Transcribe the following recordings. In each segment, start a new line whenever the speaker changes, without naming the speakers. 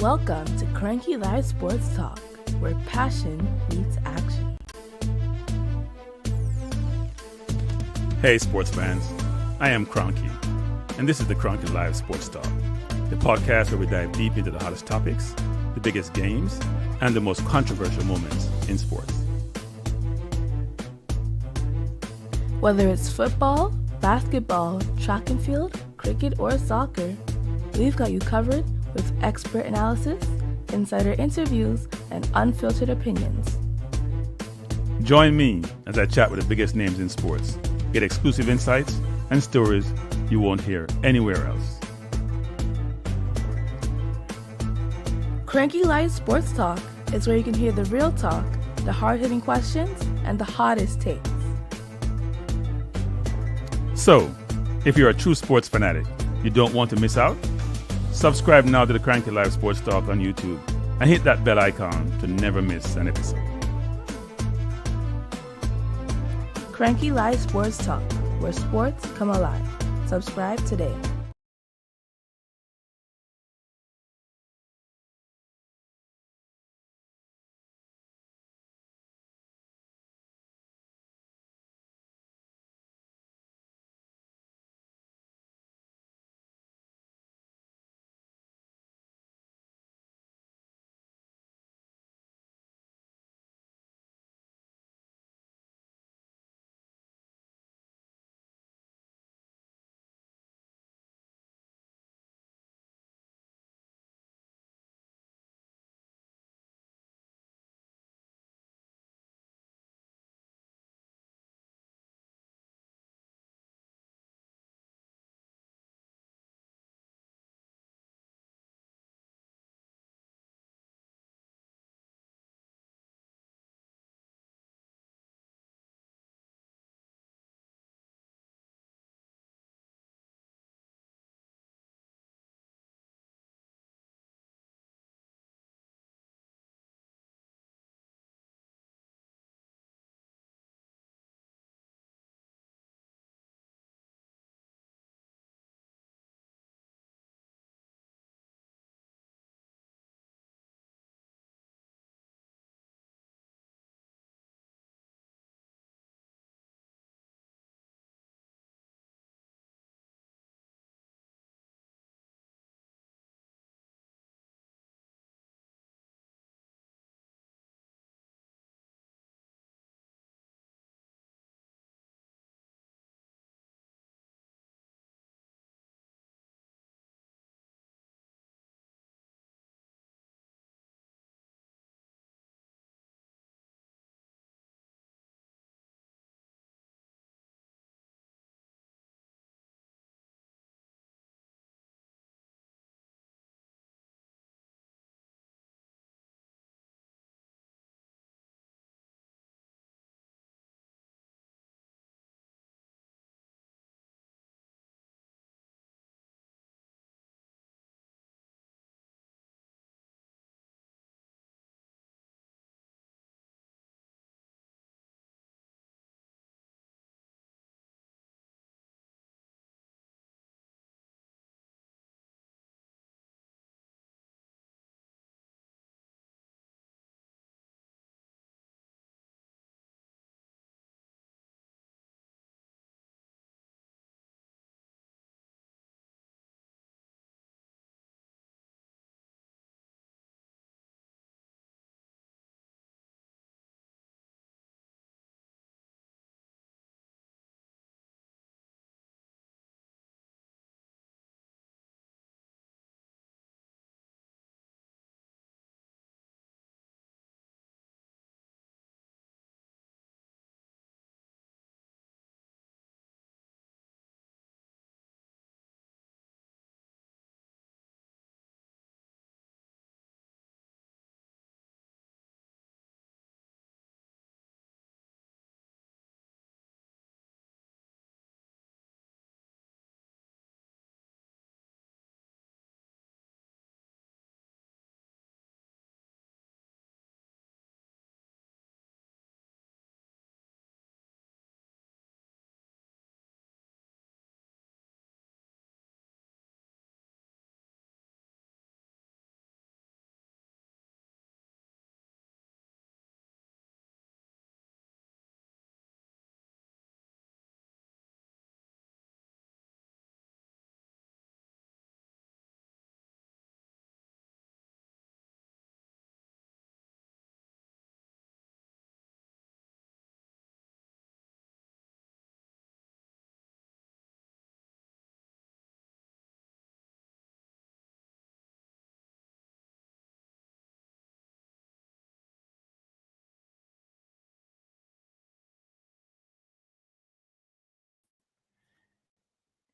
Welcome to Cranky Live Sports Talk, where passion meets action.
Hey sports fans, I am Cranky, and this is the Cranky Live Sports Talk, the podcast where we dive deep into the hottest topics, the biggest games, and the most controversial moments in sports.
Whether it's football, basketball, track and field, cricket, or soccer, we've got you covered with expert analysis, insider interviews, and unfiltered opinions.
Join me as I chat with the biggest names in sports, get exclusive insights and stories you won't hear anywhere else.
Cranky Live Sports Talk is where you can hear the real talk, the hard-hitting questions, and the hottest takes.
So, if you're a true sports fanatic, you don't want to miss out? Subscribe now to the Cranky Live Sports Talk on YouTube and hit that bell icon to never miss an episode.
Cranky Live Sports Talk, where sports come alive. Subscribe today.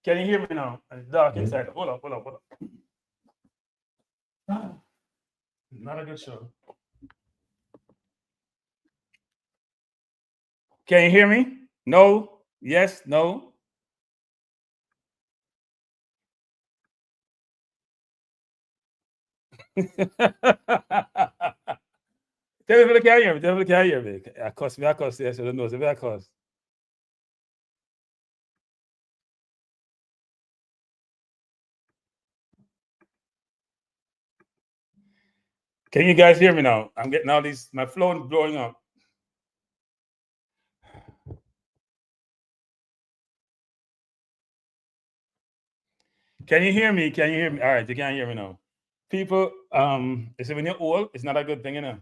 Can you hear me now? It's dark inside. Hold up. Not a good show. Can you hear me? No? Yes? No? Tell me if you can hear me. Tell me if you can hear me. I cuss. Yes, I don't know. If I cuss. Can you guys hear me now? I'm getting all these, my phone blowing up. Can you hear me? Can you hear me? All right, you can't hear me now. People, they say when you're old, it's not a good thing, you know.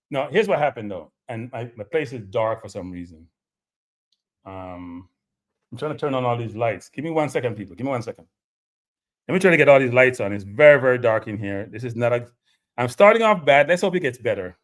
No, here's what happened though. And my place is dark for some reason. I'm trying to turn on all these lights. Give me 1 second, people. Give me 1 second. Let me try to get all these lights on. It's very, very dark in here. This is not a, I'm starting off bad. Let's hope it gets better.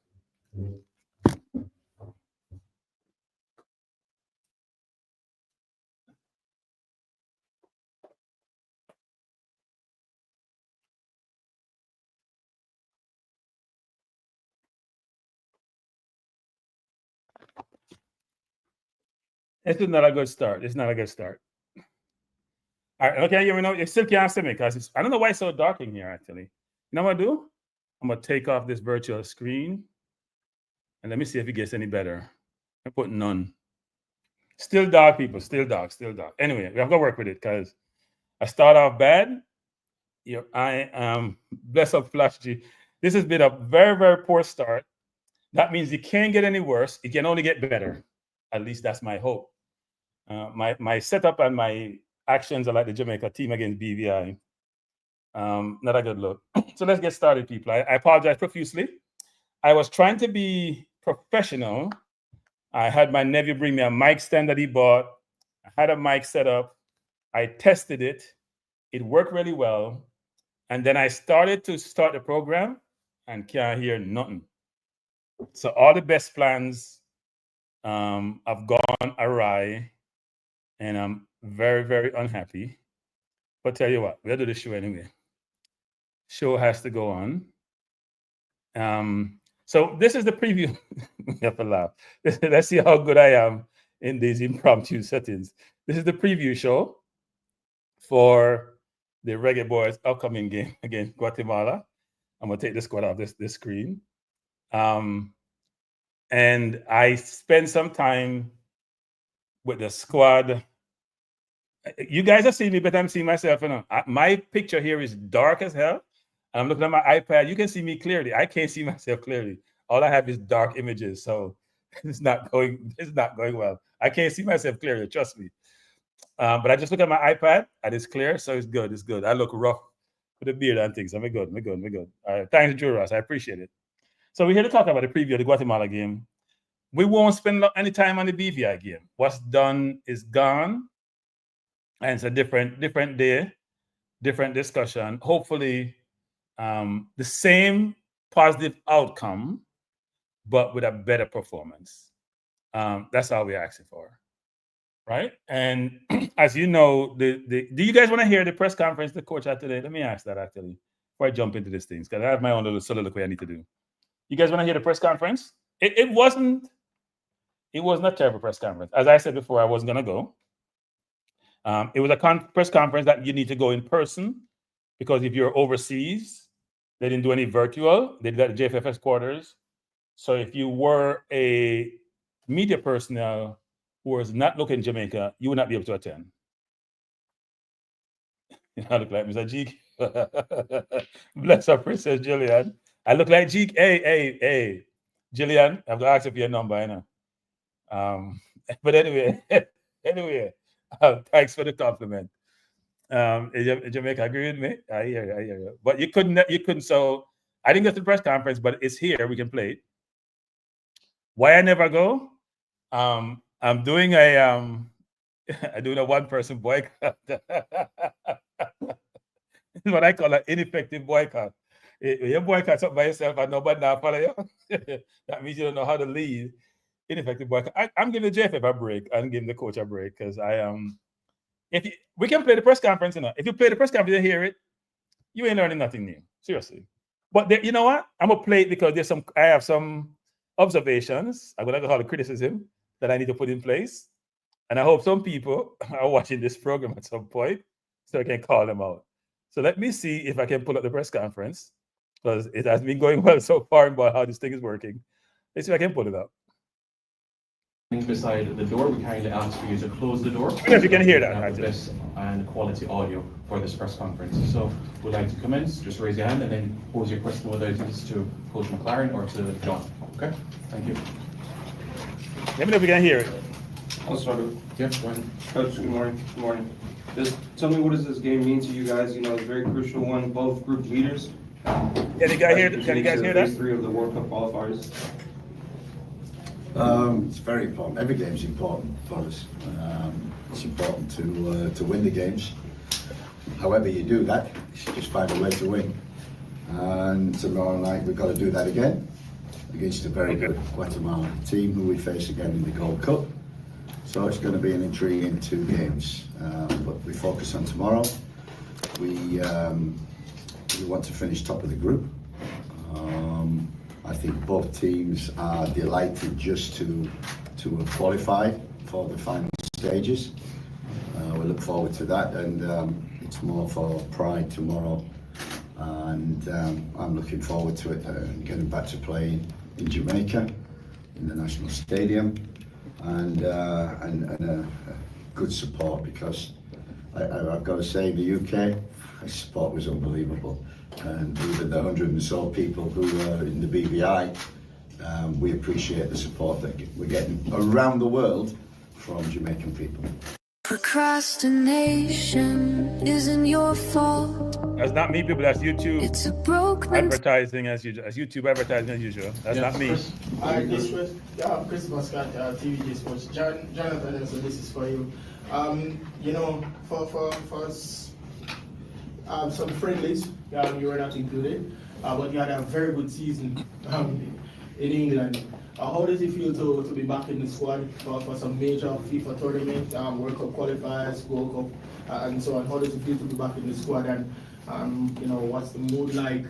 This is not a good start. It's not a good start. All right, okay, you know, you still can't see me because I don't know why it's so dark in here, actually. You know what I do? I'm going to take off this virtual screen and let me see if it gets any better. I put none. Still dark, people. Still dark. Anyway, we have to work with it because I start off bad. I am bless up Flash G. This has been a very, very poor start. That means it can't get any worse. It can only get better. At least that's my hope. My setup and my actions are like the Jamaica team against BVI. Not a good look. So let's get started, people. I apologize profusely. I was trying to be professional. I had my nephew bring me a mic stand that he bought. I had a mic set up. I tested it. It worked really well. And then I started to start the program and can't hear nothing. So all the best plans have gone awry. And I'm very, very unhappy. But tell you what, we'll do the show anyway. Show has to go on. So this is the preview. You have to laugh. Let's see how good I am in these impromptu settings. This is the preview show for the Reggae Boyz upcoming game against Guatemala. I'm gonna take the squad off this screen. And I spent some time with the squad. You guys are seeing me, but I'm seeing myself. You know, my picture here is dark as hell. I'm looking at my iPad. You can see me clearly. I can't see myself clearly. All I have is dark images, so it's not going well. I can't see myself clearly. Trust me. But I just look at my iPad and it's clear, so it's good. It's good. I look rough with the beard and things. I'm good. All right. Thanks, Juras. I appreciate it. So we're here to talk about the preview of the Guatemala game. We won't spend any time on the BVI game. What's done is gone. And it's a different day, different discussion. Hopefully, the same positive outcome, but with a better performance. That's all we're asking for, right? And as you know, do you guys want to hear the press conference the coach had today? Let me ask that actually before I jump into these things, because I have my own little soliloquy I need to do. You guys want to hear the press conference? It wasn't a terrible press conference. As I said before, I wasn't going to go. It was a press conference that you need to go in person because if you're overseas, they didn't do any virtual. They did that at JFF's quarters. So if you were a media personnel who was not looking in Jamaica, you would not be able to attend. I look like Mr. Jeek. Bless up, Princess Jillian. I look like Jeek. Hey, Jillian, I have to ask you for your number, I know. But anyway, thanks for the compliment. Jamaica, agree with me? I hear you. But you couldn't. So I didn't get to the press conference, but it's here. We can play it. Why I never go? I'm doing a one-person boycott. This is what I call an ineffective boycott. You boycott something by yourself and nobody now follow you. That means you don't know how to lead. Ineffective boycott. I'm giving the JFF a break. I'm giving the coach a break because I am. we can play the press conference, if you play the press conference, you hear it, you ain't learning nothing new. Seriously. But you know what? I'm gonna play it because I have some observations. I'm gonna call it criticism that I need to put in place. And I hope some people are watching this program at some point so I can call them out. So let me see if I can pull up the press conference, because it has been going well so far about how this thing is working. Let's see if I can pull it up.
Beside the door, we kindly ask for you to close the door.
If you can hear that.
Have the best and quality audio for this press conference. So we'd like to commence. Just raise your hand and then pose your question, whether it is to Coach McLaren or to John. Okay? Thank you.
Let me know if you can hear it.
I'll start with.
Yeah, go ahead.
Coach, good morning. Good morning. Just tell me, what does this game mean to you guys? You know, it's a very crucial one, both group leaders.
Can you guys hear that?
Phase 3 of the World Cup qualifiers.
It's very important. Every game's important for us. It's important to win the games. However you do that, you just find a way to win. And tomorrow night we've got to do that again against a very good Guatemala team who we face again in the Gold Cup. So it's going to be an intriguing 2 games. But we focus on tomorrow. We want to finish top of the group. I think both teams are delighted just to have qualified for the final stages. We look forward to that, and it's more for pride tomorrow. And I'm looking forward to it, getting back to playing in Jamaica, in the National Stadium, and a good support, because I've got to say, in the UK, the support was unbelievable. And even the 100 and so people who are in the BVI, we appreciate the support that we're getting around the world from Jamaican people.
Procrastination isn't your fault.
That's not me, people. That's YouTube.
It's a broken
advertising as usual. That's YouTube advertising as usual. That's not me.
Hi, this was Chris Muscat, TVG Sports. Jonathan, so this is for you. You know, for some friendlies, you were not included, but you had a very good season in England. How does it feel to be back in the squad for some major FIFA tournament, World Cup qualifiers, World Cup, and so on? How does it feel to be back in the squad, and you know, what's the mood like,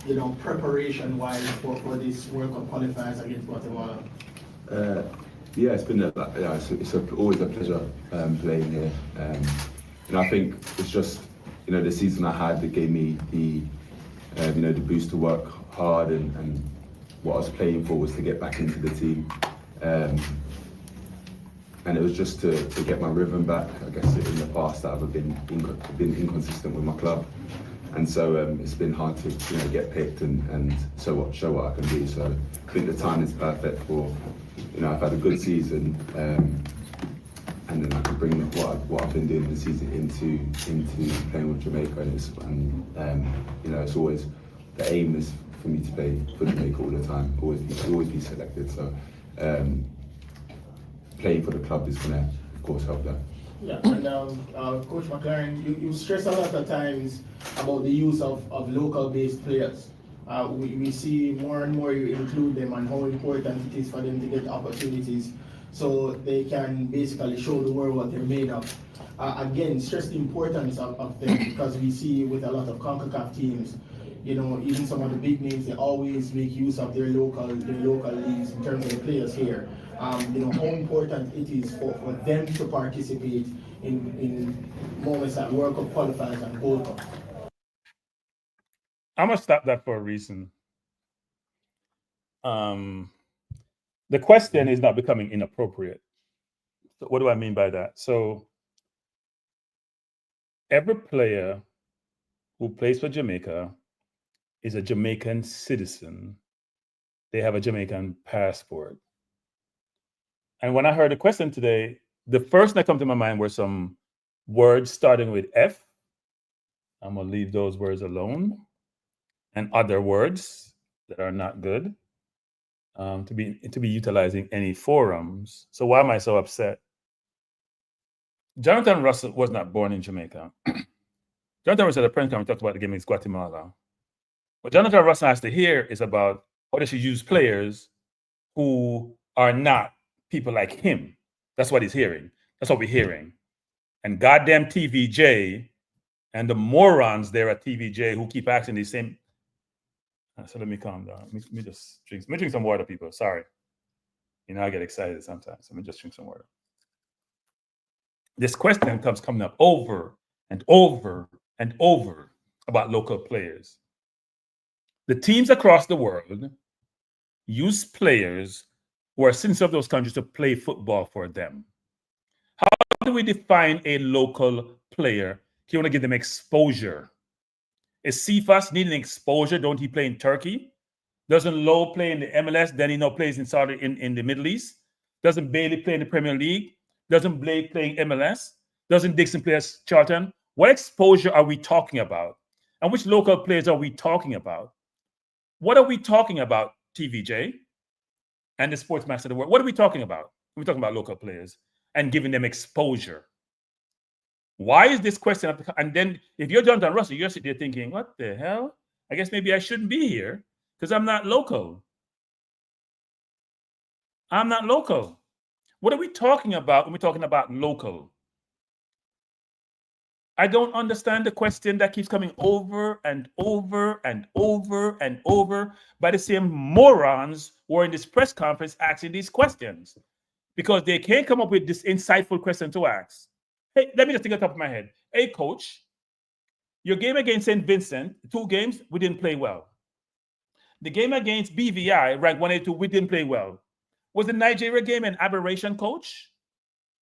you know, preparation-wise for this World Cup qualifiers against Guatemala?
Yeah, it's been it's always a pleasure playing here. And I think it's just, you know, the season I had that gave me the you know, the boost to work hard, and what I was playing for was to get back into the team. And it was just to get my rhythm back. I guess in the past I've been inconsistent with my club, and so it's been hard to, you know, get picked and show what I can do. So I think the time is perfect for, you know, I've had a good season, and then I can bring what I've been doing this season into playing with Jamaica, and you know, it's always, the aim is for me to play for Jamaica all the time, always be selected. So playing for the club is going to, of course, help that.
Yeah, and Coach McLaren, you stress a lot of times about the use of local-based players. We see more and more you include them, and how important it is for them to get opportunities so they can basically show the world what they're made of. Again, stress the importance of them, because we see with a lot of CONCACAF teams, you know, even some of the big names, they always make use of their local leagues in terms of the players here. You know, how important it is for them to participate in moments like World Cup qualifiers and Gold Cup.
I'm gonna stop that for a reason. The question is not becoming inappropriate. So what do I mean by that? So every player who plays for Jamaica is a Jamaican citizen. They have a Jamaican passport. And when I heard the question today, the first that come to my mind were some words starting with F. I'm gonna leave those words alone, and other words that are not good to be utilizing any forums. So why am I so upset? Jonathan Russell was not born in Jamaica. Jonathan Russell at the press conference talked about the game against Guatemala. What Jonathan Russell has to hear is about how they should use players who are not people like him. That's what he's hearing. That's what we're hearing. and goddamn TVJ and the morons there at TVJ who keep asking the same. So let me calm down. Let me just drink some water, people. Sorry. You know, I get excited sometimes. Let me just drink some water. This question comes coming up over and over and over about local players. The teams across the world use players who are citizens of those countries to play football for them. How do we define a local player? You want to give them exposure. Is Cephas needing exposure? Don't he play in Turkey? Doesn't Lowe play in the MLS? Then he plays in Saudi in the Middle East. Doesn't Bailey play in the Premier League? Doesn't Blake play in MLS? Doesn't Dixon play as Charlton? What exposure are we talking about? And which local players are we talking about? What are we talking about, TVJ and the Sportsmaster of the World? What are we talking about? We're talking about local players and giving them exposure. Why is this question? And then if you're Jonathan Russell, you're sitting there thinking, what the hell? I guess maybe I shouldn't be here because I'm not local. I'm not local. What are we talking about when we're talking about local? I don't understand the question that keeps coming over and over and over and over by the same morons who are in this press conference asking these questions because they can't come up with this insightful question to ask. Hey, let me just think on top of my head. Hey, coach, your game against St. Vincent, 2 games, we didn't play well. The game against BVI, ranked 182, we didn't play well. Was the Nigeria game an aberration, coach?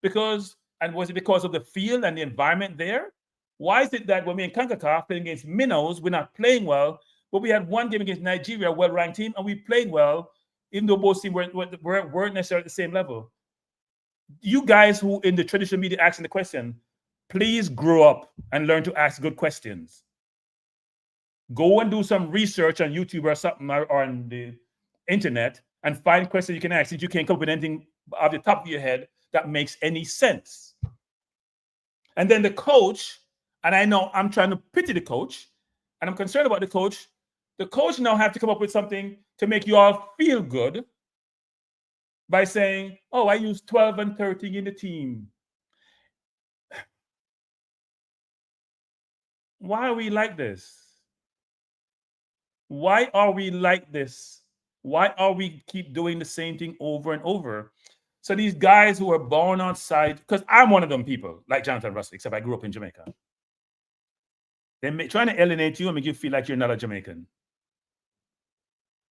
Was it because of the field and the environment there? Why is it that when we're in CONCACAF playing against minnows, we're not playing well, but we had one game against Nigeria, a well-ranked team, and we played well, even though both teams weren't necessarily at the same level? You guys who in the traditional media asking the question, please grow up and learn to ask good questions. Go and do some research on YouTube or something or on the internet and find questions you can ask since you can't come up with anything off the top of your head that makes any sense. And then the coach, and I know I'm trying to pity the coach, and I'm concerned about the coach now have to come up with something to make you all feel good by saying, oh, I used 12 and 13 in the team. Why are we like this? Why are we like this? Why are we keep doing the same thing over and over? So these guys who are born outside, because I'm one of them people, like Jonathan Russell, except I grew up in Jamaica. They're trying to alienate you and make you feel like you're not a Jamaican.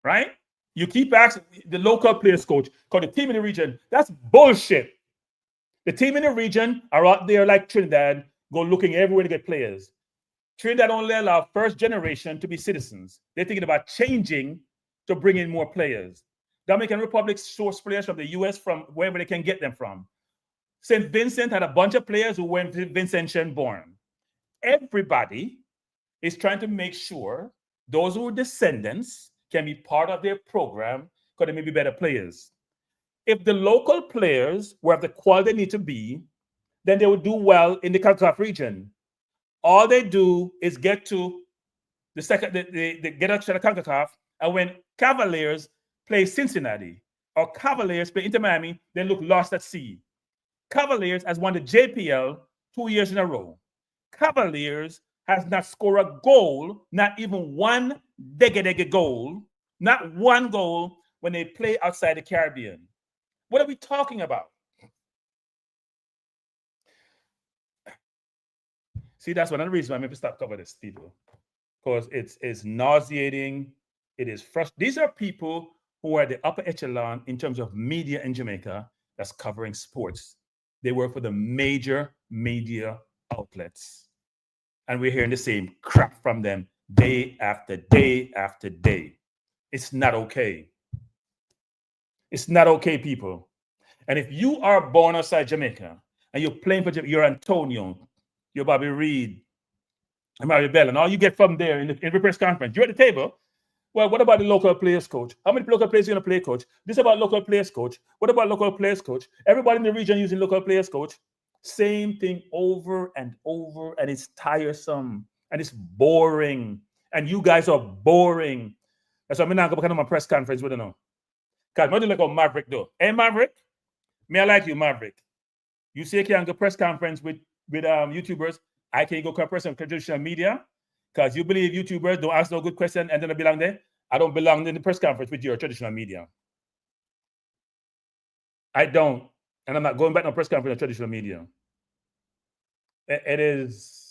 Right? You keep asking the local players coach, because the team in the region, that's bullshit. The team in the region are out there like Trinidad, go looking everywhere to get players. Trinidad only allow first generation to be citizens. They're thinking about changing to bring in more players. Dominican Republic source players from the US from wherever they can get them from. St. Vincent had a bunch of players who were Vincentian born. Everybody is trying to make sure those who are descendants can be part of their program because they may be better players. If the local players were of the quality they need to be, then they would do well in the CONCACAF region. All they do is get to the second, they get up to the CONCACAF, and when Cavaliers play Cincinnati or Cavaliers play Inter Miami, they look lost at sea. Cavaliers has won the JPL 2 years in a row. Cavaliers has not scored a goal, not even one dege goal, not one goal when they play outside the Caribbean. What are we talking about? See, that's one of the reasons why I'm going to stop covering this, people. Because it's nauseating. It is frustrating. These are people who are the upper echelon in terms of media in Jamaica that's covering sports. They work for the major media outlets. And we're hearing the same crap from them day after day after day. It's not okay. It's not okay, people. And if you are born outside Jamaica and you're playing for Jamaica, you're Antonio, you're Bobby Reed, and Mary Bell, and all you get from there in the press conference, you're at the table. Well, what about the local players coach? How many local players are going to play, coach? This about local players coach. What about local players coach? Everybody in the region using local players coach. Same thing over and over, and it's tiresome, and it's boring, and you guys are boring. That's why I'm not going to come to my press conference with you now. Because I'm like a Maverick, though. Hey, Maverick, me I like you, Maverick. You say you can go press conference with YouTubers, I can go to person traditional media because you believe YouTubers don't ask no good question and then I belong there. I don't belong in the press conference with your traditional media. I don't. And I'm not going back to press conference on traditional media. It is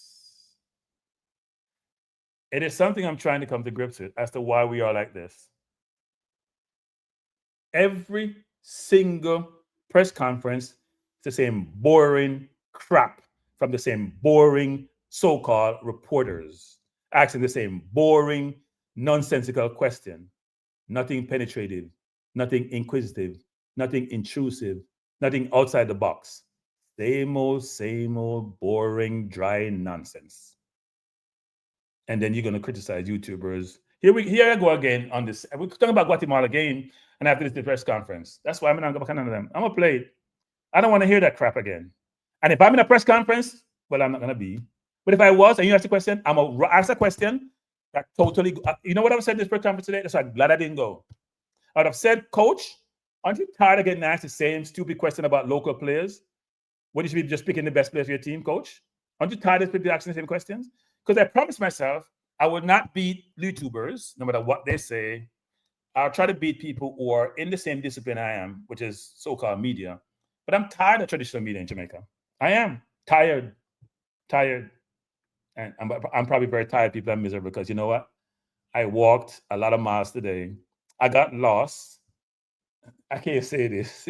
something I'm trying to come to grips with as to why we are like this. Every single press conference, it's the same boring crap from the same boring so-called reporters asking the same boring, nonsensical question. Nothing penetrative, nothing inquisitive, nothing intrusive, nothing outside the box. Same old boring, dry nonsense. And then you're going to criticize YouTubers. Here I go again on this. We're talking about Guatemala game, and after this press conference. That's why I'm not going to none of them. I'm going to play it. I don't want to hear that crap again. And if I'm in a press conference, well, I'm not going to be. But if I was, and you ask a question, I'm going to ask a question that totally, you know what I've said in this press conference today? That's why I'm glad I didn't go. I would have said, Coach, aren't you tired of getting asked the same stupid question about local players? When you should be just picking the best players for your team, Coach? Aren't you tired of people asking the same questions? Because I promised myself I would not beat YouTubers, no matter what they say. I'll try to beat people who are in the same discipline I am, which is so-called media. But I'm tired of traditional media in Jamaica. I am tired. And I'm probably very tired. People are miserable because you know what? I walked a lot of miles today. I got lost. I can't say this.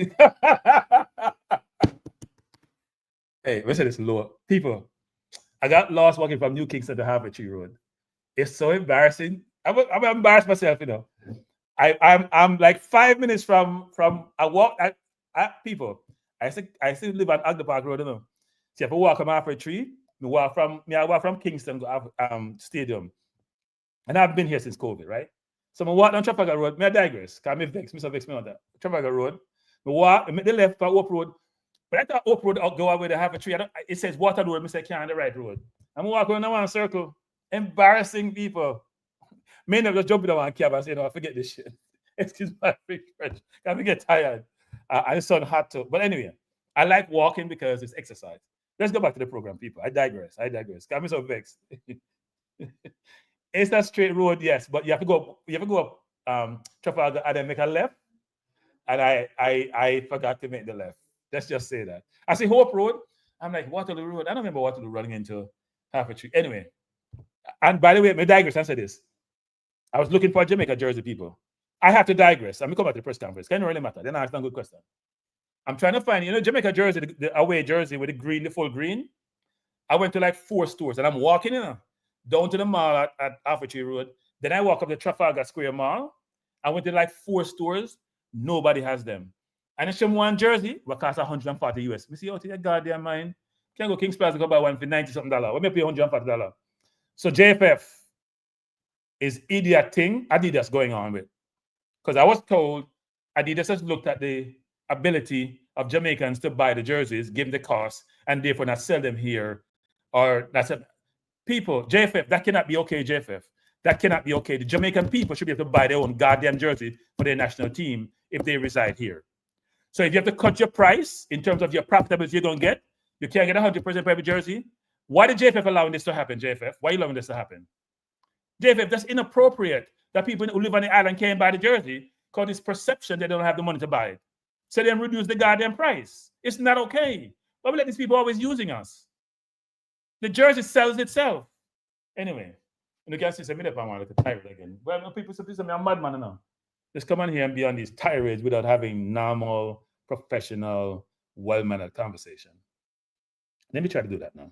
Hey, let's say this lower. People, I got lost walking from New Kingston to Harvard Tree Road. It's so embarrassing. I'm embarrassed myself, you know. I'm like 5 minutes from I walk at people. I still live on Agda Park Road, you know. See, if I walk from Harvard Tree, I walk from Kingston to Stadium. And I've been here since COVID, right? So I walk down Trafalgar Road. I digress. Because I'm vex. Mr. Vex me on that. Trafalgar Road. I walk, I make the left for Oak Road. But I thought Oak Road I'll go away to have a tree. It says Water Road. I say, can't on the right road. I'm walking around one circle. Embarrassing people. Many of just jumping on one cab and say, no, I forget this shit. Excuse my French. I get tired. I just sound hot too. But anyway, I like walking because it's exercise. Let's go back to the program, people. I digress. I'm so vexed. It's a straight road, yes, but you have to go up Trafalgar and then make a left. And I forgot to make the left. Let's just say that. I see Hope Road. I'm like, Waterloo Road. I don't remember Waterloo running into half a tree. Anyway, and by the way, my digress, answer this. I was looking for a Jamaica jersey, people. I have to digress. I'm going to come back to the press conference. Can't really matter. Then I ask a good question. I'm trying to find, Jamaica jersey, the away jersey with the green, the full green. I went to like 4 stores and I'm walking down to the mall at Alpha Tree Road. Then I walk up the Trafalgar Square Mall. I went to like 4 stores. Nobody has them. And it's one jersey, what costs $140 US. We see, oh, to your goddamn mind. Can't go King's Plaza go buy one for $90-something. What may pay $140? So JFF is idiot thing Adidas going on with. Because I was told Adidas has looked at the ability of Jamaicans to buy the jerseys, give them the cost, and therefore not sell them here. Or that's it. People, JFF, that cannot be okay, JFF. That cannot be okay. The Jamaican people should be able to buy their own goddamn jersey for their national team if they reside here. So if you have to cut your price in terms of your profitability you're going to get, you can't get 100% for every jersey. Why did JFF allowing this to happen, JFF? Why are you allowing this to happen? JFF, that's inappropriate that people who live on the island can't buy the jersey because it's perception they don't have the money to buy it. So then reduce the goddamn price. It's not okay. Why we let these people always using us? The jersey sells itself. Anyway, you can see some minute I want to tirade again. Well, no, people say I'm a madman now. Just come on here and be on these tirades without having normal, professional, well-mannered conversation. Let me try to do that now.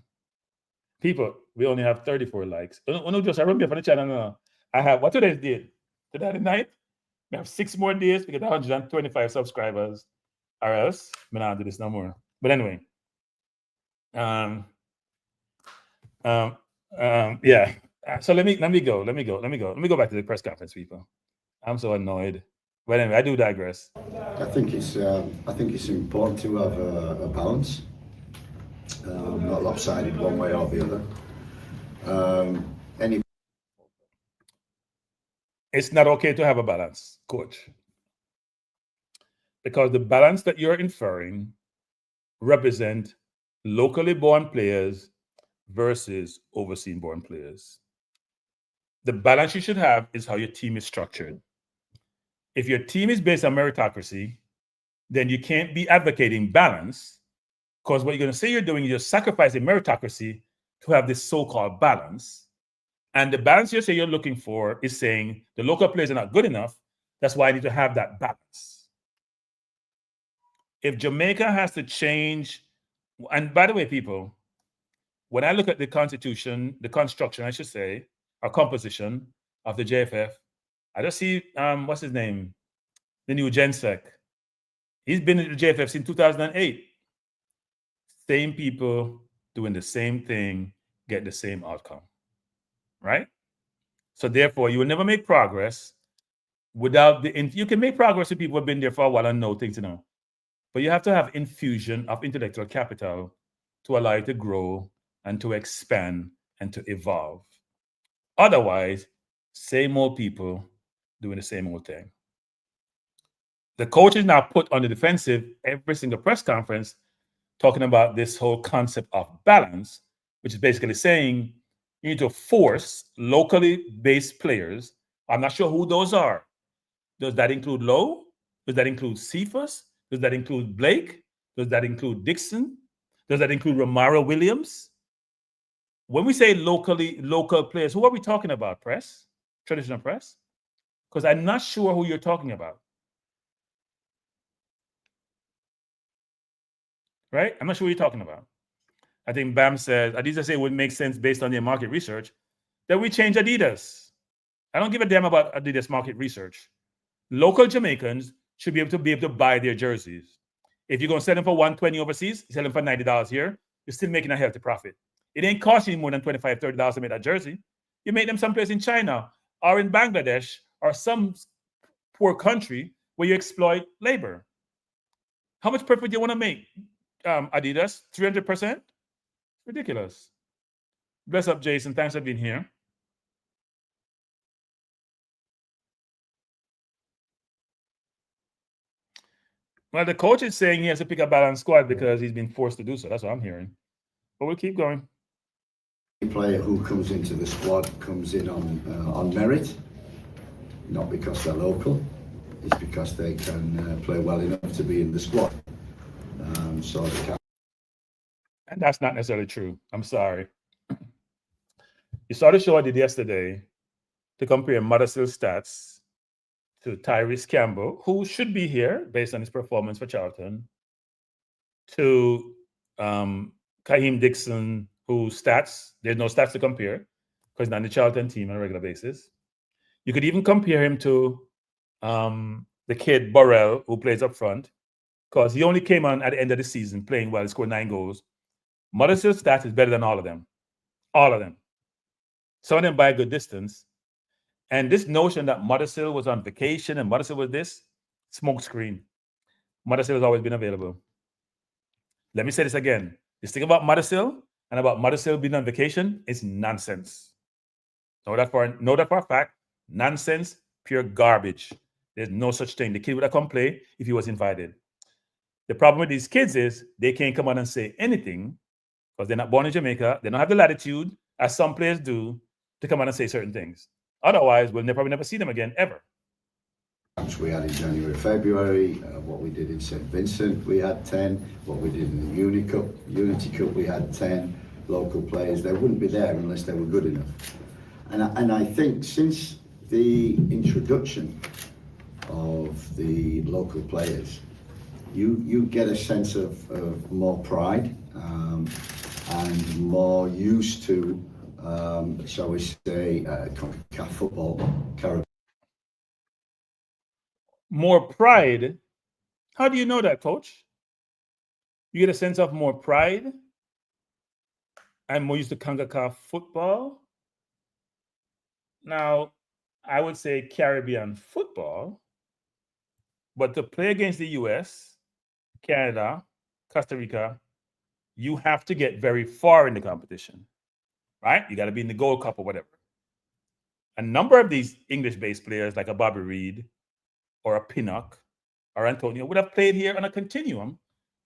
People, we only have 34 likes. I remember from the channel now. I have, what today's date? Today the 9th? We have 6 more days to get 125 subscribers, or else I'm not do this no more. But anyway, yeah. So let me go back to the press conference, people. I'm so annoyed. But anyway, I do digress.
I think it's important to have a balance, not lopsided one way or the other.
It's not okay to have a balance, coach, because the balance that you're inferring represent locally born players versus overseas born players. The balance you should have is how your team is structured. If your team is based on meritocracy, then you can't be advocating balance, because what you're going to say you're doing is you're sacrificing meritocracy to have this so-called balance. And the balance you say you're looking for is saying the local players are not good enough. That's why I need to have that balance. If Jamaica has to change, and by the way, people, when I look at the constitution, the construction, I should say, or composition of the JFF, I just see, what's his name? The new GenSec. He's been in the JFF since 2008. Same people doing the same thing, get the same outcome, right? So therefore, you will never make progress without you can make progress with people who have been there for a while and know things, but you have to have infusion of intellectual capital to allow you to grow and to expand and to evolve. Otherwise, same old people doing the same old thing. The coach is now put on the defensive every single press conference talking about this whole concept of balance, which is basically saying you need to force locally based players. I'm not sure who those are. Does that include Lowe? Does that include Cephas? Does that include Blake? Does that include Dixon? Does that include Romaro Williams? When we say local players, who are we talking about, press? Traditional press? Because I'm not sure who you're talking about. Right? I'm not sure what you're talking about. I think Bam says, Adidas say it would make sense based on their market research that we change Adidas. I don't give a damn about Adidas market research. Local Jamaicans should be able to buy their jerseys. If you're going to sell them for $120 overseas, you sell them for $90 here, you're still making a healthy profit. It ain't costing you more than $25, $30 to make that jersey. You make them someplace in China or in Bangladesh or some poor country where you exploit labor. How much profit do you want to make, Adidas? 300%? Ridiculous. Bless up, Jason. Thanks for being here. Well, the coach is saying he has to pick a balanced squad because he's been forced to do so. That's what I'm hearing. But we'll keep going.
A player who comes into the squad comes in on merit, not because they're local. It's because they can play well enough to be in the squad. So they can.
And that's not necessarily true. I'm sorry. You saw the show I did yesterday to compare Mothersill stats to Tyrese Campbell, who should be here based on his performance for Charlton, to Kaheim Dixon, whose stats, there's no stats to compare because he's not on the Charlton team on a regular basis. You could even compare him to the kid Burrell, who plays up front, because he only came on at the end of the season playing well, he scored 9 goals. Mothersill stats is better than all of them. All of them. Some of them by a good distance. And this notion that Mothersill was on vacation and Mothersill was this, smoke screen. Mothersill has always been available. Let me say this again. This thing about Mothersill and about Mothersill being on vacation is nonsense. Know that for a fact. Nonsense, pure garbage. There's no such thing. The kid would have come play if he was invited. The problem with these kids is they can't come out and say anything because they're not born in Jamaica. They don't have the latitude, as some players do, to come out and say certain things. Otherwise, we'll probably never see them again, ever.
We had in January, February, what we did in St. Vincent, we had 10. What we did in the Unity Cup, we had 10 local players. They wouldn't be there unless they were good enough. And I think since the introduction of the local players, you get a sense of more pride and more used to, shall we say, CONCACAF football.
More pride? How do you know that, Coach? You get a sense of more pride and more used to CONCACAF football? Now, I would say Caribbean football, but to play against the US, Canada, Costa Rica, you have to get very far in the competition, right? You got to be in the Gold Cup or whatever. A number of these English-based players, like a Bobby Reed or a Pinnock or Antonio, would have played here on a continuum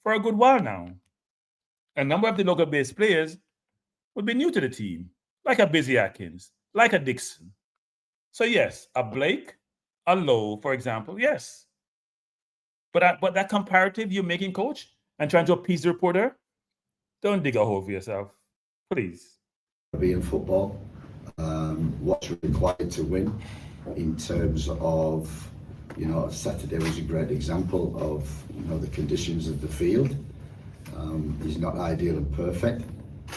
for a good while now. a number of the local-based players would be new to the team, like a Busy Atkins, like a Dixon. So yes, a Blake, a Lowe, for example, yes. But that comparative you're making, coach, and trying to appease the reporter, don't dig a hole for yourself, please.
Being football, what's required to win in terms of, Saturday was a great example of, the conditions of the field. Is not ideal and perfect,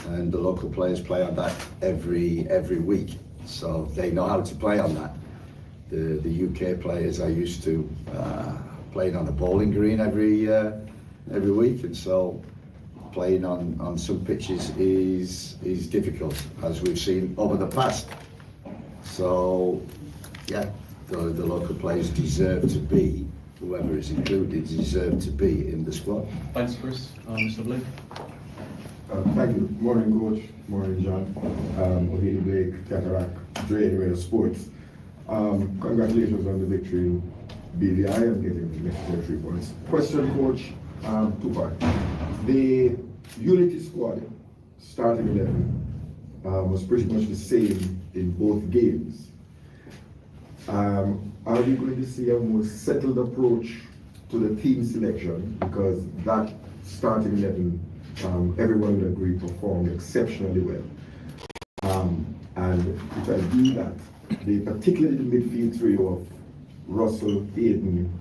and the local players play on that every week, so they know how to play on that. The UK players are used to playing on a bowling green every week, and so playing on some pitches is difficult, as we've seen over the past. So yeah, the local players deserve to be, whoever is included, deserve to be in the squad.
Thanks, Chris. Mr. Blake.
Thank you. Morning, Coach. Morning, John. O'Leary Blake, Cataract, Drain Rail Sports. Congratulations on the victory, BVI, and getting the necessary 3 points. Question, Coach, 2 parts. The Unity squad, starting 11, was pretty much the same in both games. Are we going to see a more settled approach to the team selection? Because that starting 11, everyone will agree, performed exceptionally well. And if I do that, particularly the midfield trio of Russell, Aiden,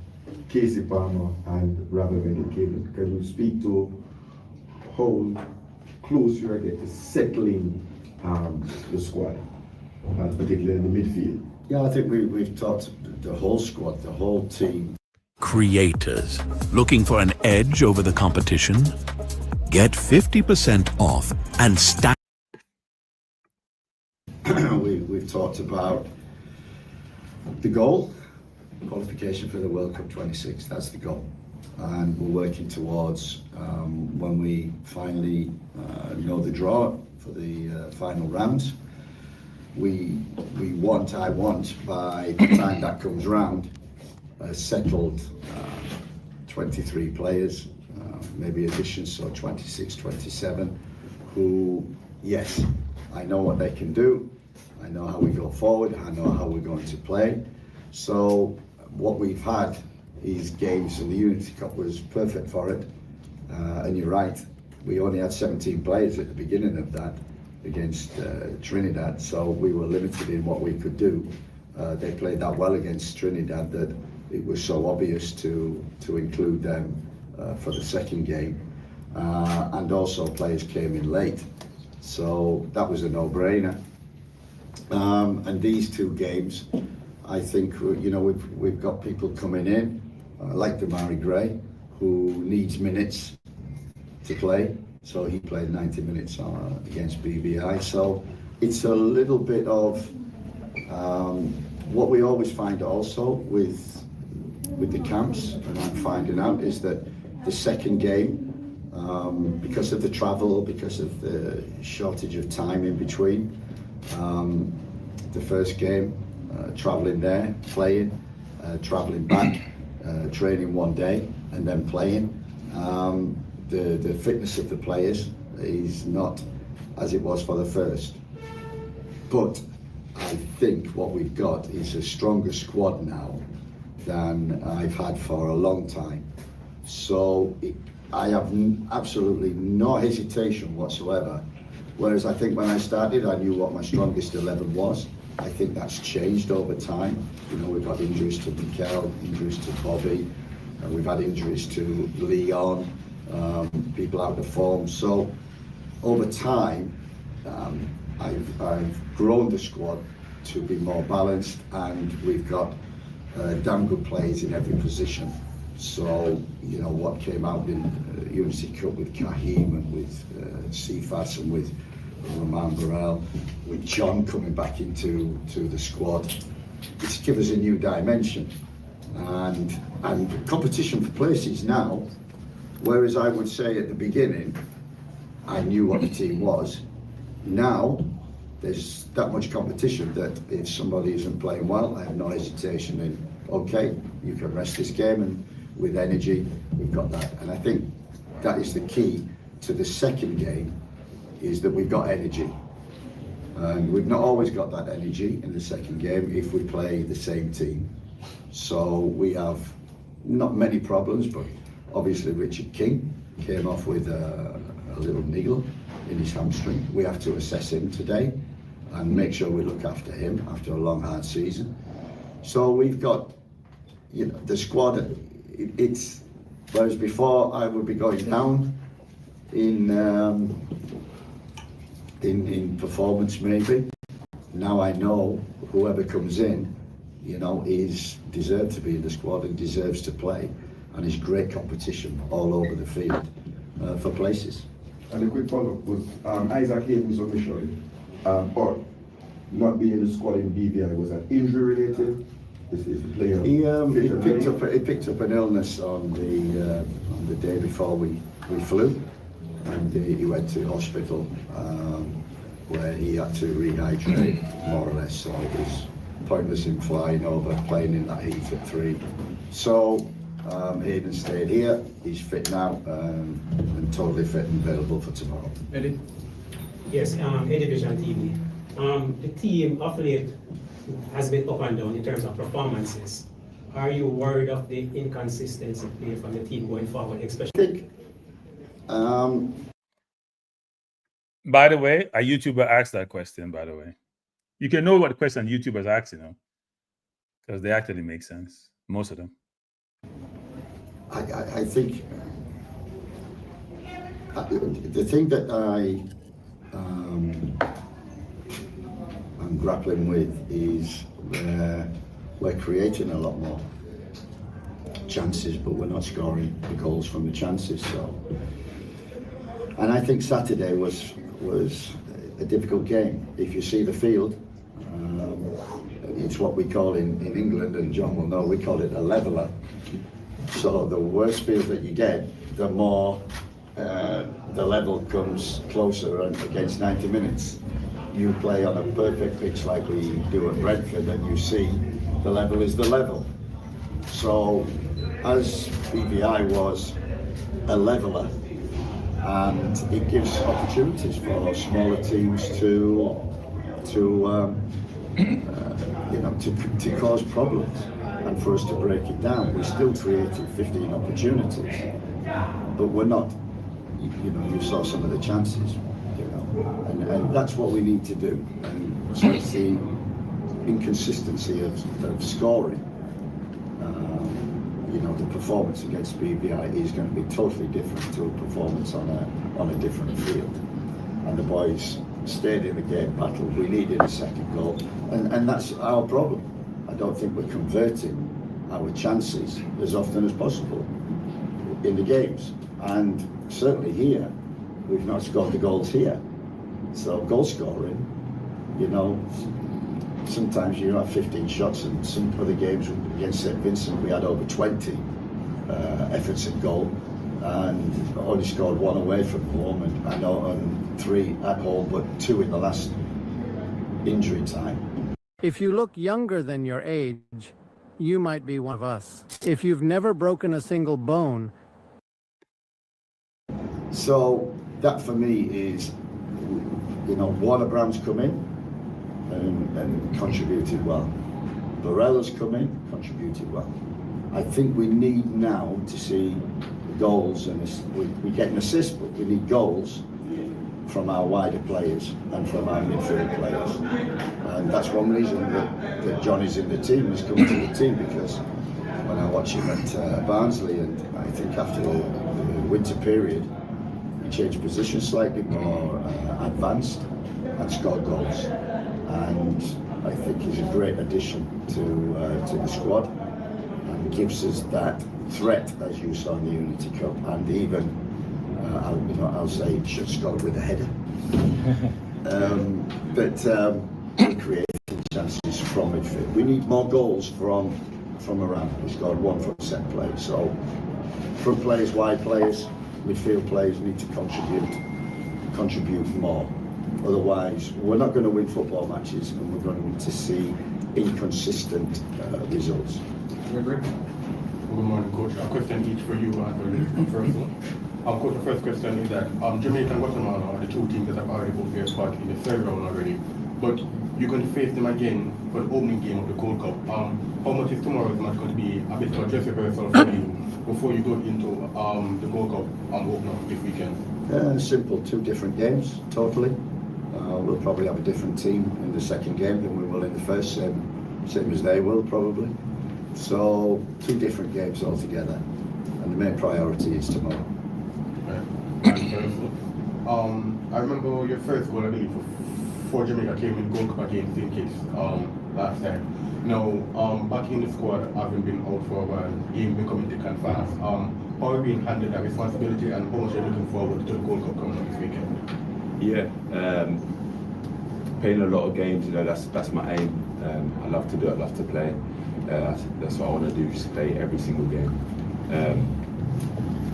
Casey Palmer, and Raven Cable, can you speak to how close you are getting to settling the squad, particularly in the midfield?
Yeah, I think we've talked the whole squad, the whole team.
Creators looking for an edge over the competition? Get 50% off and stack.
We've talked about the goal, qualification for the World Cup 26. That's the goal, and we're working towards when we finally know the draw for the final rounds. I want by the time that comes round, settled 23 players, maybe additions, so 26, 27, who, yes, I know what they can do, I know how we go forward, I know how we're going to play. So what we've had is games, and the Unity Cup was perfect for it, and you're right, we only had 17 players at the beginning of that against Trinidad, so we were limited in what we could do. They played that well against Trinidad that it was so obvious to include them for the second game, and also players came in late, so that was a no-brainer. And these 2 games, I think we've got people coming in like Demarai Gray, who needs minutes to play. So he played 90 minutes against BVI. So it's a little bit of what we always find also with the camps, and I'm finding out, is that the second game, because of the travel, because of the shortage of time in between, the first game, traveling there, playing, traveling back, training one day, and then playing. The fitness of the players is not as it was for the first. But I think what we've got is a stronger squad now than I've had for a long time. So I have absolutely no hesitation whatsoever. Whereas I think when I started, I knew what my strongest 11 was. I think that's changed over time. We've got injuries to Mikel, injuries to Bobby, and we've had injuries to Leon, people out of form. So over time, I've grown the squad to be more balanced, and we've got damn good players in every position. So what came out in Unity Cup with Kaheim and with Cephas and with Roman Burrell, with John coming back into the squad, it's given us a new dimension and competition for places now. Whereas I would say at the beginning, I knew what the team was. Now, there's that much competition that if somebody isn't playing well, I have no hesitation in, okay, you can rest this game, and with energy, we've got that. And I think that is the key to the second game is that we've got energy. And we've not always got that energy in the second game if we play the same team. So we have not many problems, but obviously Richard King came off with a little niggle in his hamstring. We have to assess him today and make sure we look after him after a long, hard season. So we've got, the squad, it's, whereas before I would be going down in performance maybe. Now I know whoever comes in, is deserved to be in the squad and deserves to play, and is great competition all over the field for places.
And a quick follow-up was Isaac Hayes was initially, but not being in the squad in BVI, was that injury related? This is the player.
He picked up an illness on the day before we flew, and he went to hospital where he had to rehydrate more or less. So it was pointless in flying over, playing in that heat at 3. So Hayden stayed here. He's fit now and totally fit and available for tomorrow.
Eddie? Yes, Eddie Vision TV. The team of late has been up and down in terms of performances. Are you worried of the inconsistency play from the team going forward, especially?
By the way, a YouTuber asked that question, by the way. You can know what question YouTubers ask, because they actually make sense, most of them.
I think the thing that I'm grappling with is we're creating a lot more chances, but we're not scoring the goals from the chances. So, and I think Saturday was a difficult game. If you see the field, it's what we call in England, and John will know, we call it a leveller. So the worse field that you get, the more the level comes closer and against 90 minutes. You play on a perfect pitch like we do at Brentford, and you see the level is the level. So as BVI was a leveller, and it gives opportunities for smaller teams to cause problems and for us to break it down. We still created 15 opportunities, but we're not. You saw some of the chances, and that's what we need to do. And so it's the inconsistency of scoring. The performance against BVI is going to be totally different to a performance on a different field. And the boys stayed in the game, battled. We needed a second goal, and that's our problem. I don't think we're converting our chances as often as possible in the games, and certainly here we've not scored the goals here. So goal scoring, sometimes you have 15 shots, and some other games against St Vincent we had over 20 efforts at goal, and only scored 1 away from home, and 3 at home, but 2 in the last injury time.
If you look younger than your age, you might be one of us. If you've never broken a single bone.
So that for me is, Warner Brown's come in and contributed well. Barella's come in, contributed well. I think we need now to see goals, and we get an assist, but we need goals from our wider players and from our midfield players. And that's one reason that John is in the team, has come to the team, because when I watch him at Barnsley, and I think after the winter period, he changed position slightly more advanced and scored goals. And I think he's a great addition to the squad, and gives us that threat, as you saw in the Unity Cup, and even I'll say he should score with a header. But creating chances from midfield. We need more goals from around. We scored 1 from set play. So front players, wide players, midfield players need to contribute more. Otherwise, we're not going to win football matches, and we're going to see inconsistent results.
Good morning, Coach. A question each for you, first one.
Coach, the first question is that Jamaica and Guatemala are the two teams that have already booked their spot in the third round already. But you're going to face them again for the opening game of the Gold Cup. How much is tomorrow's match going to be a bit of a dress rehearsal for you before you go into the Gold Cup opener this weekend?
Simple, two different games, totally. We'll probably have a different team in the second game than we will in the first, same as they will probably. So, two different games altogether. And the main priority is tomorrow.
I remember your first goal, I believe, for Jamaica came in Gold Cup against St. Kitts last time. Now, back in the squad, having been out for a while, game becoming thick and fast. How are you being handled that responsibility and how much are you looking forward to the Gold Cup coming up this weekend?
Yeah, playing a lot of games, you know, that's my aim. I love to do it, I love to play. That's what I want to do, just play every single game.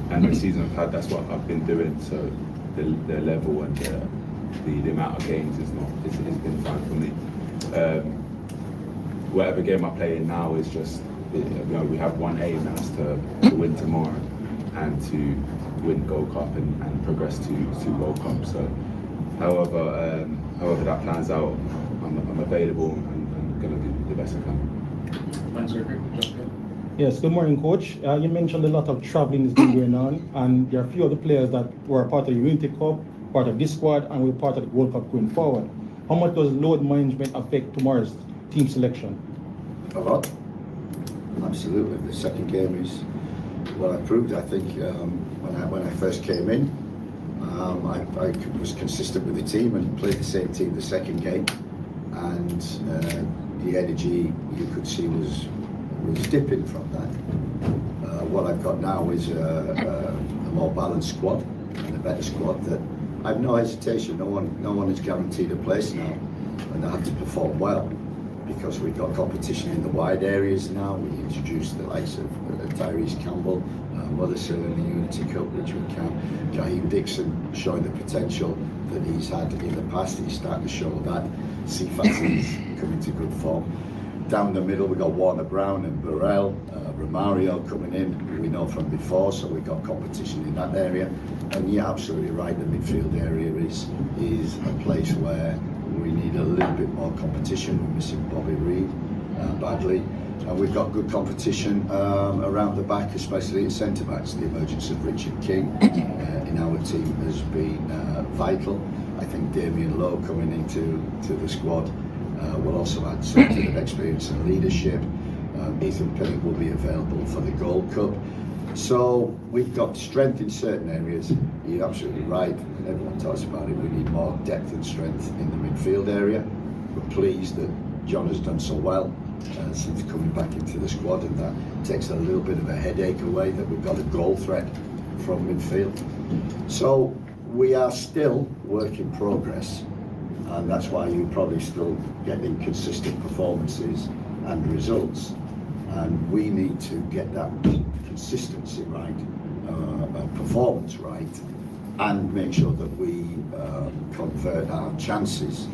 And the season I've had, that's what I've been doing. So the level and the amount of games it's been fine for me. Whatever game I play in now is just, you know, we have one aim, that's to win tomorrow and to win Gold Cup and progress to World Cup. So however that plans out, I'm available and going to do the best I can.
Yes, good morning, Coach. You mentioned a lot of traveling has been going on, and there are a few of the players that were part of the Unity Cup, part of this squad, and were part of the World Cup going forward. How much does load management affect tomorrow's team selection?
A lot. Absolutely. The second game is what I proved. I think when I first came in, I was consistent with the team and played the same team the second game, and the energy you could see was dipping from that. What I've got now is a more balanced squad and a better squad that I have no hesitation. No one is guaranteed a place now, and they have to perform well because we've got competition in the wide areas now. We introduced the likes of Tyrese Campbell, Mothersill in the Unity Cup, which we can. Kaheim Dixon showing the potential that he's had in the past. He's starting to show that. Cephas is coming to good form. Down the middle, we've got Warner Brown and Burrell, Romario coming in, we know from before, so we've got competition in that area. And you're absolutely right, the midfield area is a place where we need a little bit more competition. We're missing Bobby Reid badly. And we've got good competition around the back, especially at centre-backs. The emergence of Richard King in our team has been vital. I think Damien Lowe coming into the squad will also add some sort of experience and leadership. Ethan Pinnock will be available for the Gold Cup. So we've got strength in certain areas. You're absolutely right. Everyone talks about it. We need more depth and strength in the midfield area. We're pleased that John has done so well since coming back into the squad, and that takes a little bit of a headache away that we've got a goal threat from midfield. So we are still work in progress. And that's why you probably still get inconsistent performances and results. And we need to get that consistency right, performance right, and make sure that we convert our chances,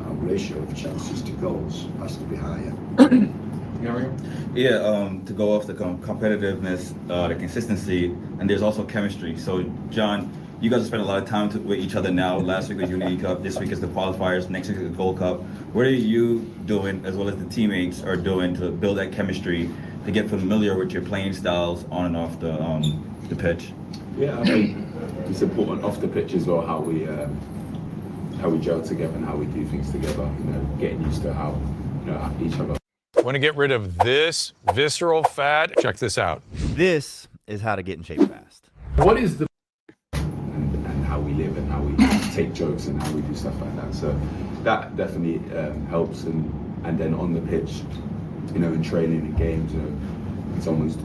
our ratio of chances to goals has to be higher.
Yeah, to go off the competitiveness, the consistency, and there's also chemistry. So, John, you guys have spent a lot of time with each other now. Last week was Unity Cup, this week is the qualifiers, next week is the Gold Cup. What are you doing, as well as the teammates are doing, to build that chemistry, to get familiar with your playing styles on and off the pitch?
Yeah, I think it's important off the pitch as well, how we gel together and how we do things together. You know, getting used to how each other.
Want to get rid of this visceral fat? Check this out.
This is how to get in shape fast.
What is the
and how we live and how we take jokes and how we do stuff like that. So that definitely helps. And then on the pitch, you know, in training and games, you know, someone's,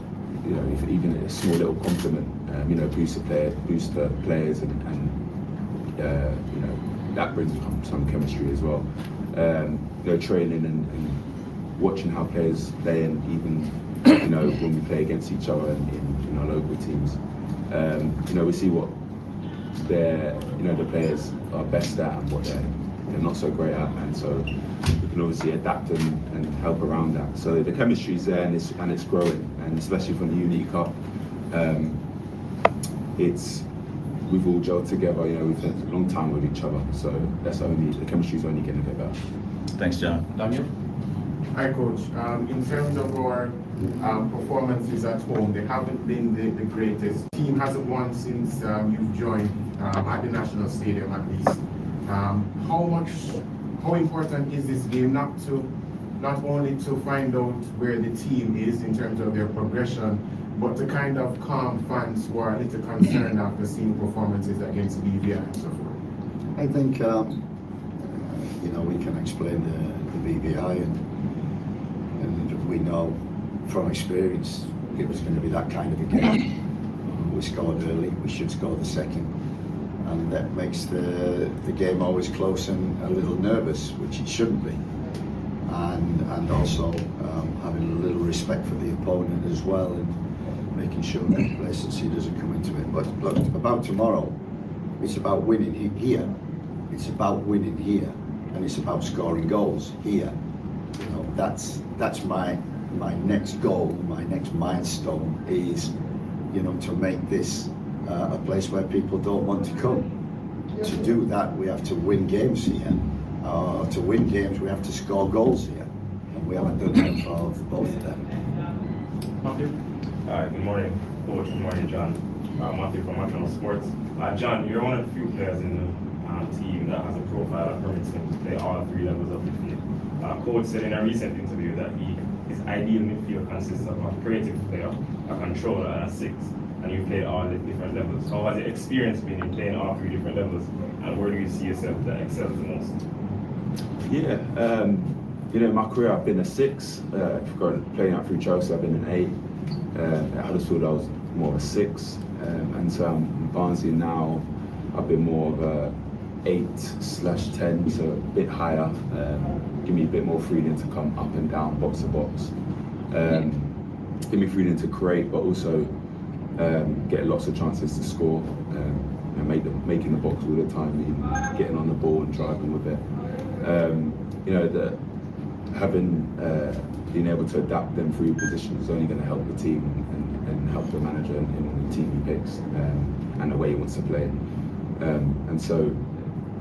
you know, if even a small little compliment, you know, boost the players, and you know, that brings some chemistry as well. You know, training and watching how players play, and even, you know, when we play against each other in our local teams, you know, we see what the players are best at and what they're not so great at, and so we can obviously adapt and help around that. So the chemistry is there, and it's growing, and especially from the Unity Cup. we've all gelled together. You know, we've spent a long time with each other, so the chemistry's only getting a bit better.
Thanks, John.
Daniel?
Hi, Coach. In terms of our performances at home, they haven't been the greatest. Team hasn't won since you've joined at the National Stadium, at least. How important is this game not only to find out where the team is in terms of their progression, but to kind of calm fans who are a little concerned after seeing performances against BVI and so forth?
I think we can explain the BVI, and we know from experience it was going to be that kind of a game. We scored early, we should score the second, and that makes the game always close and a little nervous, which it shouldn't be. And also having a little respect for the opponent as well, and making sure that complacency doesn't come into it. But look, about tomorrow, it's about winning here. It's about winning here, and it's about scoring goals here. You know, that's my next goal, my next milestone is, to make this a place where people don't want to come. To do that, we have to win games here. To win games, we have to score goals here, and we haven't done that for both of them.
Matthew?
Good morning, Coach. Good morning, John. Matthew from National Sports. John, you're one of the few players in the team that has a profile that permits him to play all three levels of midfield. Coach said in a recent interview that his ideal midfield consists of a creative player, a controller, and a six. And you've played all the different levels. How has the experience been in playing all three different levels? And where do you see yourself that excels the most?
Yeah, in my career I've been a six. Playing out through Chelsea, I've been an eight. At Huddersfield I was more of a six. And so in Barnsley now, I've been more of a 8/10, so a bit higher. Give me a bit more freedom to come up and down, box to box. Give me freedom to create, but also get lots of chances to score. And making the box all the time, getting on the ball and driving with it. Being able to adapt them through positions is only going to help the team and help the manager and the team he picks and the way he wants to play. And so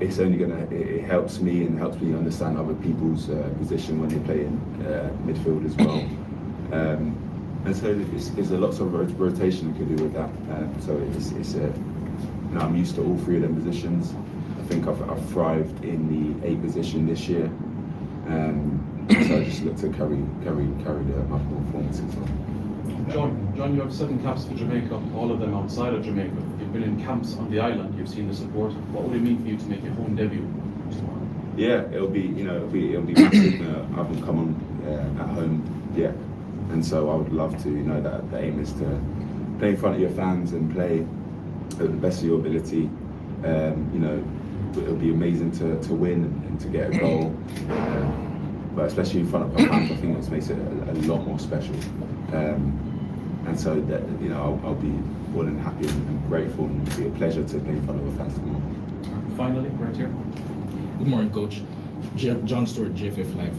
it's only it helps me and helps me understand other people's position when they play in midfield as well. And so there's a lots of rotation you can do with that. I'm used to all three of them positions. I think I've thrived in the 8 position this year. So I just look to carry my performances on.
John, you have 7 caps for Jamaica, all of them outside of Jamaica. You've been in camps on the island, you've seen the support. What would it mean for you to make your home debut tomorrow?
Yeah, it'll be massive. I haven't come on at home yet, and so I would love to. That the aim is to play in front of your fans and play at the best of your ability. It'll be amazing to win and to get a goal. But especially in front of our fans, I think it makes it a lot more special. And so that I'll be more than happy and grateful, and it'll be a pleasure to play in front of our fans tomorrow.
Finally, right here.
Good morning, Coach. John Stewart, JFF Live.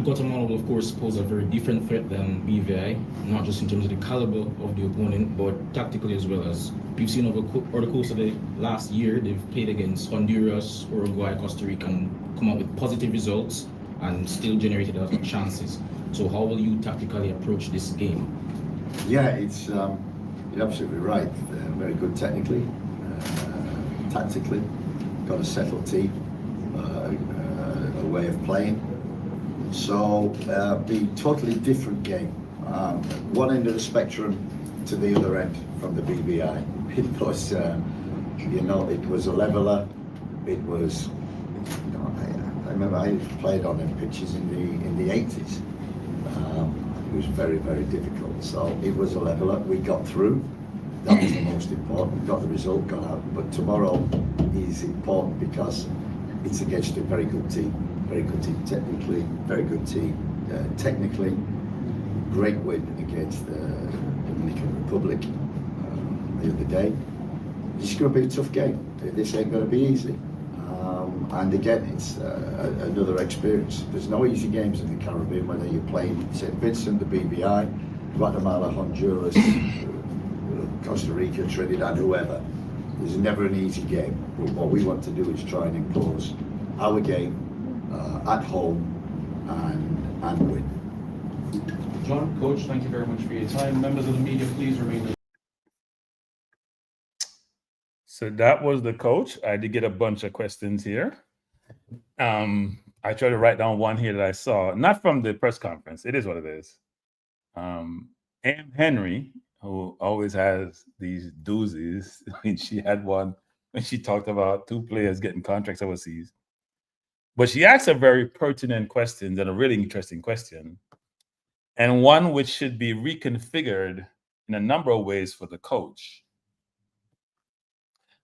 Guatemala will, of course, pose a very different threat than BVI, not just in terms of the caliber of the opponent, but tactically as well. As we've seen over the course of the last year, they've played against Honduras, Uruguay, Costa Rica, and come out with positive results and still generated a lot of chances. So how will you tactically approach this game?
Yeah, you're absolutely right. Very good technically, tactically, got a settled team, a way of playing. So be totally different game. One end of the spectrum to the other end from the BVI. It was, it was a leveler. It was, I remember I played on them pitches in the 80s. It was very, very difficult. So it was a leveler. We got through. That was the most important. We got the result, got out. But tomorrow is important because it's against a very good team. Very good team technically, very good team technically. Great win against the Dominican Republic the other day. It's going to be a tough game. This ain't going to be easy. And again, it's another experience. There's no easy games in the Caribbean, whether you're playing St. Vincent, the BVI, Guatemala, Honduras, Costa Rica, Trinidad, whoever. There's never an easy game. But what we want to do is try and impose our game at home and win.
John, Coach, thank you very much for your time. Members of the media, please remain.
So that was the coach. I did get a bunch of questions here. I tried to write down one here that I saw, not from the press conference. It is what it is. Am Henry, who always has these doozies, she had one when she talked about 2 players getting contracts overseas. But she asked a very pertinent question and a really interesting question, and one which should be reconfigured in a number of ways for the coach.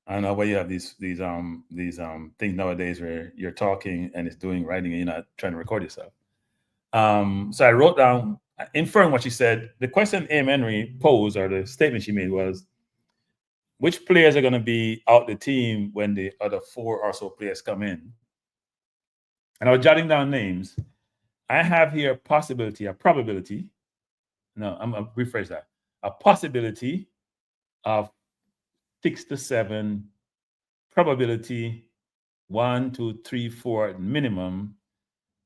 I know where you have these things nowadays where you're talking and it's doing writing and you're not trying to record yourself. So I wrote down, inferring what she said, the question A.M. Henry posed, or the statement she made, was, which players are going to be out the team when the other 4 or so players come in? And I was jotting down names. I have here a probability. No, I'm going to rephrase that. A possibility of 6 to 7, probability 1, 2, 3, 4 at minimum.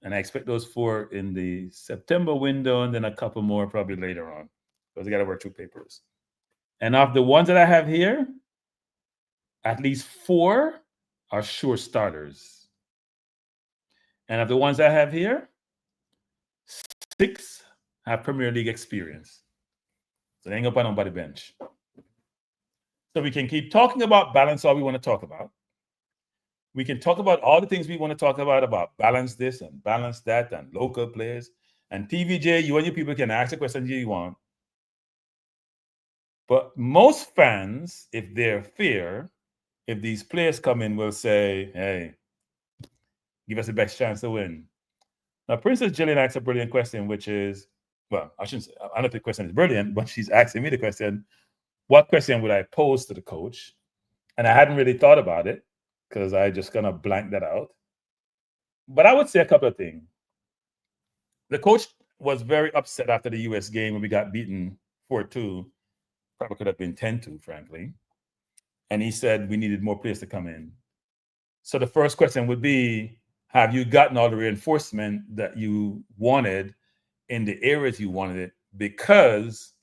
And I expect those 4 in the September window, and then a couple more probably later on, because I got to work 2 papers. And of the ones that I have here, at least 4 are sure starters. And of the ones I have here, 6 have Premier League experience. So they ain't up on nobody bench. So we can keep talking about balance all we want to talk about. We can talk about all the things we want to talk about balance this and balance that and local players. And TVJ, you and your people can ask the questions you want. But most fans, if they're fair, if these players come in, will say, hey, give us the best chance to win. Now, Princess Jillian asked a brilliant question, which is, well, I don't know if the question is brilliant, but she's asking me the question, what question would I pose to the coach? And I hadn't really thought about it, because I just kind of blanked that out. But I would say a couple of things. The coach was very upset after the U.S. game when we got beaten 4-2. Probably could have been 10-2, frankly. And he said we needed more players to come in. So the first question would be, have you gotten all the reinforcement that you wanted in the areas you wanted it? Because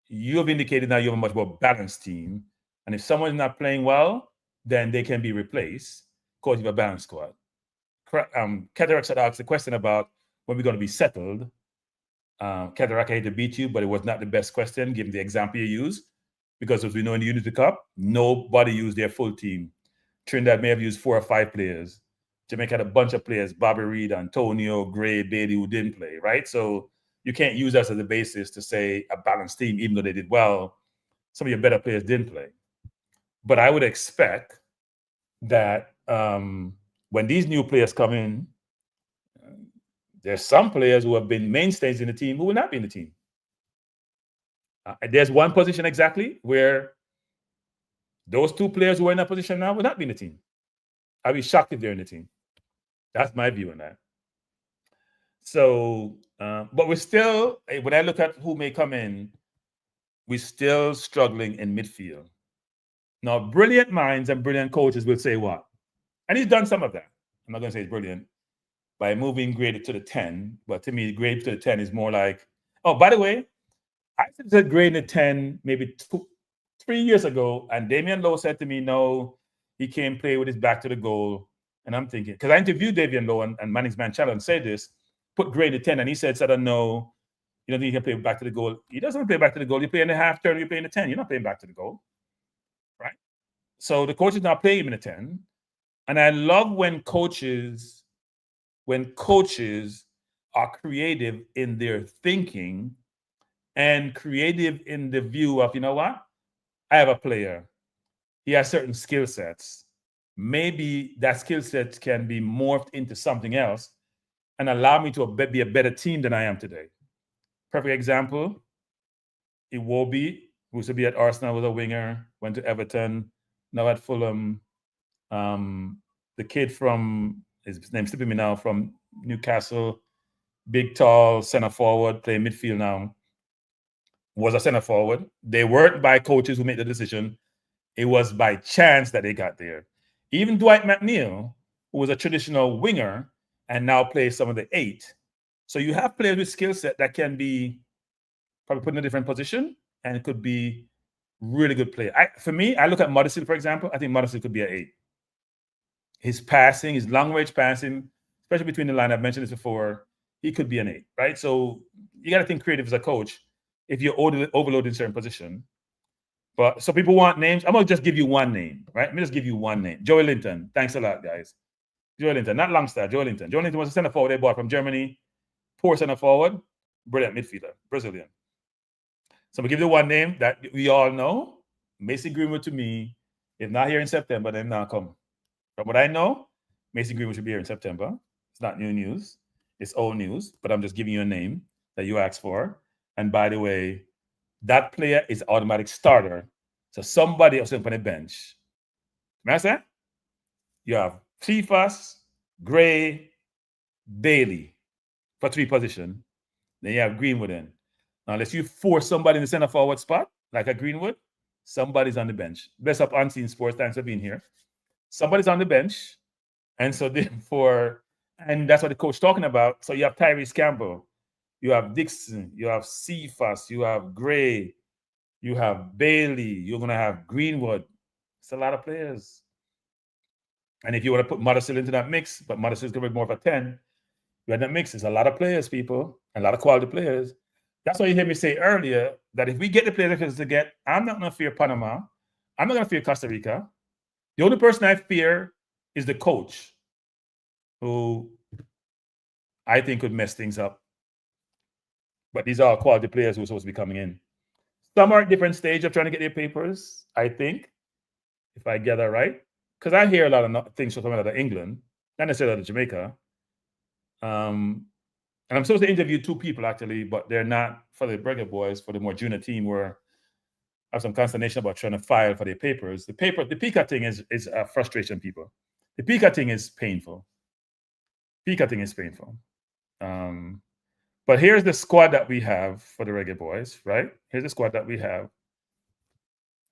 you have indicated now you have a much more balanced team. And if someone's not playing well, then they can be replaced because you have a balanced squad. Cataract had asked the question about when we're going to be settled. Cataract, I hate to beat you, but it was not the best question, given the example you used. Because as we know in the Unity Cup, nobody used their full team. Trinidad may have used 4 or 5 players. Jamaica had a bunch of players, Bobby Reed, Antonio, Gray, Bailey, who didn't play, right? So you can't use us as a basis to say a balanced team, even though they did well. Some of your better players didn't play. But I would expect that when these new players come in, there's some players who have been mainstays in the team who will not be in the team. There's one position exactly where those 2 players who are in that position now will not be in the team. I'd be shocked if they're in the team. That's my view on that. So, but we're still, when I look at who may come in, we're still struggling in midfield. Now, brilliant minds and brilliant coaches will say what? And he's done some of that. I'm not going to say it's brilliant by moving grade to the 10, but to me, grade to the 10 is more like, oh, by the way, I said grade to 10 maybe 3 years ago, and Damian Lowe said to me, no, he can't play with his back to the goal. And I'm thinking, because I interviewed Damian Lowe and Manning's Man Challenge said this, put grade to 10, and he said, no, you don't think he can play back to the goal. He doesn't play back to the goal. You play in the half turn, you play in the 10. You're not playing back to the goal, right? So the coach is not playing him in the 10. And I love when coaches are creative in their thinking and creative in the view of, you know what? I have a player. He has certain skill sets. Maybe that skill set can be morphed into something else and allow me to be a better team than I am today. Perfect example, Iwobi, who used to be at Arsenal, was a winger, went to Everton, now at Fulham. The kid from, his name's slipping me now, from Newcastle, big, tall, center forward, playing midfield now. was a center forward. They weren't by coaches who made the decision. It was by chance that they got there. Even Dwight McNeil, who was a traditional winger and now plays some of the 8. So you have players with skill set that can be probably put in a different position, and it could be really good player. For me, I look at Mothersill, for example. I think Mothersill could be an 8. His passing, his long-range passing, especially between the line, I've mentioned this before, he could be an 8, right? So you got to think creative as a coach if you're overloading a certain position. But so people want names. I'm going to just give you one name, right? Let me just give you one name. Joey Linton. Thanks a lot, guys. Joey Linton, not Longstaff, Joey Linton. Joey Linton was a center forward they bought from Germany. Poor center forward, brilliant midfielder, Brazilian. So I'm going to give you one name that we all know. Mason Greenwood, to me, if not here in September, then not come. From what I know, Mason Greenwood should be here in September. It's not new news. It's old news, but I'm just giving you a name that you asked for. And by the way, that player is automatic starter. So somebody else on the bench. May I say? You have Cephas, Gray, Bailey for 3 positions. Then you have Greenwood in. Now, unless you force somebody in the center forward spot, like a Greenwood, somebody's on the bench. Best of Unseen Sports, thanks for being here. Somebody's on the bench. And so therefore, and that's what the coach talking about. So you have Tyrese Campbell, you have Dixon, you have Cephas, you have Gray, you have Bailey, you're going to have Greenwood. It's a lot of players. And if you want to put Mothersill into that mix, but Mothersill is going to be more of a 10, you have that mix. It's a lot of players, people, and a lot of quality players. That's why you hear me say earlier that if we get the players to get, I'm not going to fear Panama. I'm not going to fear Costa Rica. The only person I fear is the coach, who I think could mess things up. But these are quality players who are supposed to be coming in. Some are at different stage of trying to get their papers, I think, if I get that right. Because I hear a lot of things coming out of England, not necessarily out of Jamaica. And I'm supposed to interview 2 people, actually, but they're not for the Reggae Boyz, for the more junior team, where I have some consternation about trying to file for their papers. The PICA thing is a frustration, people. The PICA thing is painful. PICA thing is painful. But here's the squad that we have for the Reggae Boyz, right? Here's the squad that we have.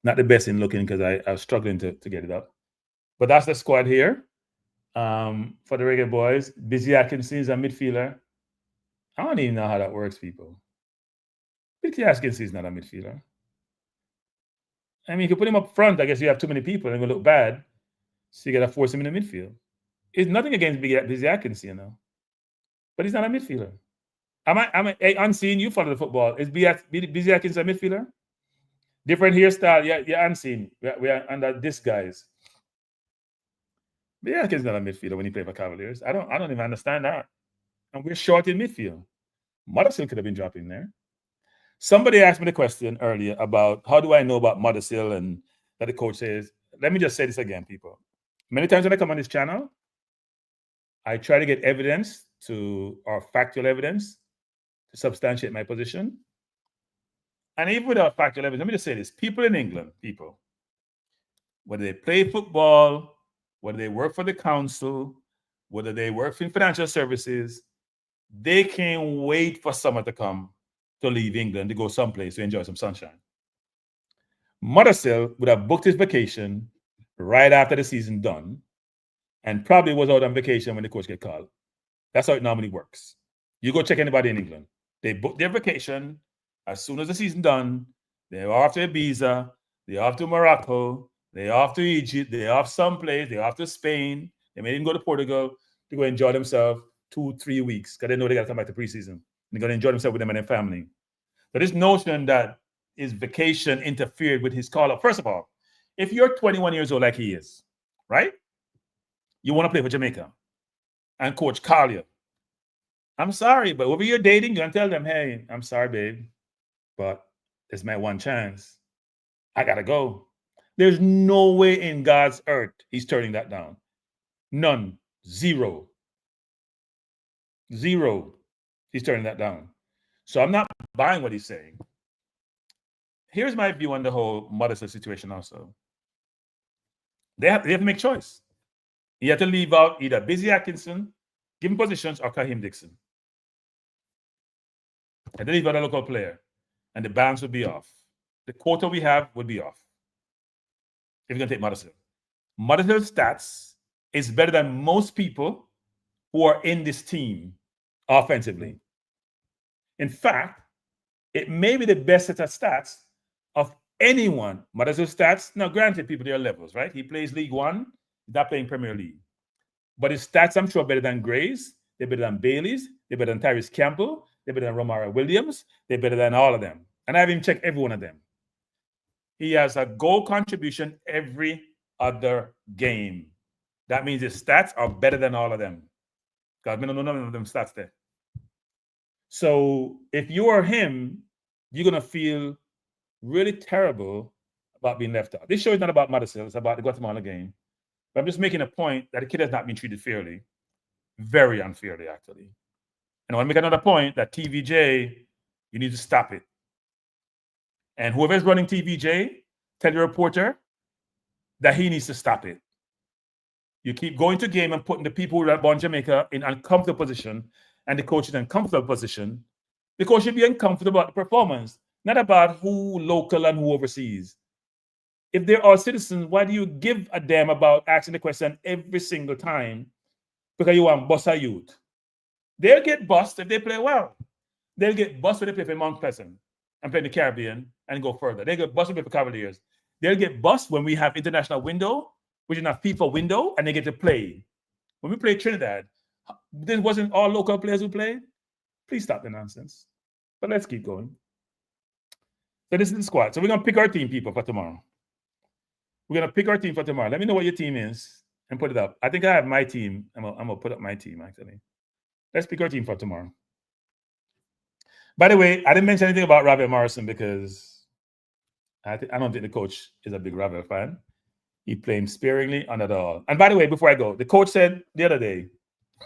Not the best in looking because I was struggling to get it up. But that's the squad here for the Reggae Boyz. Busy Atkinson is a midfielder. I don't even know how that works, people. Busy Atkinson is not a midfielder. I mean, you can put him up front. I guess you have too many people and it will look bad. So you got to force him in the midfield. It's nothing against Busy Atkinson, you know. But he's not a midfielder. Hey, Unseen, you follow the football. Is Busy Atkinson a midfielder? Different hairstyle. Yeah, Unseen. We are under this guys. Busy Atkinson's not a midfielder when he played for Cavaliers. I don't even understand that. And we're short in midfield. Mothersill could have been dropped in there. Somebody asked me the question earlier about how do I know about Mothersill and that the coach says. Let me just say this again, people. Many times when I come on this channel, I try to get evidence or factual evidence to substantiate my position. And even without factual evidence, let me just say this. People in England, whether they play football, whether they work for the council, whether they work in financial services, they can't wait for summer to come to leave England to go someplace to enjoy some sunshine. Mothersill would have booked his vacation right after the season done and probably was out on vacation when the coach get called. That's how it normally works. You go check anybody in England. They book their vacation as soon as the season done. They're off to Ibiza. They're off to Morocco. They're off to Egypt. They're off someplace. They're off to Spain. They may even go to Portugal to go enjoy themselves 2-3 weeks because they know they got to come back to preseason. They're going to enjoy themselves with them and their family. So this notion that his vacation interfered with his call-up. First of all, if you're 21 years old like he is, right? You want to play for Jamaica and coach call you. I'm sorry, but whoever you're dating, you're going to tell them, hey, I'm sorry, babe, but this is my one chance. I got to go. There's no way in God's earth he's turning that down. None. Zero. He's turning that down. So I'm not buying what he's saying. Here's my view on the whole Mothersill situation also. They have to make choice. You have to leave out either Busy Atkinson, give him positions, or Kaheim Dixon. And then leave out a local player. and the balance would be off. The quota we have would be off. If you're going to take Mothersill. Mothersill's stats is better than most people who are in this team offensively. In fact, it may be the best set of stats of anyone. Mothersill stats, now granted, people, there are levels, right? He plays League One, he's not playing Premier League. But his stats, I'm sure, are better than Gray's, they're better than Bailey's, they're better than Tyrese Campbell, they're better than Romara Williams, they're better than all of them. And I've even checked every one of them. He has a goal contribution every other game. That means his stats are better than all of them. God, I don't know none of them stats there. So if you are him, you're going to feel really terrible about being left out. This show is not about Mothersill, it's about the Guatemala game. But I'm just making a point that the kid has not been treated fairly. Very unfairly, actually. And I want to make another point that TVJ, you need to stop it. And whoever's running TVJ, tell the reporter that he needs to stop it. You keep going to game and putting the people who are born Jamaica in uncomfortable position and the coach in uncomfortable position. The coach should be uncomfortable about the performance, not about who local and who overseas. If they're all citizens, why do you give a damn about asking the question every single time? Because you want bossa youth. They'll get bust if they play well. They'll get bust when they play for Mount Pleasant and play in the Caribbean and go further. They get bust when they play for Cavaliers. They'll get bust when we have international window, which is not FIFA window, and they get to play. When we play Trinidad, there wasn't all local players who played. Please stop the nonsense. But let's keep going. So this is the squad. So we're going to pick our team, people, for tomorrow. We're going to pick our team for tomorrow. Let me know what your team is and put it up. I think I have my team. I'm going to put up my team, actually. Let's pick our team for tomorrow. By the way, I didn't mention anything about Ravel Morrison because I don't think the coach is a big Ravel fan. He played him sparingly and at all. And by the way, before I go, the coach said the other day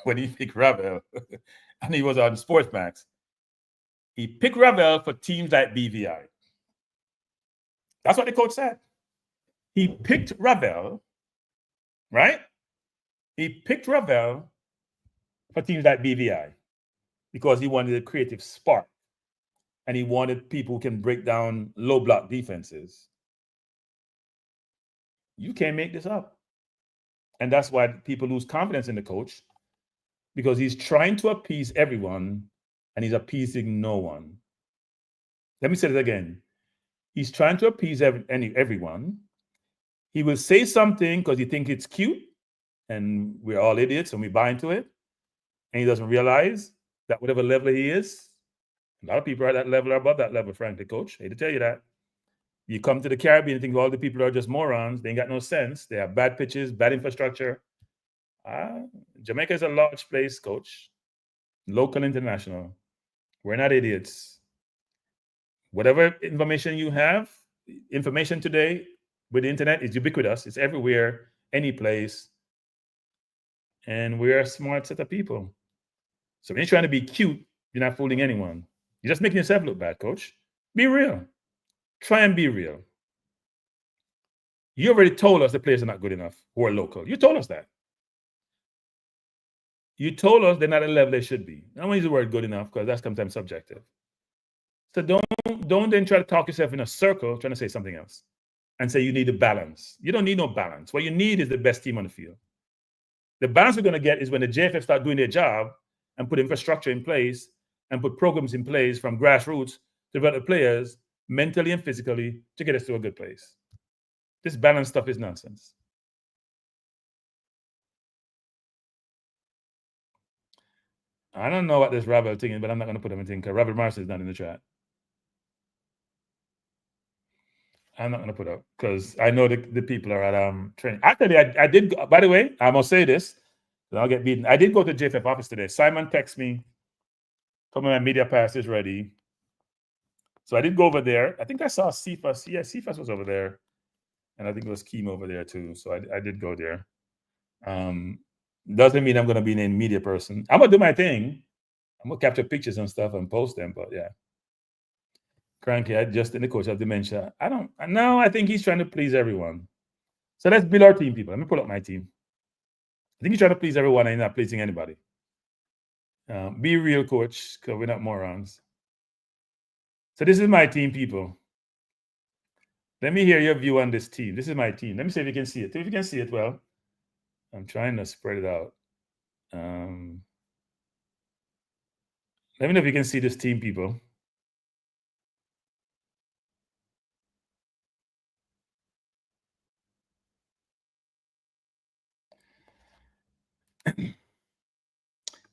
when he picked Ravel, and he was on Sportsmax, he picked Ravel for teams like BVI. That's what the coach said. He picked Ravel, right? He picked Ravel for teams like BVI because he wanted a creative spark and he wanted people who can break down low block defenses. You can't make this up. And that's why people lose confidence in the coach because he's trying to appease everyone and he's appeasing no one. Let me say it again. He's trying to appease everyone. He will say something because he thinks it's cute and we're all idiots and we buy into it. And he doesn't realize that whatever level he is, a lot of people are at that level or above that level, frankly, coach. I hate to tell you that. You come to the Caribbean and think all the people are just morons. They ain't got no sense. They have bad pitches, bad infrastructure. Jamaica is a large place, coach. Local, international. We're not idiots. Whatever information you have, information today with the internet is ubiquitous. It's everywhere, any place. And we're a smart set of people. So when you're trying to be cute, you're not fooling anyone. You're just making yourself look bad, coach. Be real. Try and be real. You already told us the players are not good enough who are local. You told us that. You told us they're not at the level they should be. I don't want to use the word good enough because that's sometimes subjective. So don't then try to talk yourself in a circle trying to say something else and say you need a balance. You don't need no balance. What you need is the best team on the field. The balance we're going to get is when the JFF start doing their job and put infrastructure in place and put programs in place from grassroots to develop players mentally and physically to get us to a good place. This balance stuff is nonsense. I don't know what this Ravel thing is, but I'm not going to put anything because Ravel Morrison is not in the chat. I'm not going to put up because I know the people are at training. Actually, I did, by the way, I must say this, and I'll get beaten. I did go to JFF office today. Simon texted me, told me my media pass is ready. So I did go over there. I think I saw Cephas. Yeah, Cephas was over there. And I think it was Keem over there too. So I did go there. Doesn't mean I'm going to be a media person. I'm going to do my thing. I'm going to capture pictures and stuff and post them. But yeah. Cranky, I just in the coach of dementia. I think he's trying to please everyone. So let's build our team, people. Let me pull up my team. I think he's trying to please everyone and he's not pleasing anybody. Be real, coach, because we're not morons. So this is my team, people. Let me hear your view on this team. This is my team. Let me see if you can see it. If you can see it well, I'm trying to spread it out. Let me know if you can see this team, people.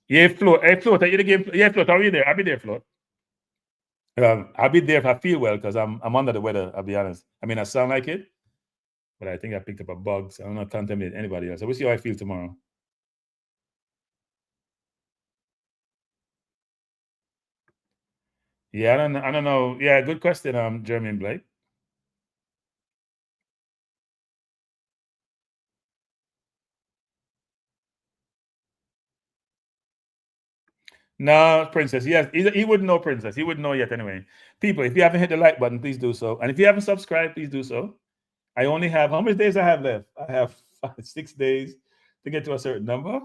Yeah, Float. Hey, Float, are you the game? Yeah, Float, are you there? I'll be there, Float. I'll be there if I feel well, because I'm under the weather, I'll be honest. I mean, I sound like it, but I think I picked up a bug, so I'm not contaminating anybody else. So we'll see how I feel tomorrow. Yeah, I don't know. Yeah, good question, Jermaine Blake. No, Princess. Yes, he wouldn't know, Princess. He wouldn't know yet anyway. People, if you haven't hit the like button, please do so. And if you haven't subscribed, please do so. I only have, how many days I have left? I have 6 days to get to a certain number.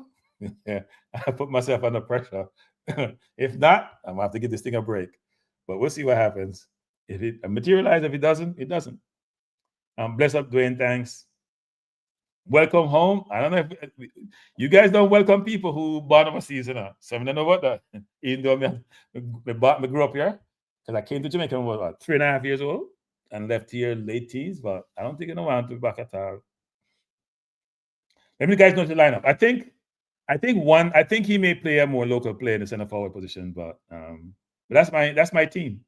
Yeah, I put myself under pressure. If not, I'm gonna have to give this thing a break. But we'll see what happens. If it materializes, if it doesn't, it doesn't. Bless up, Dwayne. Thanks. Welcome home. I don't know if you guys don't welcome people who born overseas, so I don't know about that. Even though I grew up here, because I came to Jamaica when I was about 3.5 years old and left here late teens, but I don't think I want to be back at all. Let me guys know the lineup. I think he may play a more local player in the center forward position, but that's my team.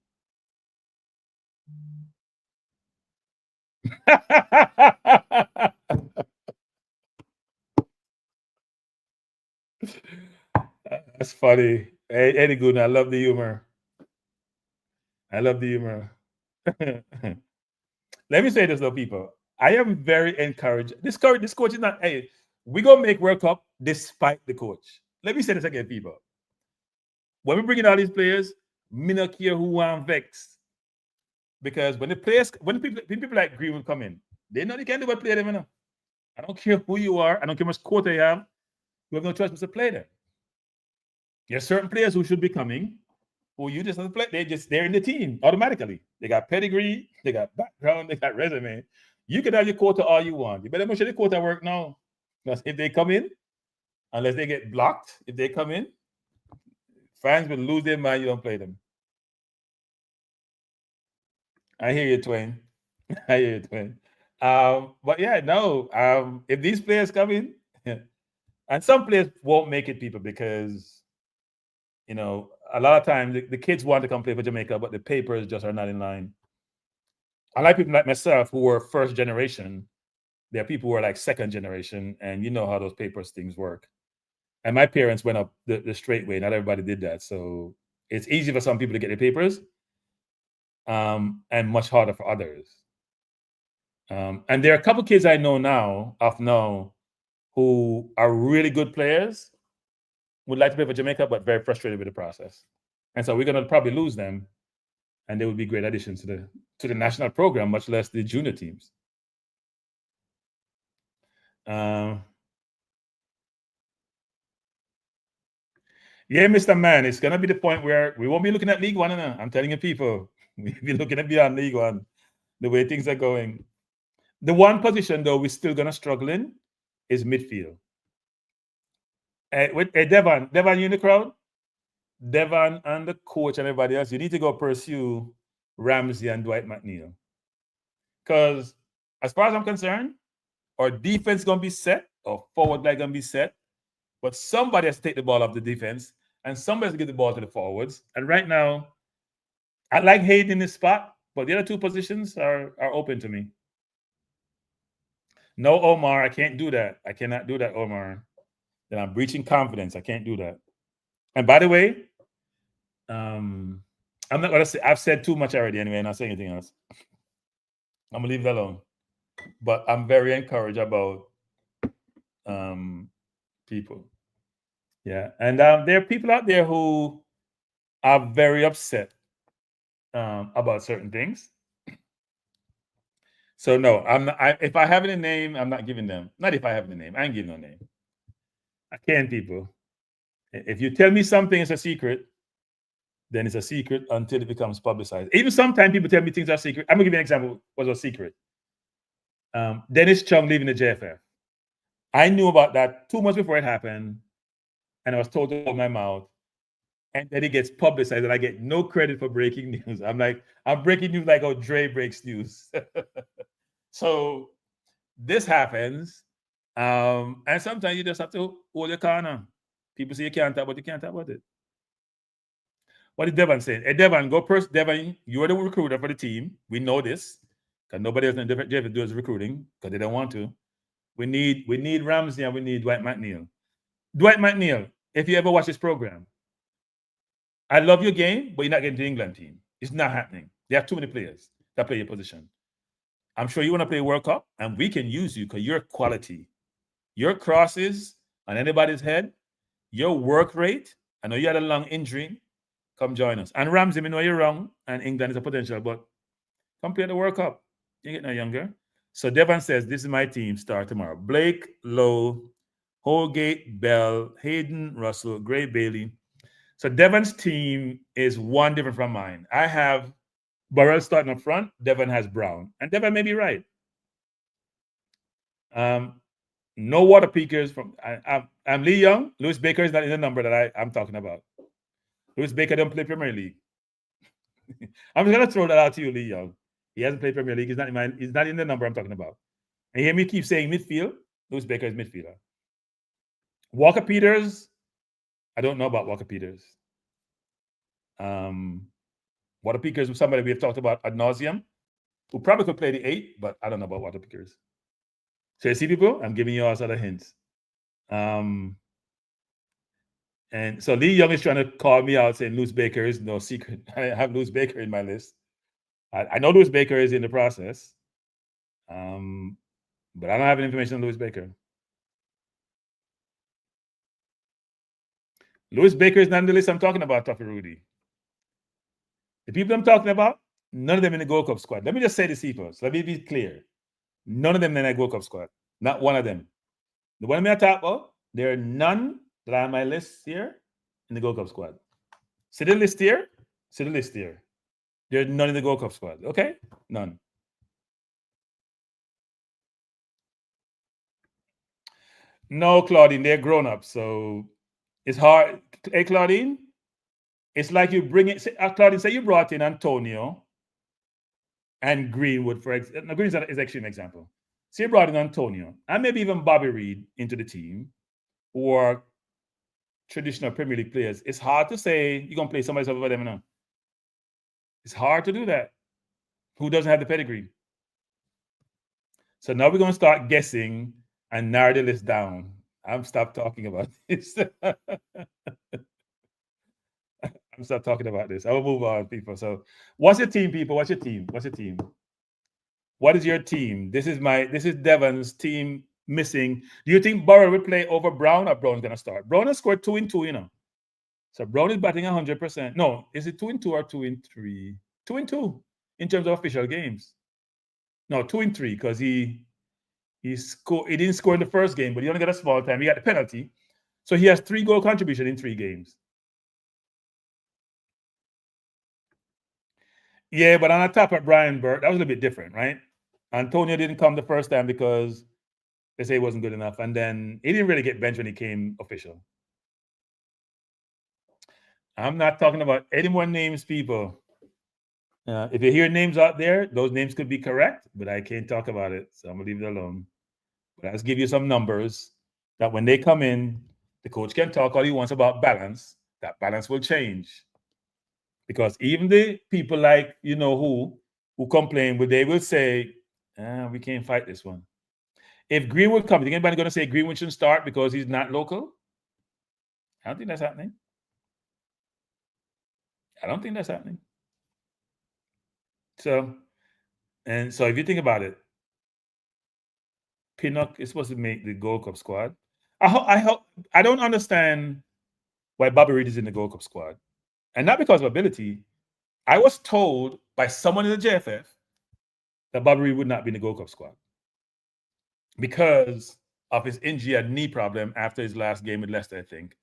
That's funny. Hey, Eddie Good, I love the humor. Let me say this though, people. I am very encouraged. This coach is not, hey, we're going to make World Cup despite the coach. Let me say this again, people. When we bring in all these players, me not care who I'm vexed. Because when people like Greenwood come in, they know they can't do what play them, I don't care who you are. I don't care how much quota you have. You have no choice but to play them. There's certain players who should be coming, who you just have to play. They're in the team automatically. They got pedigree, they got background, they got resume. You can have your quota all you want. You better make sure the quota work now. Because if they come in, unless they get blocked, if they come in, fans will lose their mind. You don't play them. I hear you, Twain. But yeah, no. If these players come in, and some players won't make it, people, because a lot of times the kids want to come play for Jamaica, but the papers just are not in line. Unlike people like myself who were first generation, there are people who are like second generation, and you know how those papers things work. And my parents went up the straight way. Not everybody did that. So it's easy for some people to get their papers, and much harder for others. And there are a couple kids I know now, who are really good players, would like to play for Jamaica, but very frustrated with the process. And so we're going to probably lose them, and they would be great additions to the national program, much less the junior teams. Yeah, Mr. Man, it's going to be the point where we won't be looking at League One. I'm telling you, people, we'll be looking at beyond League One, the way things are going. The one position, though, we're still going to struggle in is midfield. With Devon, you in the crowd? Devon and the coach and everybody else, you need to go pursue Ramsey and Dwight McNeil. Because as far as I'm concerned, our defense is going to be set, or forward line going to be set, but somebody has to take the ball off the defense, and somebody has to give the ball to the forwards. And right now, I like Hayden in this spot, but the other two positions are open to me. No, Omar, I can't do that. I cannot do that, Omar. Then I'm breaching confidence. I can't do that. And by the way, I'm not going to say, I've said too much already anyway, not saying anything else. I'm going to leave it alone. But I'm very encouraged about people. Yeah. And there are people out there who are very upset about certain things. So no, I'm not. If I have any name, I'm not giving them. Not if I have the name. I ain't giving no name. I can't, people. If you tell me something, it's a secret, then it's a secret until it becomes publicized. Even sometimes people tell me things are secret. I'm gonna give you an example. What was a secret? Dennis Chung leaving the JFF. I knew about that 2 months before it happened, and I was told to hold my mouth. And then it gets publicized, and I get no credit for breaking news. I'm like, I'm breaking news like how Dre breaks news. So this happens, and sometimes you just have to hold your corner. People say you can't talk, but you can't talk about it. What is Devon saying? Hey, Devon, go first. Devon, you're the recruiter for the team. We know this because nobody else in the JFF does recruiting because they don't want to. We need Ramsey and we need Dwight McNeil. Dwight McNeil, if you ever watch this program, I love your game, but you're not getting the England team. It's not happening. They have too many players that play your position. I'm sure you want to play World Cup, and we can use you because you're quality. Your crosses on anybody's head, your work rate. I know you had a long injury. Come join us. And Ramsey, we know you're wrong, and England is a potential, but come play the World Cup. You get no younger. So Devon says, this is my team, start tomorrow. Blake, Lowe, Holgate, Bell, Hayden, Russell, Gray, Bailey. So Devon's team is one different from mine. I have Burrell starting up front. Devon has Brown. And Devon may be right. No water peakers. I'm Lee Young. Lewis Baker is not in the number that I'm talking about. Lewis Baker don't play Premier League. I'm just going to throw that out to you, Lee Young. He hasn't played Premier League. He's not in the number I'm talking about. And you hear me keep saying midfield. Lewis Baker is midfielder. Walker Peters. I don't know about Walker Peters. Walker Peters was somebody we have talked about ad nauseum, who probably could play the 8, but I don't know about Walker Peters. So you see, people, I'm giving you all sort of hints. And so Lee Young is trying to call me out saying Lewis Baker is no secret. I have Lewis Baker in my list. I know Lewis Baker is in the process, but I don't have any information on Lewis Baker. Lewis Baker is not in the list I'm talking about, Tuffy Rudy. The people I'm talking about, none of them in the Gold Cup squad. Let me just say this, Cephas. Let me be clear. None of them in the Gold Cup squad. Not one of them. The one I talk about, there are none that are on my list here in the Gold Cup squad. See the list here? See the list here. There's none in the Gold Cup squad. Okay? None. No, Claudine, they're grown up, so it's hard. Hey, Claudine, it's like you bring it. Claudine, say you brought in Antonio and Greenwood, for example. Greenwood is actually an example. So you brought in Antonio and maybe even Bobby Reed into the team, or traditional Premier League players. It's hard to say you're going to play somebody else over them now. It's hard to do that. Who doesn't have the pedigree? So now we're going to start guessing and narrow the list down. I'm stop talking about this. I'm stop talking about this. I will move on, people. So what's your team, people? What's your team? What's your team? What is your team? This is Devon's team missing. Do you think Burrow will play over Brown, or Brown's going to start? Brown has scored 2 in 2, you know. So Brown is batting 100%. No, is it 2 in 2 or 2 in 3? 2 in 2 in terms of official games. No, 2 in 3 because he didn't score in the first game, but he only got a small time. He got the penalty. So he has 3 goal contribution in 3 games. Yeah, but on the top of Brian Burke, that was a bit different, right? Antonio didn't come the first time because they say he wasn't good enough. And then he didn't really get benched when he came official. I'm not talking about any more names, people. If you hear names out there, those names could be correct, but I can't talk about it. So I'm going to leave it alone. But I'll just give you some numbers that when they come in, the coach can talk all he wants about balance. That balance will change. Because even the people like, you know, who complain, but they will say, we can't fight this one. If Greenwood comes, is anybody going to say Greenwood shouldn't start because he's not local? I don't think that's happening. I don't think that's happening. So if you think about it, Pinnock is supposed to make the Gold Cup squad. I don't understand why Bobby Reed is in the Gold Cup squad. And not because of ability. I was told by someone in the JFF that Bobby Reed would not be in the Gold Cup squad because of his injury and knee problem after his last game with Leicester, I think.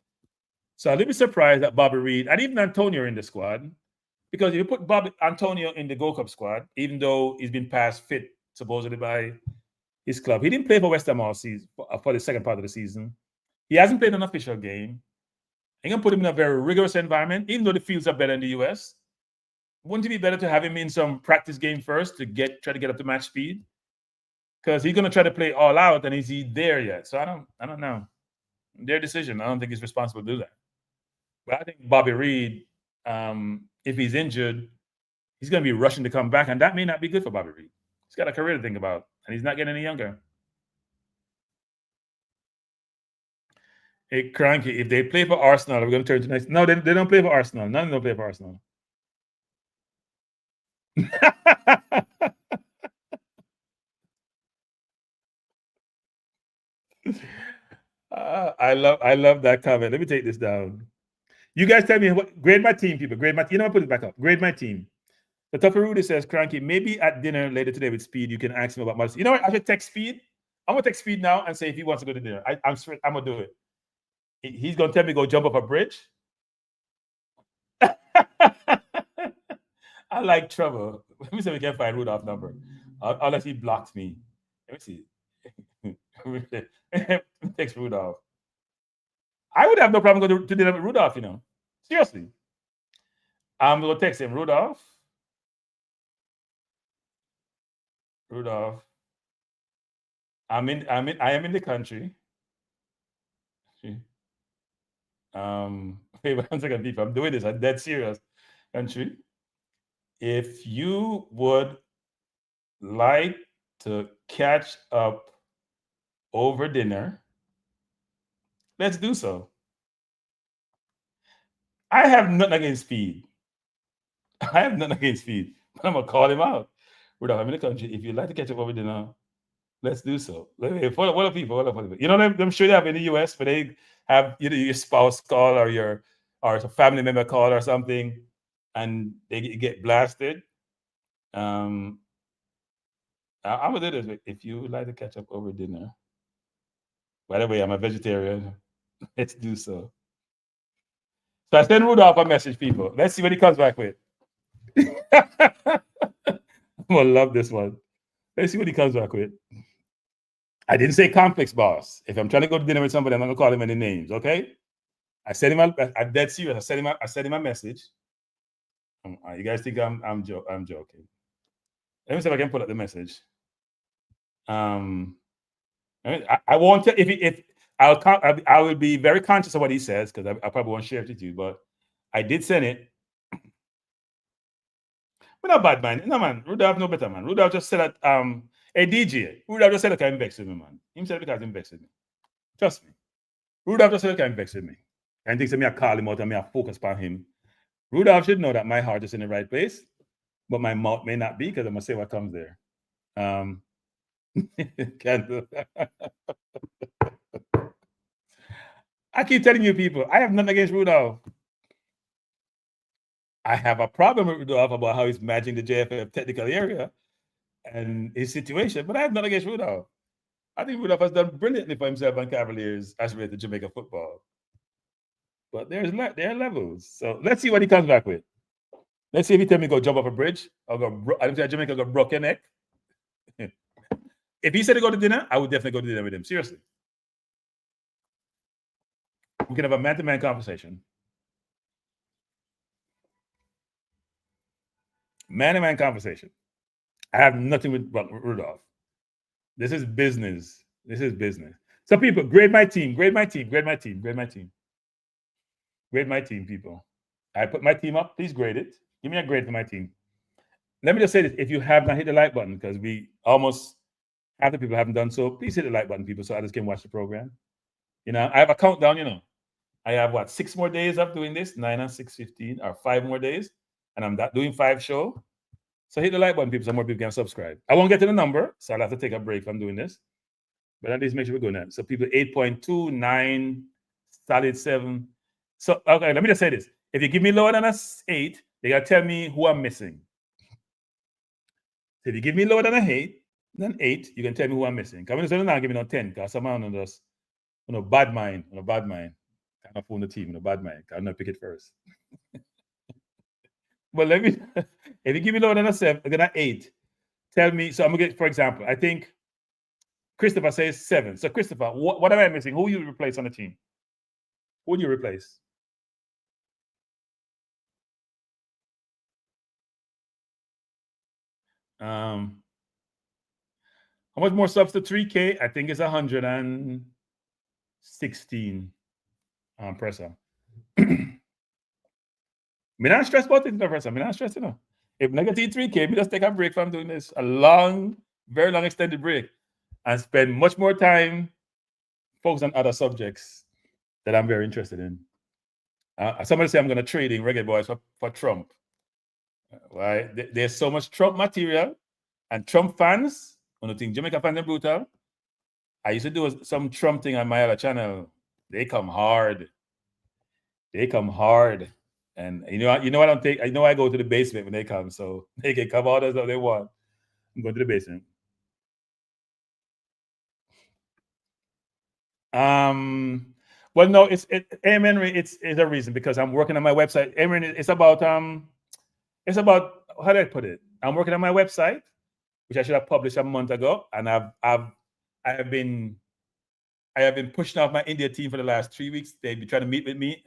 So a little bit surprised that Bobby Reed and even Antonio are in the squad, because if you put Antonio in the Gold Cup squad, even though he's been past fit supposedly by his club, he didn't play for West Ham all season for the second part of the season. He hasn't played an official game. I'm gonna put him in a very rigorous environment, even though the fields are better in the US. Wouldn't it be better to have him in some practice game first to try to get up to match speed? Because he's gonna try to play all out, and is he there yet? So I don't know. Their decision. I don't think he's responsible to do that. But I think Bobby Reed, if he's injured, he's gonna be rushing to come back, and that may not be good for Bobby Reed. He's got a career to think about, and he's not getting any younger. Hey, Cranky, if they play for Arsenal, we're going to turn to next. No, they don't play for Arsenal. None of them play for Arsenal. I love that comment. Let me take this down. You guys tell me what grade my team, people. Grade my team. You know, I'll put it back up. Grade my team. The Tougher Rudy says, Cranky, maybe at dinner later today with Speed, you can ask him about Mothersill. You know what? I should text Speed. I'm gonna text Speed now and say if he wants to go to dinner. I'm gonna do it. He's gonna tell me go jump off a bridge. I like trouble. Let me see if we can find Rudolph's number. Unless he blocks me. Let me see. Text Rudolph. I would have no problem going to dinner with Rudolph, you know. Seriously. I'm gonna text him, Rudolph. I am in the country. Wait 1 second, people. I'm doing this. I'm dead serious. Country. If you would like to catch up over dinner, let's do so. I have nothing against Speed. But I'm gonna call him out. Rudolph, I'm in the country. If you'd like to catch up over dinner, let's do so. What are people? You know, I'm sure they have in the US, where they have your spouse call or a family member call or something, and they get blasted. I'm gonna do this. If you would like to catch up over dinner, by the way, I'm a vegetarian. Let's do so. So I send Rudolph a message, people. Let's see what he comes back with. I'm gonna love this one. Let's see what he comes back with. I didn't say complex, boss. If I'm trying to go to dinner with somebody, I'm not gonna call him any names, okay? I'm dead serious. I sent him a message. You guys think I'm joking? Let me see if I can put up the message. I won't tell if I will be very conscious of what he says, because I probably won't share it with you, but I did send it. We're not bad, man. No, man. Rudolph no better, man. Rudolph just said that hey DJ, Rudolph just said that I'm vexed with me, man. He said because I'm vexed with me. Trust me. Rudolph just said that I'm vexed with me. And thinks that me I call him out and me I focus on him. Rudolph should know that my heart is in the right place, but my mouth may not be, because I'm gonna say what comes there. I keep telling you people, I have nothing against Rudolph. I have a problem with Rudolph about how he's managing the JFF technical area and his situation, but I have nothing against Rudolph. I think Rudolph has done brilliantly for himself and Cavaliers as related to Jamaica football. But there are levels. So let's see what he comes back with. Let's see if he tell me go jump off a bridge or Jamaica got broken neck. If he said to go to dinner, I would definitely go to dinner with him. Seriously. We can have a man-to-man conversation. Man-to-man conversation. I have nothing with Rudolph. This is business. So people, grade my team, people. I put my team up. Please grade it. Give me a grade for my team. Let me just say this. If you have not hit the like button, because we almost half the people haven't done so, please hit the like button, people, so others can watch the program. You know, I have a countdown, you know. I have, 6 more days of doing this, 9 and 6, 15, or 5 more days, and I'm doing 5 shows. So hit the like button, people, so more people can subscribe. I won't get to the number, so I'll have to take a break from doing this. But at least make sure we're going there. So people 8.2, 9, solid 7. So, okay, let me just say this. If you give me lower than a 8, they got to tell me who I'm missing. So if you give me lower than a 8, you can tell me who I'm missing. Come on, now give me no 10, because someone on us, bad mind. Can't phone the team, no bad mind. I'll not pick it first. But let me, if you give me lower than a 7, I'm gonna 8. Tell me, so I'm gonna get, for example, I think Christopher says 7. So Christopher, what am I missing? Who you replace on the team? Who do you replace? How much more subs to 3K? I think it's 116 presser. Me not stress about it, no presser. Me not stress, you know. If negative 3K, me just take a break from doing this. A long, very long extended break. And spend much more time focused on other subjects that I'm very interested in. Somebody say I'm going to trade in Reggae Boyz for Trump. Right? There's so much Trump material and Trump fans. I don't think Jamaica fans are brutal. I used to do some Trump thing on my other channel. They come hard. They come hard. And you know I don't take. I know I go to the basement when they come, so they can come out as they want. I'm going to the basement. Well, no, it's a reason because I'm working on my website. It's about how do I put it? I'm working on my website, which I should have published a month ago, and I have been pushing off my India team for the last 3 weeks. They've been trying to meet with me.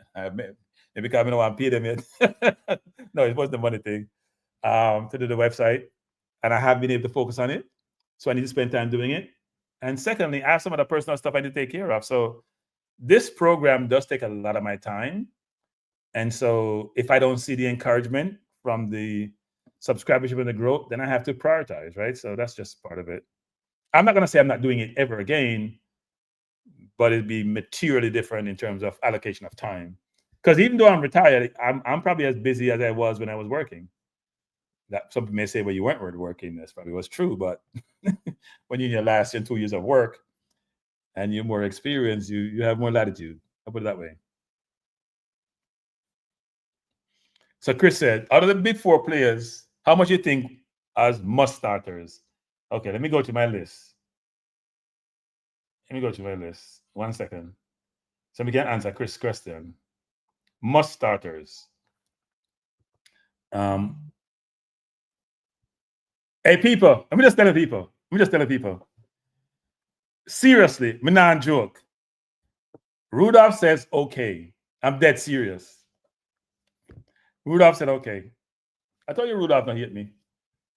Because I don't want to pay them yet. No, it wasn't the money thing. To do the website, and I haven't been able to focus on it, so I need to spend time doing it. And secondly, I have some other personal stuff I need to take care of. So this program does take a lot of my time. And so if I don't see the encouragement from the subscribership and the growth, then I have to prioritize, right? So that's just part of it. I'm not going to say I'm not doing it ever again, but it'd be materially different in terms of allocation of time. Because even though I'm retired, I'm probably as busy as I was when I was working. That some people may say, well, you weren't working. That's probably was true. But when you're in your last 2 years of work and you're more experienced, you have more latitude. I'll put it that way. So Chris said, out of the big 4 players, how much you think as must starters? Okay, let me go to my list. Let me go to my list. 1 second. So we can answer Chris' question. Must starters. Hey, people, let me just tell the people. Seriously, me not joke. Rudolph says, okay. I'm dead serious. Rudolph said, okay. I told you Rudolph not hit me.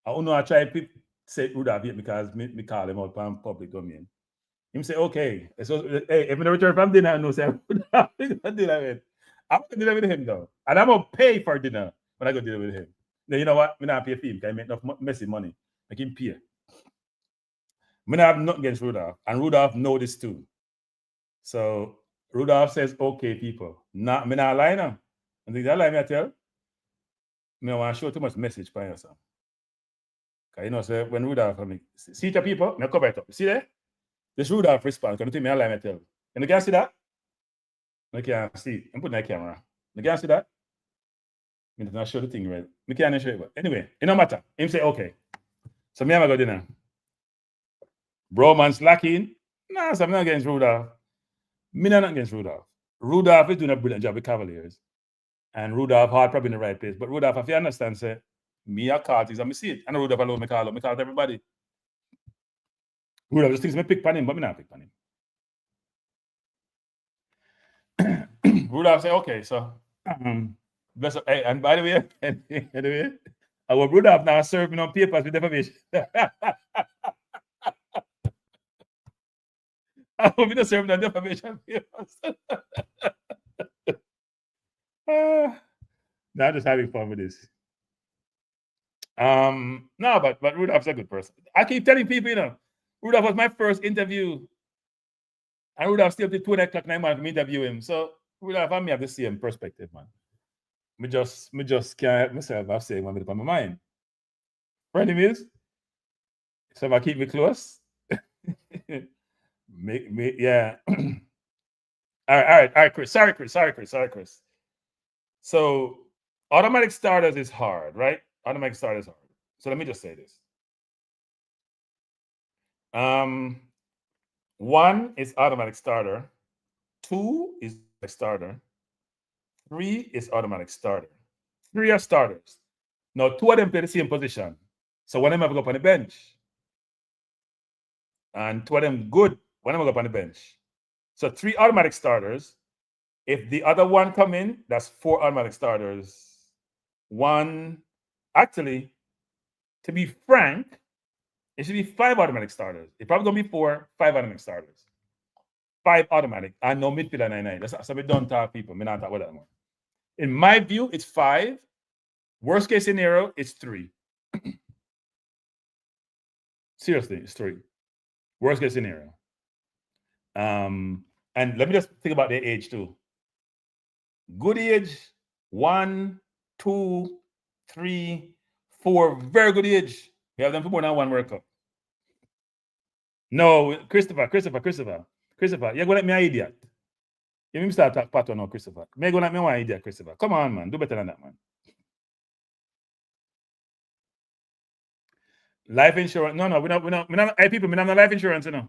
I don't know, I try to say Rudolph hit me because me call him out on public domain. Him say, okay. So, hey, if I return from dinner, I know say Rudolph dinner with. I'm going to dinner with him, though. And I'm going to pay for dinner when I go dinner with him. Now, you know what? I'm not pay for him because I make enough messy money. I can pay. I have nothing against Rudolph. And Rudolph know this too. So Rudolph says, okay, people. I'm not lying now. I think that lie me I tell. I don't want to show too much message by yourself. Because you know, so when Rudolph, see the people, I cover it up. See there? This Rudolph response. Can you tell me I lie me I tell? And you can see that? I can't see. I'm putting that camera. You can see that? I not show the thing right. I can't show it. But anyway, it no matter. Him say, okay. So me have a go dinner. Bro, man slacking. Nah, so I'm not against Rudolph. Me not against Rudolph. Rudolph is doing a brilliant job with Cavaliers. And Rudolph hard probably in the right place. But Rudolph, if you understand, say, me a Carties and me see it. And Rudolph alone me call out everybody. Rudolph just thinks me pick on him, but me not pick on him. Rudolph say, okay, so bless up. Hey, and by the way, our Rudolph now serving on papers with defamation. I hope you don't serve on defamation papers. Now just having fun with this. No, but Rudolph's a good person. I keep telling people, you know, Rudolph was my first interview. And Rudolph still did 2 o'clock night man to interview him. So Rudolph and me have the same perspective, man. Me just can't help myself. I've said one bit on my mind. For enemies, so if I keep me close, yeah. all right, Chris. Sorry, Chris. So automatic starters is hard, right? Automatic starters is hard. So let me just say this. 1 is automatic starter. 2 is starter. 3 is automatic starter. 3 are starters. Now, 2 of them play the same position. So one of them have to go up on the bench. And 2 of them good. One of them go up on the bench. So 3 automatic starters. If the other one come in, that's 4 automatic starters. Actually, to be frank, it should be 5 automatic starters. It's probably gonna be 4, 5 automatic starters. 5 automatic and no midfielder 99. That's so we don't talk people. We not talk about that one. In my view, it's 5. Worst case scenario, it's 3. Seriously, it's 3. Worst case scenario. And let me just think about their age too. Good age, 1, 2, 3, 4. Very good age. We have them for more than 1 World Cup. No, Christopher, you're going to let me an idiot. You mean start talk pattern now, Christopher. You're going to let me one idiot, Christopher. Come on, man. Do better than that, man. Life insurance. No, we not hey people, we don't have no life insurance, you know.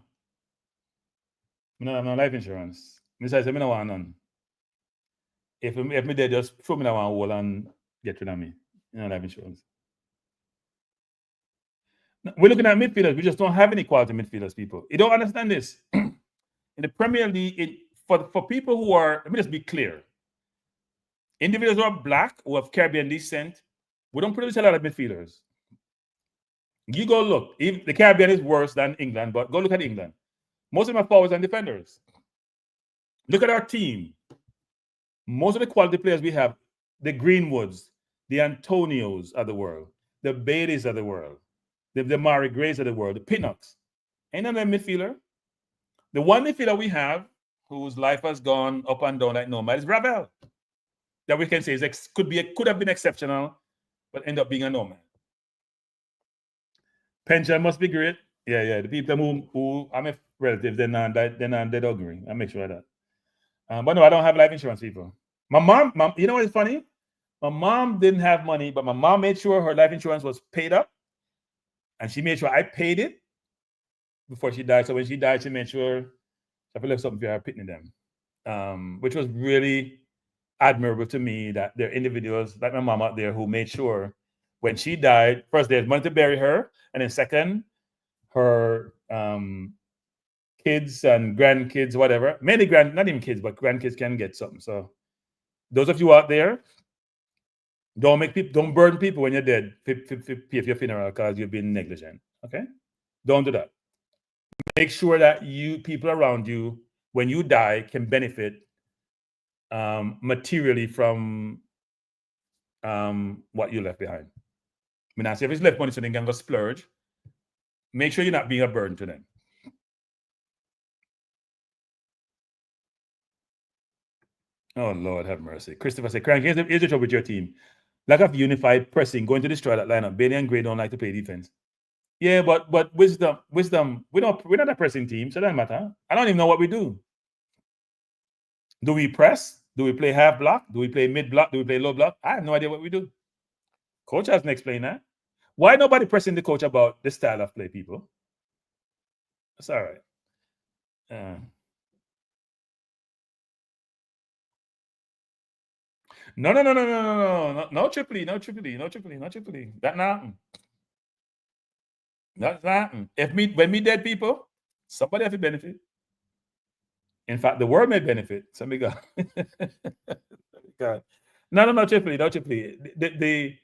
We don't have no life insurance. Me say, me no want none. If me dead, just throw me that one hole and get rid of me. You know, life insurance. We're looking at midfielders. We just don't have any quality midfielders, people. You don't understand this. In the Premier League, for people who are, let me just be clear. Individuals who are black, who have Caribbean descent, we don't produce a lot of midfielders. You go look. If the Caribbean is worse than England, but go look at England. Most of them are forwards and defenders. Look at our team. Most of the quality players we have, the Greenwoods, the Antonios of the world, the Baileys of the world, the Demarai Grays of the world, the Pinnocks. Ain't none of them midfielder. The one midfielder we have, whose life has gone up and down like nomad, is Ravel. That we can say could have been exceptional, but end up being a nomad. Pension must be great. Yeah. The people who I'm a relative, they're not dead ugly. I make sure of that. But no, I don't have life insurance, people. My mom, you know what's funny? My mom didn't have money, but my mom made sure her life insurance was paid up. And she made sure I paid it before she died. So when she died, she made sure I left something for her pitting them. Which was really admirable to me that there are individuals like my mom out there who made sure when she died, first there's money to bury her, and then second, her kids and grandkids, whatever. Many not even kids, but grandkids can get something. So those of you out there, don't burden people when you're dead. Pay for your funeral because you've been negligent. Okay? Don't do that. Make sure that people around you, when you die, can benefit materially from what you left behind. I mean, I say if it's left money so they can go splurge, make sure you're not being a burden to them. Oh, Lord, have mercy. Christopher said, Crank, here's the trouble with your team. Lack of unified pressing, going to destroy that lineup. Bailey and Gray don't like to play defense. Yeah, but wisdom, we're not a pressing team, so it doesn't matter. I don't even know what we do. Do we press? Do we play half block? Do we play mid block? Do we play low block? I have no idea what we do. Coach hasn't explained that. Why nobody pressing the coach about the style of play, people? That's all right. No triple E. That not happen. That's not happen. When me dead people, somebody have to benefit. In fact, the world may benefit. So me God. No triple E.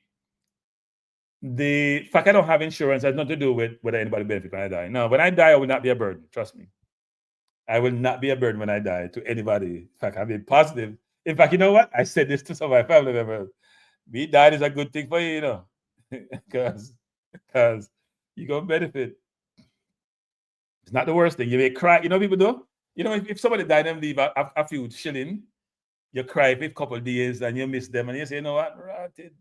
The fact I don't have insurance has nothing to do with whether anybody benefit when I die. No, when I die, I will not be a burden. Trust me. I will not be a burden when I die to anybody. In fact, I'll be positive. In fact, you know what? I said this to some of my family members. Me dying is a good thing for you, you know. Because you're going to benefit. It's not the worst thing. You may cry. You know what people do? You know, if somebody died and leave a few shilling, you cry for a couple of days and you miss them and you say, you know what? Rotted.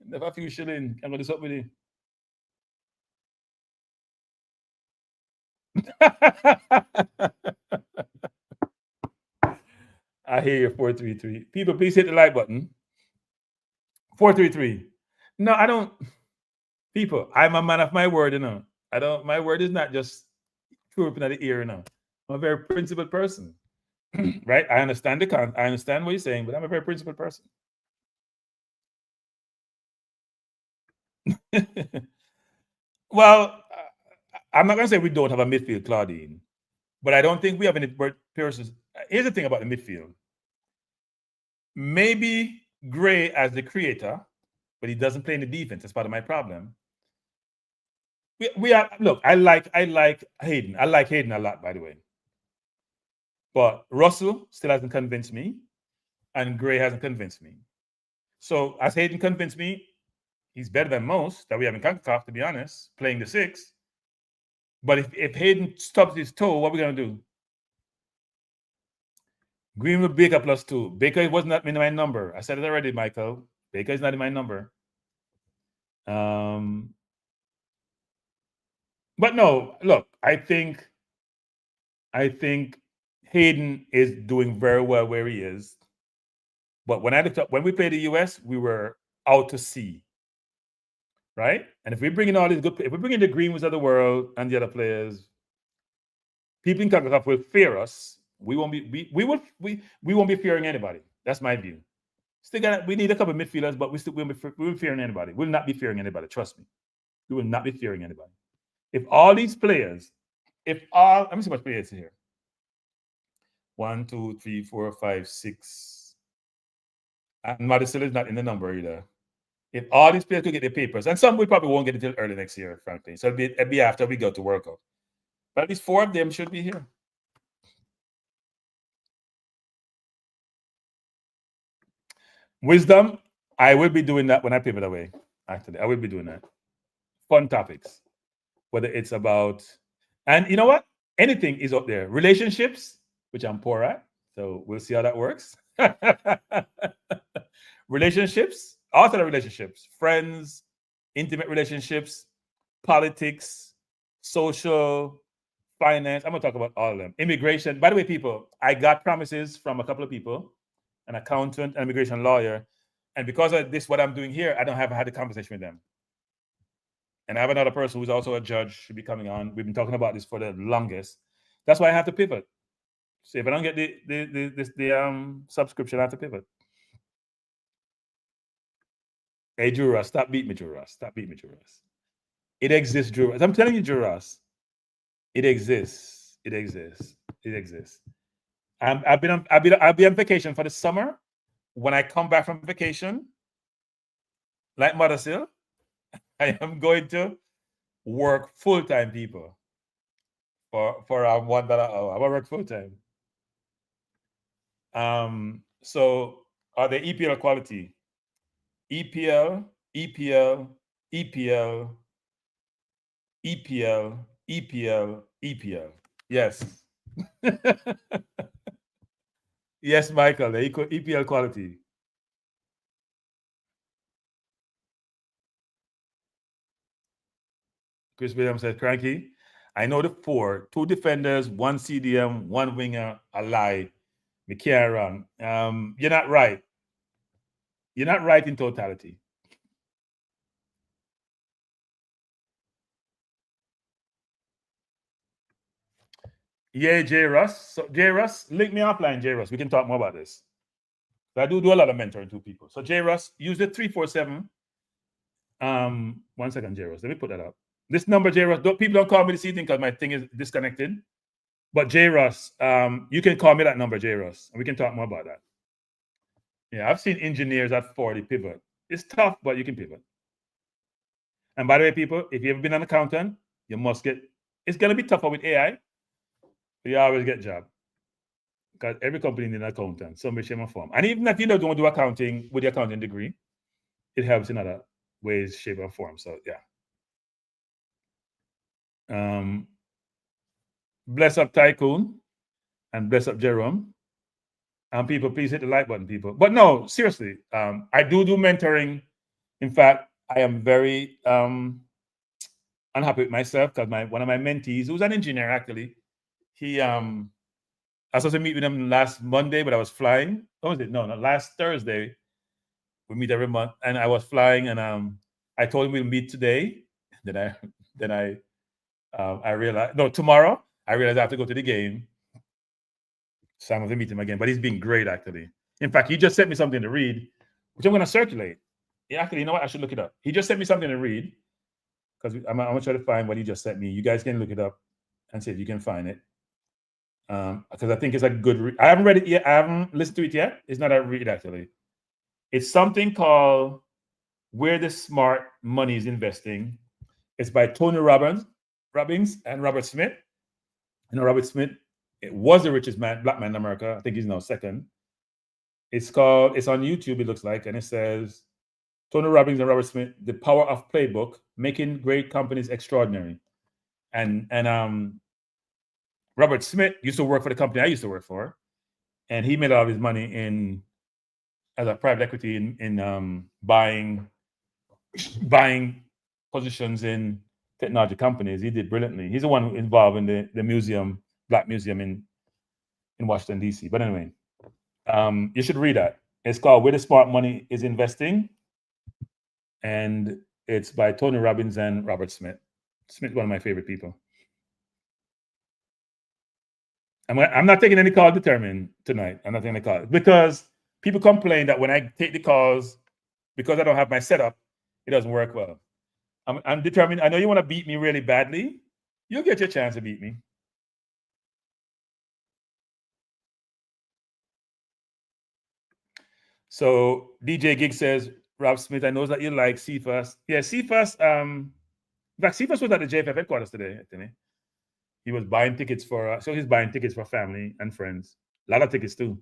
Never a few shilling. I'm going to do something with it. I hear you, 433. People, please hit the like button. 433. No, I don't. People, I'm a man of my word, you know. My word is not just pure up in the ear, you know. I'm a very principled person. Right? I understand I understand what you're saying, but I'm a very principled person. Well, I'm not going to say we don't have a midfield, Claudine, but I don't think we have any persons. Here's the thing about the midfield. Maybe Gray as the creator, but he doesn't play in the defense. That's part of my problem. We are look. I like Hayden. I like Hayden a lot, by the way. But Russell still hasn't convinced me, and Gray hasn't convinced me. So as Hayden convinced me, he's better than most that we have in CONCACAF, to be honest, playing the 6. But if Hayden stubs his toe, what are we going to do? Green with Baker +2. Baker was not in my number. I said it already, Michael. Baker is not in my number. But no, look, I think Hayden is doing very well where he is. But when we played the US, we were out to sea. Right? And if we bring in all these if we bring in the Greenwoods of the world and the other players, people in CONCACAF will fear us. We won't be we won't be fearing anybody. That's my view. We need a couple of midfielders, but we won't be fearing anybody. We'll not be fearing anybody. Trust me. We will not be fearing anybody. If all these players, let me see how much players here. 1, 2, 3, 4, 5, 6. And Mothersill is not in the number either. If all these players could get their papers, and some we probably won't get it until early next year, frankly. So it'll be after we go to World Cup. But at least 4 of them should be here. Wisdom, I will be doing that when I pivot away. Actually, I will be doing that. Fun topics. Whether it's about, and you know what? Anything is up there. Relationships, which I'm poor at. So we'll see how that works. Relationships, all sort of relationships, friends, intimate relationships, politics, social, finance. I'm going to talk about all of them. Immigration. By the way, people, I got promises from a couple of people, an accountant, an immigration lawyer. And because of this, what I'm doing here, I don't have had a conversation with them. And I have another person who's also a judge, should be coming on. We've been talking about this for the longest. That's why I have to pivot. So if I don't get the subscription, I have to pivot. Hey, Juras, stop beating me, Juras. Stop beating me, Juras. It exists, Juras. I'm telling you, Juras. It exists. It exists. It exists. I'll be on vacation for the summer. When I come back from vacation, like Mothersill, I am going to work full-time, people. For $1 an hour. I will work full-time. So are they EPL quality? EPL, EPL, EPL, EPL, EPL, EPL. Yes. Yes, Michael, the EPL quality. Chris Williams said, Cranky, I know the 4, 2 defenders, 1 CDM, 1 winger, a lie. We can't run. You're not right. You're not right in totality. Yeah, J. Russ. So J. Russ, link me offline, J. Russ. We can talk more about this. I do a lot of mentoring to people. So J. Russ, use the 347. 1 second, J. Russ. Let me put that up. This number, J. Russ, people don't call me this evening because my thing is disconnected. But J. Russ, you can call me that number, J. Russ, and we can talk more about that. Yeah, I've seen engineers at 40 pivot. It's tough, but you can pivot. And by the way, people, if you've ever been an accountant, you must get, it's going to be tougher with AI, but you always get a job. Because every company needs an accountant, some way, shape, or form. And even if you don't want to do accounting with your accounting degree, it helps in other ways, shape, or form. So, yeah. Bless up Tycoon and bless up Jerome. And people, please hit the like button, people. But no, seriously, I do mentoring. In fact, I am very unhappy with myself because one of my mentees, who's an engineer actually, he I was supposed to meet with him last Monday, but I was flying. What was it? No, last Thursday. We meet every month, and I was flying, and I told him we'll meet today. Then I realized, no, tomorrow. I realized I have to go to the game. So I'm going to meet him again. But he's been great, actually. In fact, he just sent me something to read, which I'm going to circulate. Yeah, actually, you know what? I should look it up. He just sent me something to read because I'm going to try to find what he just sent me. You guys can look it up and see if you can find it. Because I think it's a good read. I haven't read it yet. I haven't listened to it yet. It's not a read, actually. It's something called Where the Smart Money is Investing. It's by Tony Robbins and Robert Smith. You know, Robert Smith was the richest black man in America. I think he's now second. It's on YouTube, it looks like, and it says, Tony Robbins and Robert Smith, The Power of Playbook, Making Great Companies Extraordinary. And Robert Smith used to work for the company I used to work for, and he made all of his money as a private equity in buying positions in technology companies. He did brilliantly. He's the one involved in the museum, Black Museum in Washington, D.C. But anyway, you should read that. It's called Where the Smart Money is Investing, and it's by Tony Robbins and Robert Smith. Smith's one of my favorite people. I'm not taking any call determined tonight. I'm not taking any call because people complain that when I take the calls, because I don't have my setup, it doesn't work well. I'm determined. I know you want to beat me really badly. You'll get your chance to beat me. So DJ Gig says, Rob Smith, I know that you like Cephas. Yeah, Cephas. In fact, Cephas was at the JFF headquarters today. He was buying tickets so he's buying tickets for family and friends. A lot of tickets too.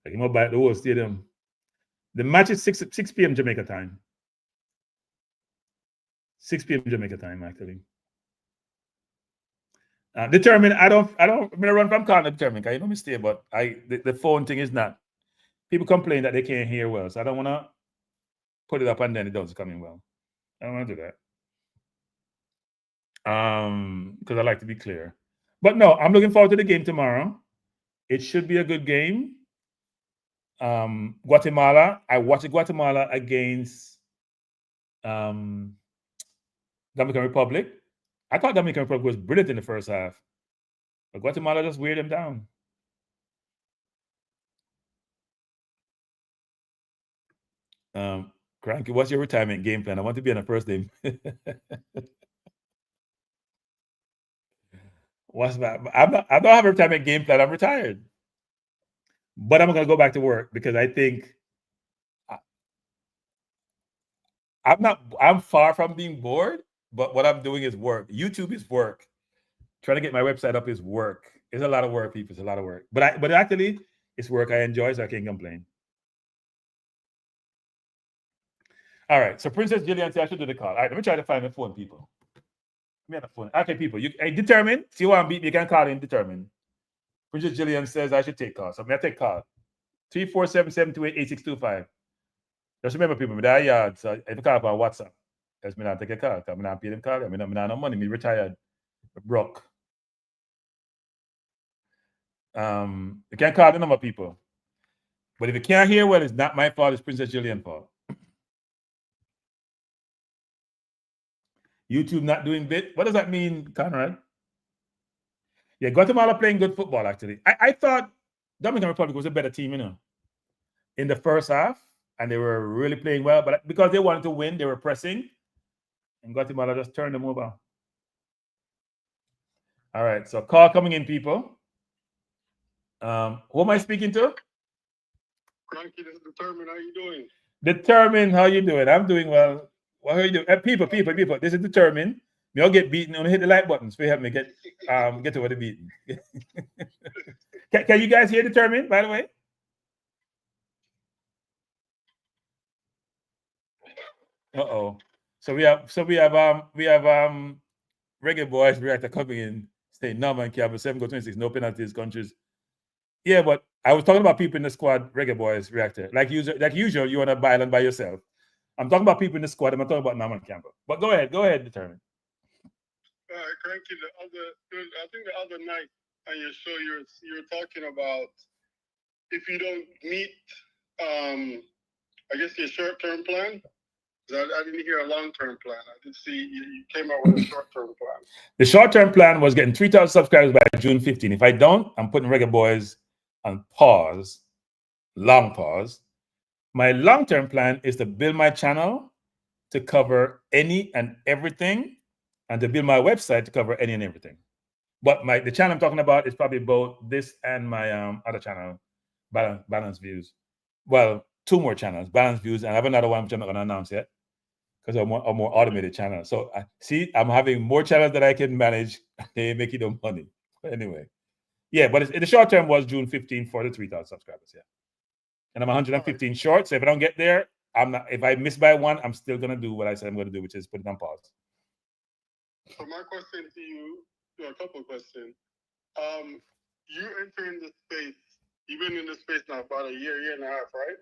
Like he might buy at the whole stadium. The match is 6 p.m. Jamaica time. 6 p.m. Jamaica time, actually. Determined, I'm gonna run from calling determined, because you know me stay, but the phone thing is not. People complain that they can't hear well, so I don't wanna put it up and then it doesn't come in well. I don't wanna do that. Because I like to be clear. But no, I'm looking forward to the game tomorrow. It should be a good game. Guatemala, I watched Guatemala against Dominican Republic. I thought Dominican Republic was brilliant in the first half, but Guatemala just weighed them down. Cranky, what's your retirement game plan? I want to be on a first name. What's that? I don't have a retirement game plan. I'm retired, but I'm gonna go back to work because I think I'm far from being bored, but what I'm doing is work. YouTube is work. Trying to get my website up is work. It's a lot of work, people. It's a lot of work. But actually, it's work I enjoy, so I can't complain. All right. So Princess Jillian said I should do the call. All right, let me try to find the phone, people. Let me have the phone. Okay, people. You determined. See you want to beat me, you can call in determined. Princess Jillian says I should take calls. So I'm gonna take call. 347-728-8625. Just remember, people, me that yard. So if you call up on WhatsApp, that's me not take a call. I'm not pay them call. I'm not no money. Me retired. Broke. You can't call the number, people. But if you can't hear well, it's not my fault. It's Princess Jillian's fault. YouTube not doing bit. What does that mean, Conrad? Yeah, Guatemala playing good football, actually. I thought Dominican Republic was a better team, in the first half, and they were really playing well. But because they wanted to win, they were pressing, and Guatemala just turned them over. All right, so call coming in, people. Who am I speaking to?
Cranky, this is Determined. How you doing?
Determined, how you doing? I'm doing well. What are you doing? People. This is Determined. Me all get beaten. Only hit the like buttons. We help me get over the beating. Can you guys hear Determined, by the way? So we have Reggae Boyz reactor coming in saying no man can have 7 goal 26, no penalties, countries. Yeah, but I was talking about people in the squad, Reggae Boyz reactor. Like usual, you want to buy island by yourself. I'm talking about people in the squad. I'm not talking about Norman Campbell. But go ahead, Determined.
Cranky, I think the other night on your show, you were talking about if you don't meet, I guess your short-term plan, I didn't hear a long-term plan. I did see you came out with a short-term plan.
The short-term plan was getting 3,000 subscribers by June 15. If I don't, I'm putting Reggae Boyz on pause, long pause. My long-term plan is to build my channel to cover any and everything, and to build my website to cover any and everything. But the channel I'm talking about is probably both this and my other channel, Balance Views. Well, 2 more channels, Balance Views, and I have another one which I'm not going to announce yet because I'm a more automated channel. So I'm having more channels that I can manage. They make it no money. But anyway, yeah. But the short term was June 15 for the 3,000 subscribers. Yeah, and I'm 115 short. So if I don't get there, I'm not. If I miss by 1, I'm still gonna do what I said I'm gonna do, which is put it on pause.
So my question to you, a couple of questions. You entering the space. You've been in this space now about a year and a half, right?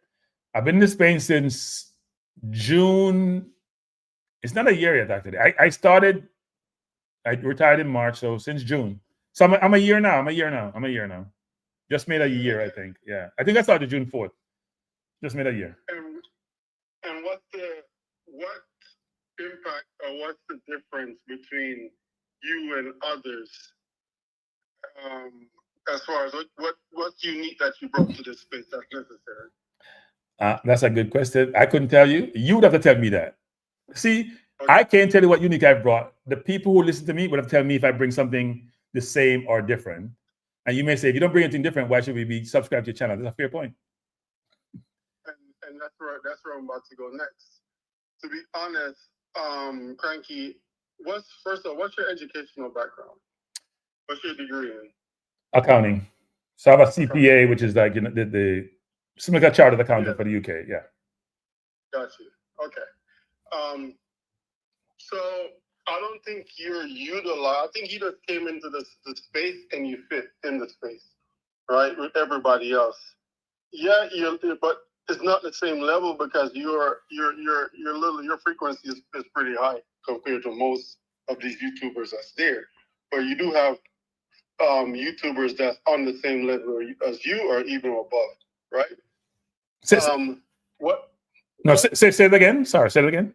I've been in this space since June. It's not a year yet, actually. I retired in March, so since June. So I'm a year now. I'm a year now. Just made a year, I think. Yeah. I think I started June 4th. Just made a year.
And what impact or what's the difference between you and others as far as what's unique that you brought to this space that's necessary?
That's a good question. I couldn't tell you. You would have to tell me that. See, okay. I can't tell you what unique I've brought. The people who listen to me would have told me if I bring something the same or different. And you may say, if you don't bring anything different, why should we be subscribed to your channel? That's a fair point.
And that's where I'm about to go next. To be honest, Cranky, what's your educational background? What's your degree in?
Accounting. So I have a CPA, which is like the similar like a chartered accountant for the UK. Yeah.
Got you. Okay. So I don't think you're utilized. I think you just came into the space and you fit in the space, right, with everybody else. Yeah, but it's not the same level because your frequency is pretty high compared to most of these YouTubers that's there. But you do have YouTubers that's on the same level as you or even above, right? What?
No, say it again. Sorry, say it again.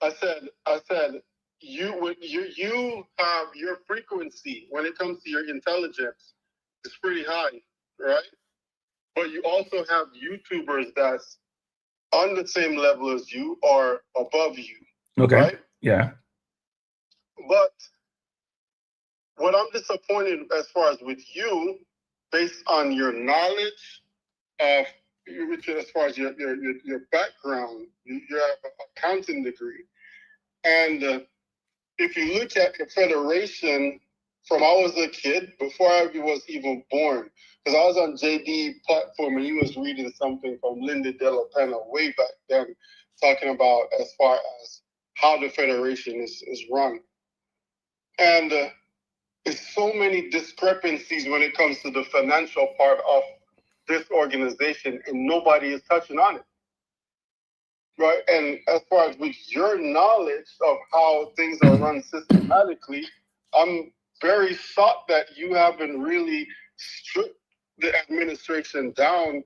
I said you have your frequency when it comes to your intelligence is pretty high, right? But you also have YouTubers that's on the same level as you or above you.
Okay.
Right?
Yeah.
But what I'm disappointed as far as with you, based on your knowledge of, as far as your background, you have an accounting degree. And if you look at the federation from I was a kid, before I was even born, because I was on JD platform and he was reading something from Linda De La Pena way back then, talking about as far as how the federation is run. And there's so many discrepancies when it comes to the financial part of this organization, and nobody is touching on it. Right, and as far as with your knowledge of how things are run systematically, I'm very shocked that you haven't really stripped the administration down,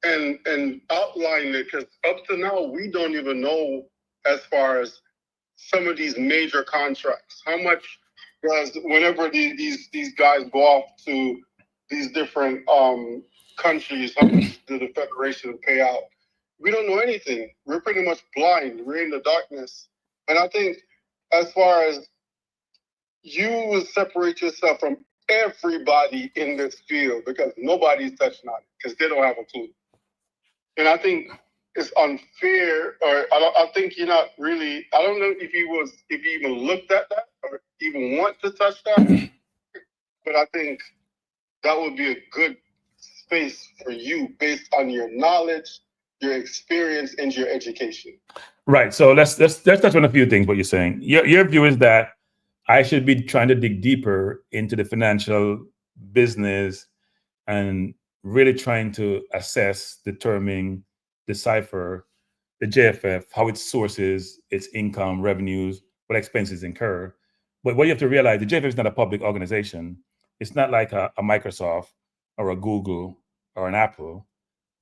and outlined it, because up to now, we don't even know as far as some of these major contracts, how much does, whenever these guys go off to these different countries, how much do the federation pay out? We don't know anything. We're pretty much blind. We're in the darkness. And I think as far as you will separate yourself from everybody in this field because nobody's touching on it because they don't have a clue. And I think it's unfair, or I think you're not really, I don't know if you even looked at that or even want to touch that, but I think that would be a good space for you based on your knowledge, your experience, and your education.
Right. So let's touch on a few things. What you're saying. Your view is that I should be trying to dig deeper into the financial business and really trying to assess, determine, decipher the JFF, how it sources its income, revenues, what expenses incur. But what you have to realize, the JFF is not a public organization. It's not like a Microsoft or a Google or an Apple,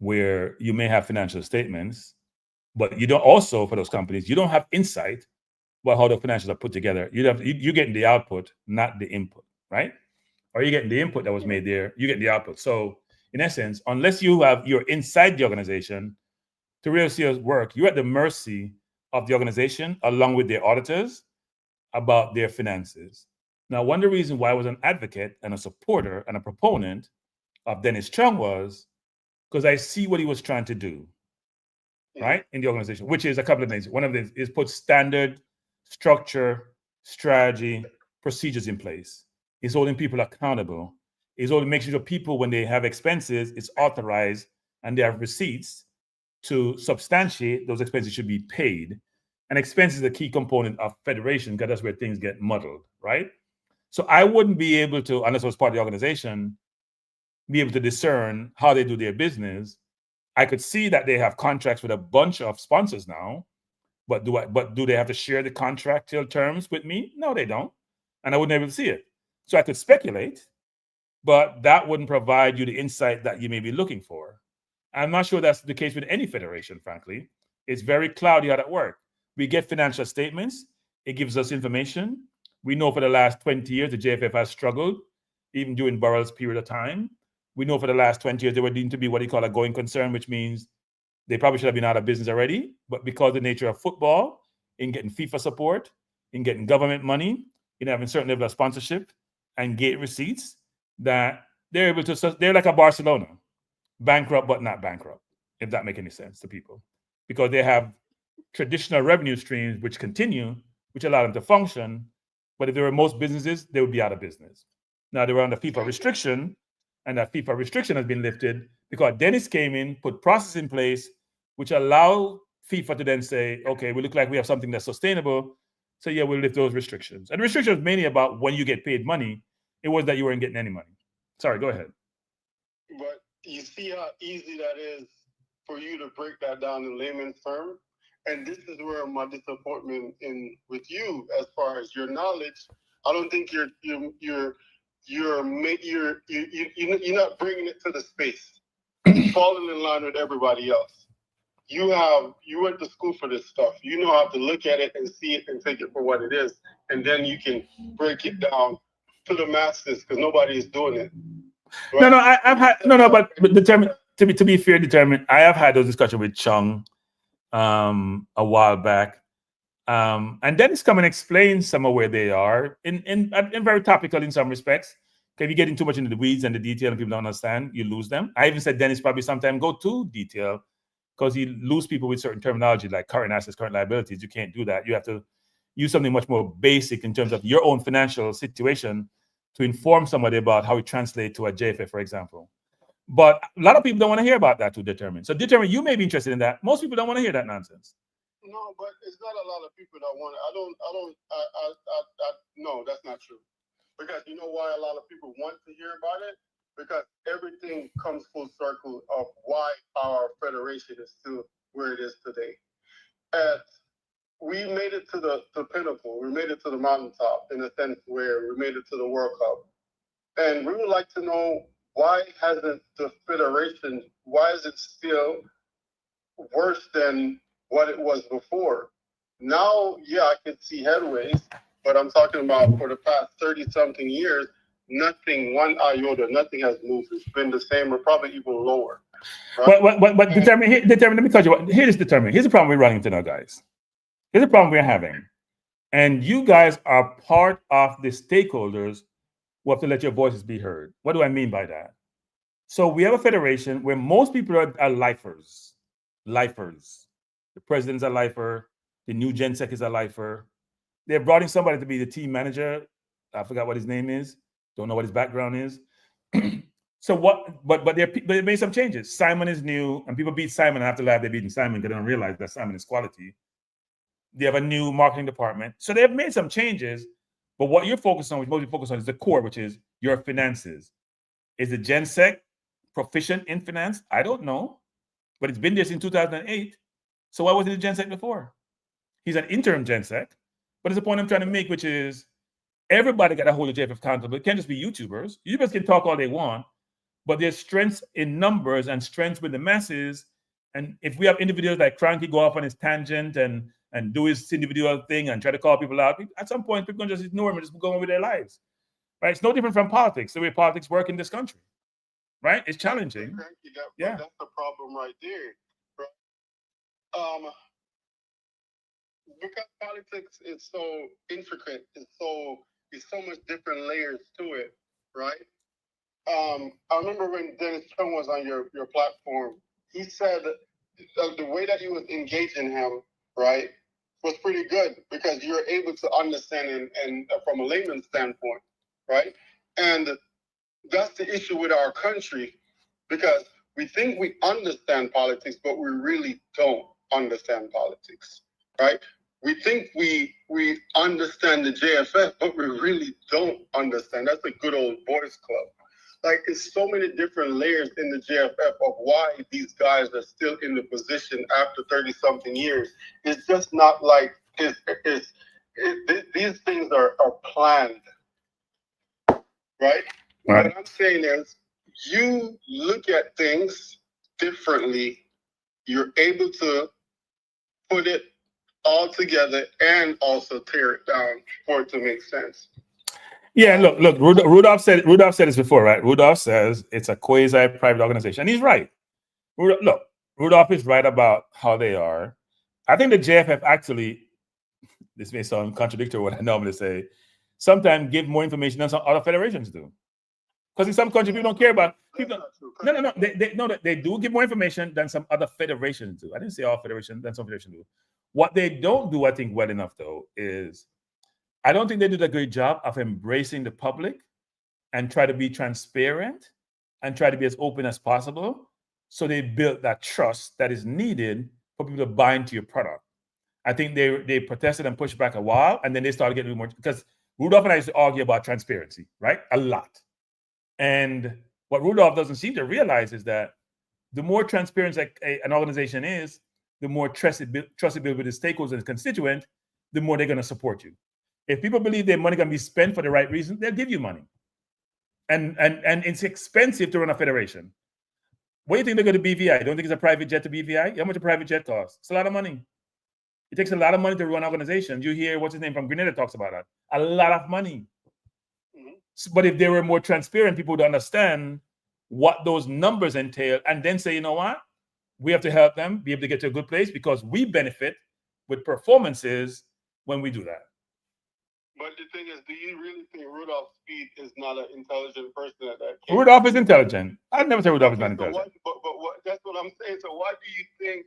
where you may have financial statements, But you don't also, for those companies, you don't have insight about how the financials are put together. You're getting the output, not the input, right? Or you're getting the input that was made there, you get the output. So in essence, unless you're inside the organization to really see us work, you're at the mercy of the organization along with their auditors about their finances. Now, one of the reasons why I was an advocate and a supporter and a proponent of Dennis Chung was because I see what he was trying to do, right, in the organization, which is a couple of things. One of them is put standard structure, strategy, procedures in place. He's holding people accountable. He's holding making sure people, when they have expenses, it's authorized and they have receipts to substantiate those expenses should be paid. And expenses is a key component of federation because that's where things get muddled, right? So I wouldn't be able to, unless I was part of the organization, be able to discern how they do their business. I could see that they have contracts with a bunch of sponsors now, but do they have to share the contractual terms with me? No, they don't. And I wouldn't be able to see it. So I could speculate, but that wouldn't provide you the insight that you may be looking for. I'm not sure that's the case with any federation, frankly. It's very cloudy how that works. We get financial statements. It gives us information. We know for the last 20 years, the JFF has struggled, even during Burrell's period of time. We know for the last 20 years, they were deemed to be what they call a going concern, which means they probably should have been out of business already. But because of the nature of football, in getting FIFA support, in getting government money, in having certain level of sponsorship and gate receipts, that they're able to, they're like a Barcelona, bankrupt but not bankrupt, if that makes any sense to people. Because they have traditional revenue streams which continue, which allow them to function. But if they were most businesses, they would be out of business. Now they were under FIFA restriction, and that FIFA restriction has been lifted because Dennis came in, put processes in place, which allow FIFA to then say, okay, we look like we have something that's sustainable. So yeah, we'll lift those restrictions. And the restriction was mainly about when you get paid money. It was that you weren't getting any money. Sorry, go ahead.
But you see how easy that is for you to break that down in layman's terms? And this is where my disappointment in with you, as far as your knowledge, I don't think you're not bringing it to the space. You're falling in line with everybody else. You went to school for this stuff. You know how to look at it and see it and take it for what it is, and then you can break it down to the masses because nobody is doing it. Right?
But to be fair, I have had those discussions with Chung a while back. And Dennis come and explain some of where they are in very topical in some respects. If you get too much into the weeds and the detail and people don't understand, you lose them. I even said Dennis probably sometimes go too detail because you lose people with certain terminology like current assets, current liabilities. You can't do that. You have to use something much more basic in terms of your own financial situation to inform somebody about how it translates to a JFF, for example. But a lot of people don't want to hear about that to determine. So determine, you may be interested in that. Most people don't want to hear that nonsense.
No, but it's not a lot of people that want it. No, that's not true. Because you know why a lot of people want to hear about it? Because everything comes full circle of why our federation is still where it is today. And we made it to the pinnacle. We made it to the mountaintop in a sense where we made it to the World Cup. And we would like to know, why hasn't the federation, why is it still worse than what it was before? Now, yeah, I can see headways, but I'm talking about for the past 30-something years, nothing, one iota, nothing has moved. It's been the same or probably even lower. Right?
But determine, let me cut you off. Here's the problem we're running into now, guys. Here's the problem we're having. And you guys are part of the stakeholders who have to let your voices be heard. What do I mean by that? So we have a federation where most people are lifers. Lifers. The president's a lifer. The new GenSec is a lifer. They're brought in somebody to be the team manager. I forgot what his name is. Don't know what his background is. So what? But they made some changes. Simon is new, and people beat Simon. I have to laugh. They're beating Simon because they don't realize that Simon is quality. They have a new marketing department. So they have made some changes. But what you're focused on, which most people focus on, is the core, which is your finances. Is the GenSec proficient in finance? I don't know, but it's been there since 2008. So why wasn't the GenSec before? He's an interim GenSec, but it's the point I'm trying to make, which is everybody got to hold the JFF accountable. It can't just be YouTubers. YouTubers can talk all they want, but there's strengths in numbers and strengths with the masses And if we have individuals like Cranky go off on his tangent and do his individual thing and try to call people out, at some point people can just ignore him and just go on with their lives. Right? It's no different from politics, the way politics work in this country. Right? It's challenging.
Yeah, that's the problem right there. Right? Because politics is so intricate, there's so much different layers to it, right? I remember when Dennis Chung was on your platform, he said the way that you was engaging him, right, was pretty good because you're able to understand and from a layman's standpoint, right? And that's the issue with our country because we think we understand politics, but we really don't understand politics, right? We think we understand the JFF, but we really don't understand. That's a good old boys club. Like, it's so many different layers in the JFF of why these guys are still in the position after 30-something years. It's just not like these things are planned, right? What I'm saying is, you look at things differently. You're able to put it all together and also tear it down for it to make sense.
Yeah, look. Rudolph said this before, right? Rudolph says it's a quasi-private organization, and he's right. Rudolph is right about how they are. I think the JFF actually, this may sound contradictory to what I normally say, sometimes give more information than some other federations do. Because in some countries, people don't care about people. No. They do give more information than some other federations do. I didn't say all federations, than some federations do. What they don't do, I think, well enough, though, is I don't think they do a great job of embracing the public and try to be transparent and try to be as open as possible. So they built that trust that is needed for people to buy into your product. I think they protested and pushed back a while, and then they started getting more, because Rudolph and I used to argue about transparency, right? A lot. And what Rudolph doesn't seem to realize is that the more transparent an organization is, the more trust it builds with the stakeholders and constituents, the more they're going to support you. If people believe their money can be spent for the right reason, they'll give you money. And it's expensive to run a federation. What do you think they're going to BVI? Don't think it's a private jet to BVI? How much a private jet costs? It's a lot of money. It takes a lot of money to run organizations. You hear what's his name from Grenada talks about that. A lot of money. But if they were more transparent, people would understand what those numbers entail and then say, you know what? We have to help them be able to get to a good place because we benefit with performances when we do that.
But the thing is, do you really think Rudolph Speed is not an intelligent person at that?
Rudolph is intelligent. I'd never say Rudolph is not intelligent.
But that's what I'm saying. So why do you think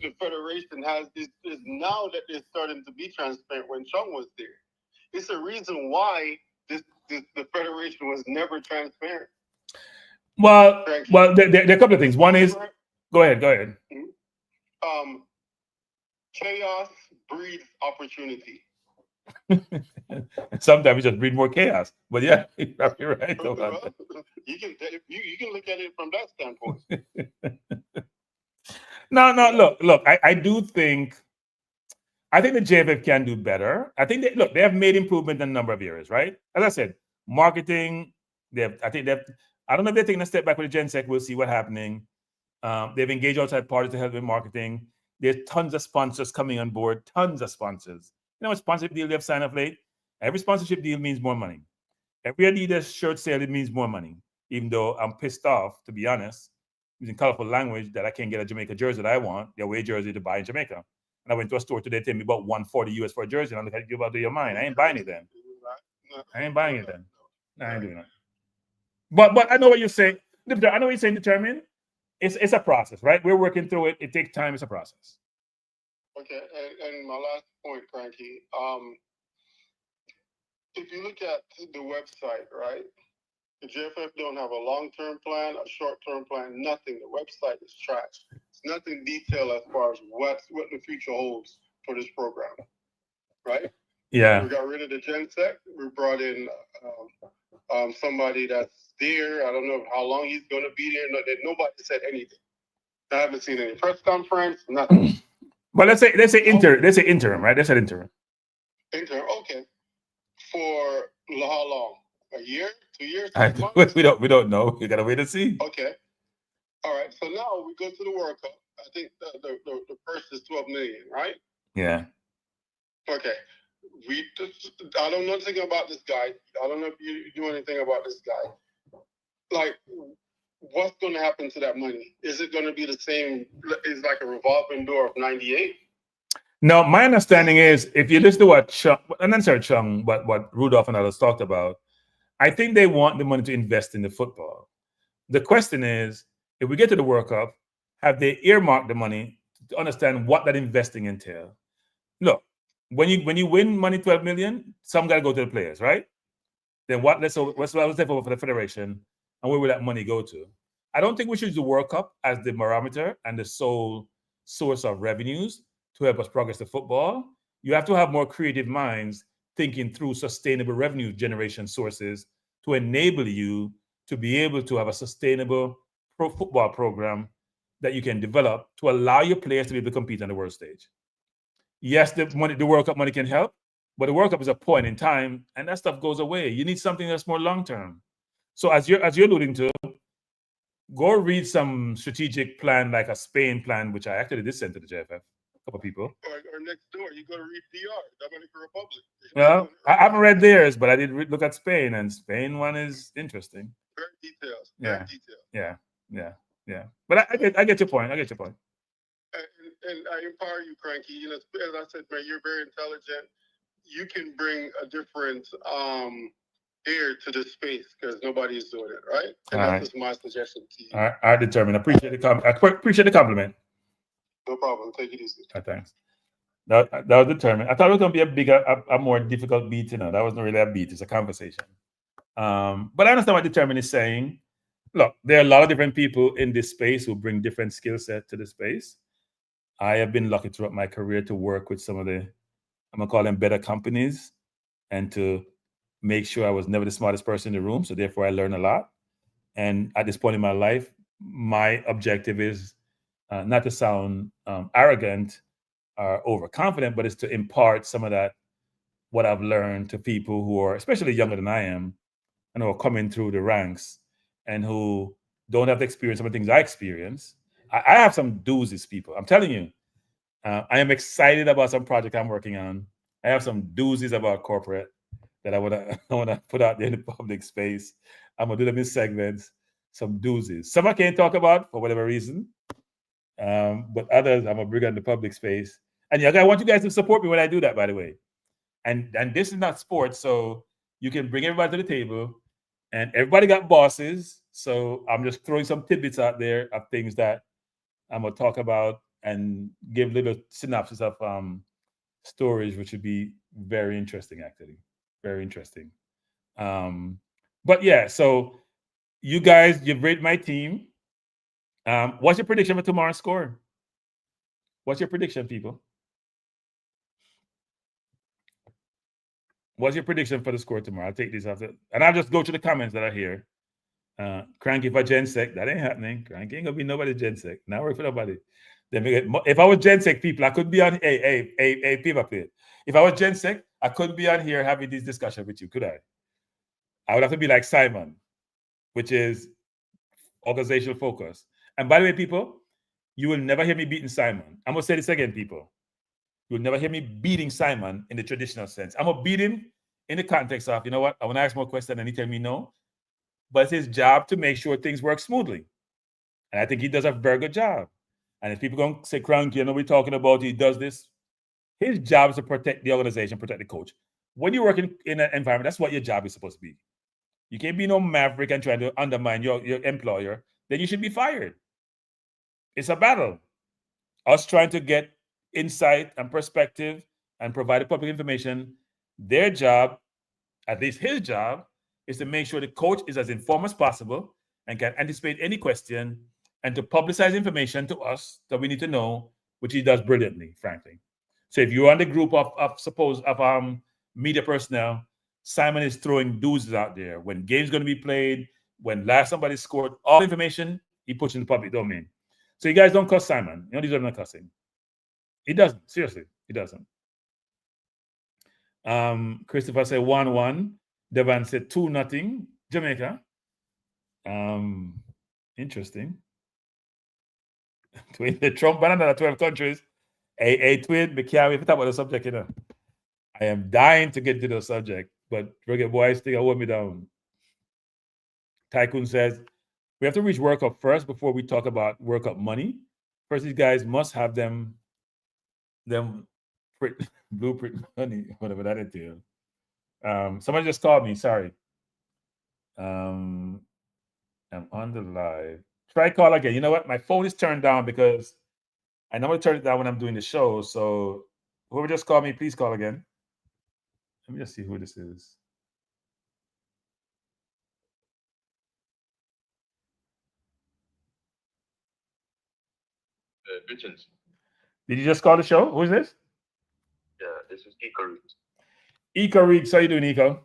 the federation has is now that they're starting to be transparent when Chung was there? It's a reason why the federation was never transparent.
Well, there are a couple of things. One is, go ahead.
Chaos breeds opportunity.
Sometimes we just breed more chaos. But yeah, you're right.
You can look at it from that standpoint.
No. Look. I do think. I think the JFF can do better. I think they have made improvement in a number of areas, right? As I said, marketing. I don't know if they're taking a step back with the GenSec. We'll see what's happening. They've engaged outside parties to help with marketing. There's tons of sponsors coming on board. Tons of sponsors. You know what sponsorship deal they have signed up late? Every sponsorship deal means more money. Every Adidas shirt sale, it means more money. Even though I'm pissed off, to be honest, using colorful language, that I can't get a Jamaica jersey that I want, the away jersey to buy in Jamaica. And I went to a store today, tell me about $140 US for a jersey, and I look at you about to your mind. I ain't buying it then. I ain't buying it then. No, I ain't doing that. But I know what you're saying. I know what you're saying, determined. It's a process, right? We're working through it. It takes time. It's a process.
Okay, and my last point, Frankie. If you look at the website, right? The JFF don't have a long-term plan, a short-term plan, nothing. The website is trash. It's nothing detailed as far as what the future holds for this program, right?
Yeah.
We got rid of the GenSec. We brought in somebody that's there. I don't know how long he's going to be there. Nobody said anything. I haven't seen any press conference, nothing.
But let's say interim. They say interim, right? They said interim.
Interim, okay. For how long? A year? 2 years?
We don't know. We gotta wait and see.
Okay. All right. So now we go to the World Cup. I think the purse is 12 million, right?
Yeah.
Okay. I don't know anything about this guy. I don't know if you know anything about this guy. Like, what's going to happen to that money? Is it going to be the same? Is like a revolving door of 98?
No, my understanding is if you listen to what Chung, and then sorry, Chung, what Rudolph and others talked about, I think they want the money to invest in the football. The question is, if we get to the World Cup, have they earmarked the money to understand what that investing entails? Look, when you win money, 12 million, some got to go to the players, right? Then what's left over for the federation, and where will that money go to? I don't think we should use the World Cup as the barometer and the sole source of revenues to help us progress the football. You have to have more creative minds thinking through sustainable revenue generation sources to enable you to be able to have a sustainable pro football program that you can develop to allow your players to be able to compete on the world stage. Yes, the World Cup money can help, but the World Cup is a point in time, and that stuff goes away. You need something that's more long term. So as you're alluding to, go read some strategic plan like a Spain plan, which I actually did send to the JFF, a couple of people.
Or next door, you go to read DR, Dominican Republic.
Well, I haven't read theirs, but I did look at Spain, and Spain one is interesting.
Very detailed.
Yeah.
Very detailed.
Yeah. But I get your point.
And I empower you, Cranky. You know, as I said, man, you're very intelligent. You can bring a different air to this space because nobody's doing it, right? And
All
that's
right.
just my suggestion to you.
All right, I determined. Appreciate the compliment.
No problem. Take it easy.
Thanks. That was determined. I thought it was going to be a more difficult beat. You know, that wasn't really a beat. It's a conversation. But I understand what determined is saying. Look, there are a lot of different people in this space who bring different skill sets to the space. I have been lucky throughout my career to work with some of the, I'm going to call them better companies, and to make sure I was never the smartest person in the room. So therefore I learned a lot. And at this point in my life, my objective is not to sound arrogant or overconfident, but it's to impart some of that, what I've learned, to people who are, especially younger than I am, and who are coming through the ranks and who don't have the experience some of the things I experience. I have some doozies, people. I'm telling you, I am excited about some project I'm working on. I have some doozies about corporate that I want to put out there in the public space. I'm gonna do them in segments. Some doozies. Some I can't talk about for whatever reason, but others I'm gonna bring out in the public space. And I want you guys to support me when I do that, by the way. And this is not sports, so you can bring everybody to the table. And everybody got bosses, so I'm just throwing some tidbits out there of things that I'm gonna talk about and give little synopsis of stories, which would be very interesting, actually, very interesting. But yeah, so you guys, you've rated my team. What's your prediction for tomorrow's score? What's your prediction, people? What's your prediction for the score tomorrow? I'll take this after, and I'll just go to the comments that are here. Cranky for Gensec, that ain't happening. Cranky ain't gonna be nobody Gensec. Not work for nobody. If I was Gensec, people, I couldn't be on. Hey, people, play. If I was Gensec, I couldn't be on here having this discussion with you, could I? I would have to be like Simon, which is organizational focus. And by the way, people, you will never hear me beating Simon. I'm gonna say this again, people. You'll never hear me beating Simon in the traditional sense. I'm gonna beat him in the context of, you know what, I want to ask more questions and he tell me no. But it's his job to make sure things work smoothly. And I think he does a very good job. And if people gonna say, Cranky, you know, we're talking about he does this, his job is to protect the organization, protect the coach. When you work in an environment, that's what your job is supposed to be. You can't be no maverick and try to undermine your employer, then you should be fired. It's a battle. Us trying to get insight and perspective and provide the public information, their job, at least his job, is to make sure the coach is as informed as possible and can anticipate any question and to publicize information to us that we need to know, which he does brilliantly, frankly. So if you're on the group of media personnel, Simon is throwing doozies out there. When games going to be played, when last somebody scored, all information, he puts in the public domain. So you guys don't cuss Simon. You don't deserve no cussing. He doesn't. Seriously, he doesn't. Christopher said 1-1. Devan said 2-0. Jamaica. Interesting. Twin, Trump and another 12 countries. A twin, we can't wait to talk about the subject, you know. I am dying to get to the subject, but Reggae Boyz still hold me down. Tycoon says, we have to reach World Cup first before we talk about World Cup money. First, these guys must have them blueprint money, whatever that entails. Somebody just called me, sorry. I'm on the live. Try call again. You know what? My phone is turned down because I normally turn it down when I'm doing the show. So whoever just called me, please call again. Let me just see who this is.
Greetings.
Did you just call the show? Who is this?
Yeah, this is Iko Reed.
Iko Reed. How you doing, Iko?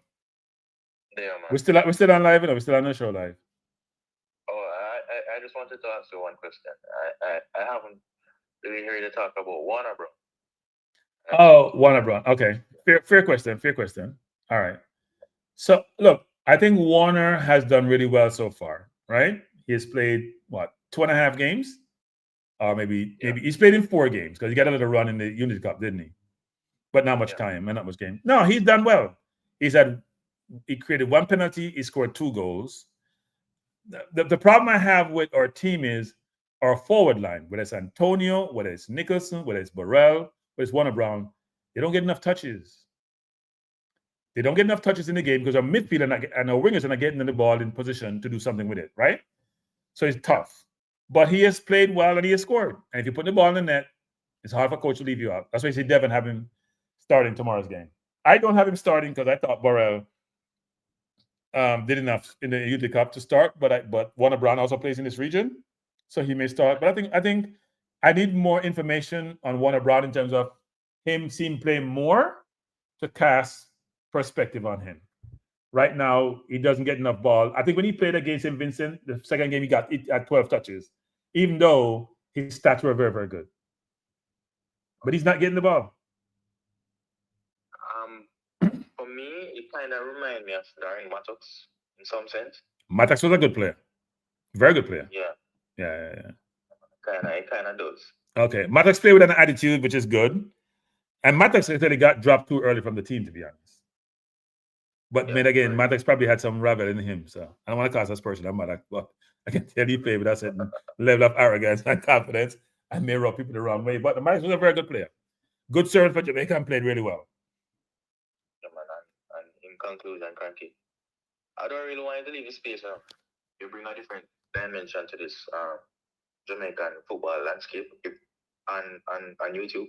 Yeah, man.
We're still on live, or we're still on the show live?
Oh, I just wanted to ask you one question. I haven't really heard you talk about Warner Bros.
Oh, Warner Bros. Okay. Fair question. All right. So look, I think Warner has done really well so far, right? He has played what, 2.5 games? Or maybe he's played in 4 games because he got a little run in the Unity Cup, didn't he? But not much time and not much game. No, he's done well. He created 1 penalty, he scored 2 goals. The problem I have with our team is our forward line, whether it's Antonio, whether it's Nicholson, whether it's Burrell, whether it's Warner Brown, they don't get enough touches. They don't get enough touches in the game because our midfield and our wingers are not getting the ball in position to do something with it, right? So it's tough. But he has played well and he has scored. And if you put the ball in the net, it's hard for a coach to leave you out. That's why you see Devin have him starting tomorrow's game. I don't have him starting because I thought Burrell did enough in the Youth Cup to start, but Warner Brown also plays in this region, so he may start. But I think I need more information on Warner Brown in terms of him seeing play more to cast perspective on him. Right now, he doesn't get enough ball. I think when he played against St. Vincent, the second game he got it at 12 touches, even though his stats were very, very good. But he's not getting the ball.
For me, it kind of reminds me of Darren Mattox in some sense.
Mattox was a good player. Very good player.
Yeah.
Yeah.
It kind of does.
Okay. Mattox played with an attitude, which is good. And Mattox actually got dropped too early from the team, to be honest. But then again, Mattox probably had some rebel in him. So I don't want to cause us personal. But I can tell you play with a certain level of arrogance and confidence and may rub people the wrong way. But Mattox was a very good player. Good servant for Jamaica and played really well.
And in conclusion, Cranky, I don't really want you to leave the space now. You bring a different dimension to this Jamaican football landscape on YouTube.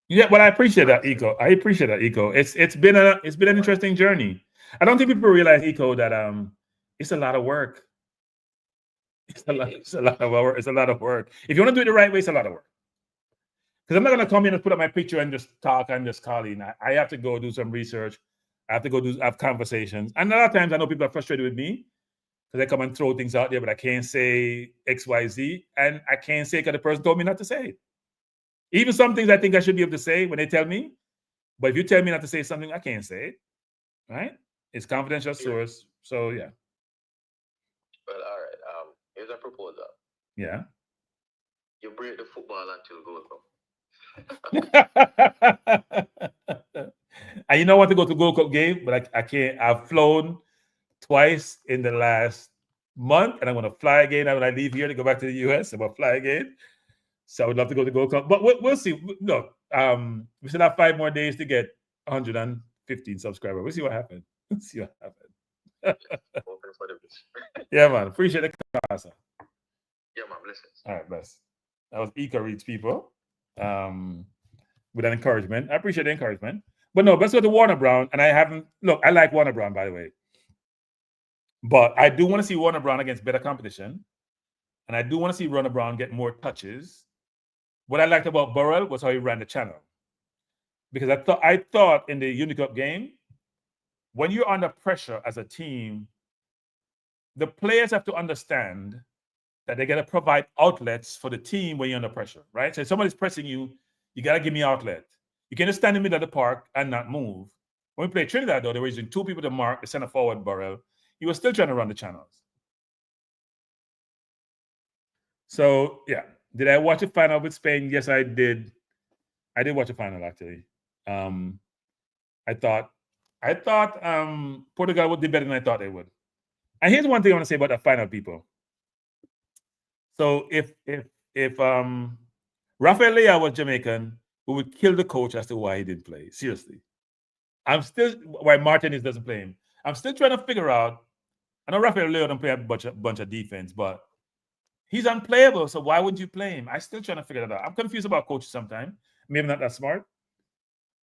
Yeah, well, I appreciate that, Iko. It's been an interesting journey. I don't think people realize, Iko, that it's a lot of work. It's a lot of work. If you want to do it the right way, it's a lot of work. Because I'm not going to come in and put up my picture and just talk and just call in. I have to go do some research. I have to go have conversations. And a lot of times I know people are frustrated with me because I come and throw things out there, but I can't say X, Y, Z. And I can't say because the person told me not to say it. Even some things I think I should be able to say when they tell me. But if you tell me not to say something, I can't say it. Right? It's confidential source. So, yeah.
Well, all right. Here's a proposal.
Yeah.
You break the football until Gold Cup.
And you know I want to go to Gold Cup game, but I can't. I've flown twice in the last month, and I'm going to fly again when I leave here to go back to the US. I'm going to fly again. So I would love to go to Gold Cup, but we'll see. Look, we still have 5 more days to get 115 subscribers. We'll see what happens.
Open for the bitch.
Yeah, man. Appreciate the class.
Yeah, man. Blessings.
All right, bless. That was Iko Reed's people. With an encouragement. I appreciate the encouragement. But no, let's go to Warner Brown. And I like Warner Brown, by the way. But I do want to see Warner Brown against better competition. And I do want to see Warner Brown get more touches. What I liked about Burrell was how he ran the channel. Because I thought in the Unity Cup game, when you're under pressure as a team, the players have to understand that they got to provide outlets for the team when you're under pressure, right? So if somebody's pressing you, you got to give me outlet. You can't just stand in the middle of the park and not move. When we played Trinidad, though, they were using 2 people to mark the center forward, Burrell. He was still trying to run the channels. So yeah, did I watch a final with Spain? Yes, I did. I did watch a final actually. I thought Portugal would do better than I thought they would. And here's one thing I want to say about the final, people. So if Rafael Leao was Jamaican, we would kill the coach as to why he didn't play. Seriously. I'm still why Martinez doesn't play him. I'm still trying to figure out. I know Rafael Leao don't play a bunch of defense, but he's unplayable. So why would you play him? I'm still trying to figure that out. I'm confused about coaches sometimes. Maybe not that smart.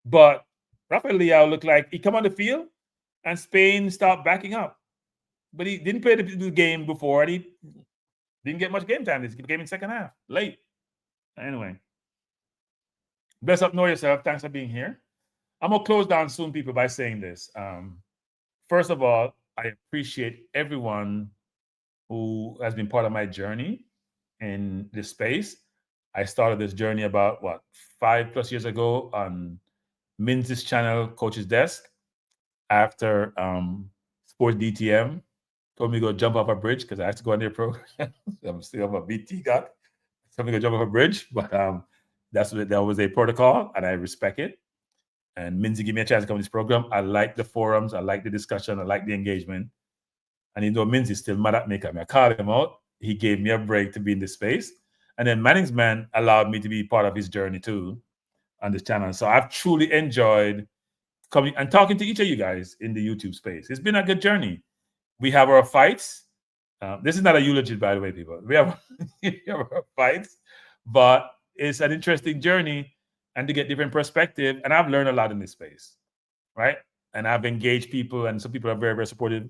But Rafael Leao looked like he come on the field and Spain stopped backing up. But he didn't play the game before and he didn't get much game time. This game in second half. Late. Anyway. Bless up, know yourself. Thanks for being here. I'm going to close down soon, people, by saying this. First of all, I appreciate everyone who has been part of my journey in this space. I started this journey about, 5+ years ago on Minz's channel, Coach's Desk, after Sports DTM told me to go jump off a bridge because I had to go on their program. I'm still on my BT got. Told me to go jump off a bridge, but that was a protocol, and I respect it. And Minzy gave me a chance to come to this program. I like the forums. I like the discussion. I like the engagement. And you know, Minzy's still mad at me. I called him out. He gave me a break to be in this space. And then Manning's Man allowed me to be part of his journey too on this channel. So I've truly enjoyed coming and talking to each of you guys in the YouTube space. It's been a good journey. We have our fights. This is not a eulogy, by the way, people. We have our fights, but it's an interesting journey and to get different perspective. And I've learned a lot in this space, right? And I've engaged people, and some people are very, very supportive.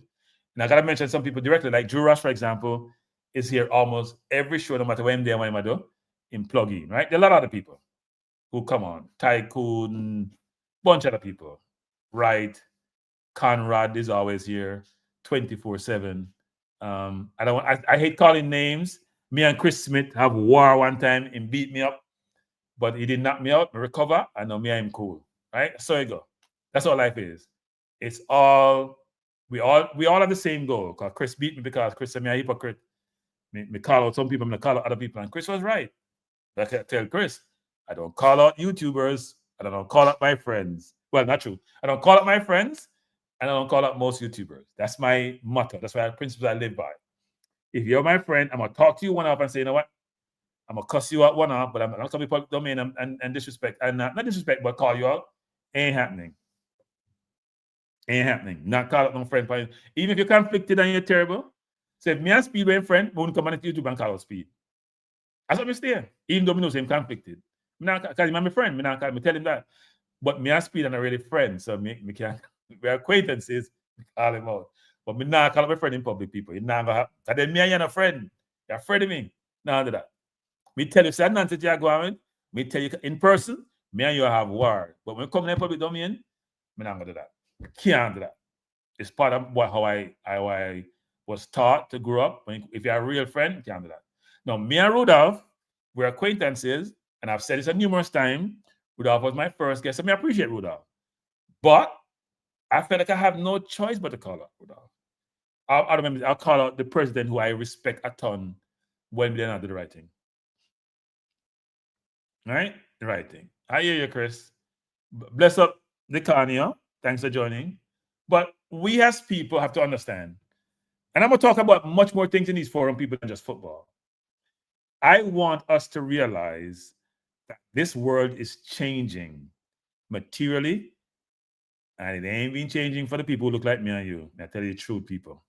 And I got to mention some people directly, like Drew Ross, for example, is here almost every show, no matter when they're in my door, in plug-in, right? There are a lot of other people who come on. Tycoon, bunch of other people, right? Conrad is always here, 24/7. I hate calling names. Me and Chris Smith have war one time and beat me up, but he did knock me out, recover. I know me, I'm cool, right? So you go. That's what life is. It's all we all have the same goal. Because Chris beat me because Chris said me a hypocrite. Me call out some people, I'm gonna call out other people, and Chris was right. I tell Chris, I don't call out YouTubers, and I don't call out my friends. Well, not true. I don't call out my friends, and I don't call out most YouTubers. That's my motto. That's my principles I live by. If you're my friend, I'm gonna talk to you one off and say, you know what? I'm gonna cuss you out one off, but I'm not gonna be public domain and disrespect, and not disrespect, but call you out. Ain't happening. Ain't happening. Not call out no friend. Even if you're conflicted and you're terrible, say if me and Speed were friend, we won't come on to YouTube and call out Speed. That's what I'm saying. Even though we know him conflicted. Because he's my friend. Me tell him that. But me and Speed are not really friends, so me can't. We're acquaintances. Call him out. But me not call out my friend in public, people. It never happen. And then me and you're a friend. You're afraid of me. Now do that. Me tell you, say nonsense you're going. Me tell you in person, me and you have war. But when we come in the public domain, me not gonna do that. Can't do that. It's part of how I was taught to grow up. If you're a real friend, you can't do that. Now, me and Rudolph, we're acquaintances, and I've said this numerous times. Rudolph was my first guest, and I appreciate Rudolph. But I felt like I have no choice but to call out Rudolph. I'll call out the president who I respect a ton when they're not do the right thing. All right? The right thing. I hear you, Chris. Bless up Nicania. Thanks for joining. But we as people have to understand, and I'm going to talk about much more things in these forum people than just football. I want us to realize that this world is changing materially, and it ain't been changing for the people who look like me and you. I tell you the truth, people.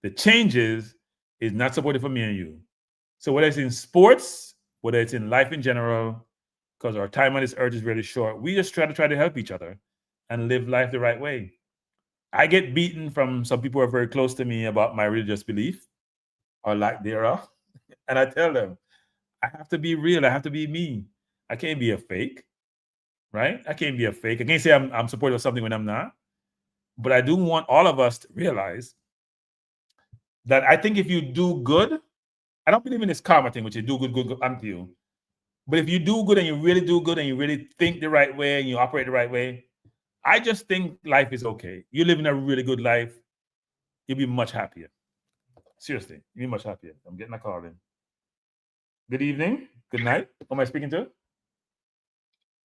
The changes is not supported for me and you. So whether it's in sports, whether it's in life in general, because our time on this earth is really short, we just try to help each other and live life the right way. I get beaten from some people who are very close to me about my religious belief or lack thereof. And I tell them, I have to be real. I have to be me. I can't be a fake, right? I can't be a fake. I can't say I'm supportive of something when I'm not. But I do want all of us to realize that I think if you do good, I don't believe in this karma thing, which you do good unto you. But if you do good and you really do good and you really think the right way and you operate the right way, I just think life is okay. You're living a really good life. You'll be much happier. Seriously, you'll be much happier. I'm getting a call in. Good evening. Good night. Who am I speaking to?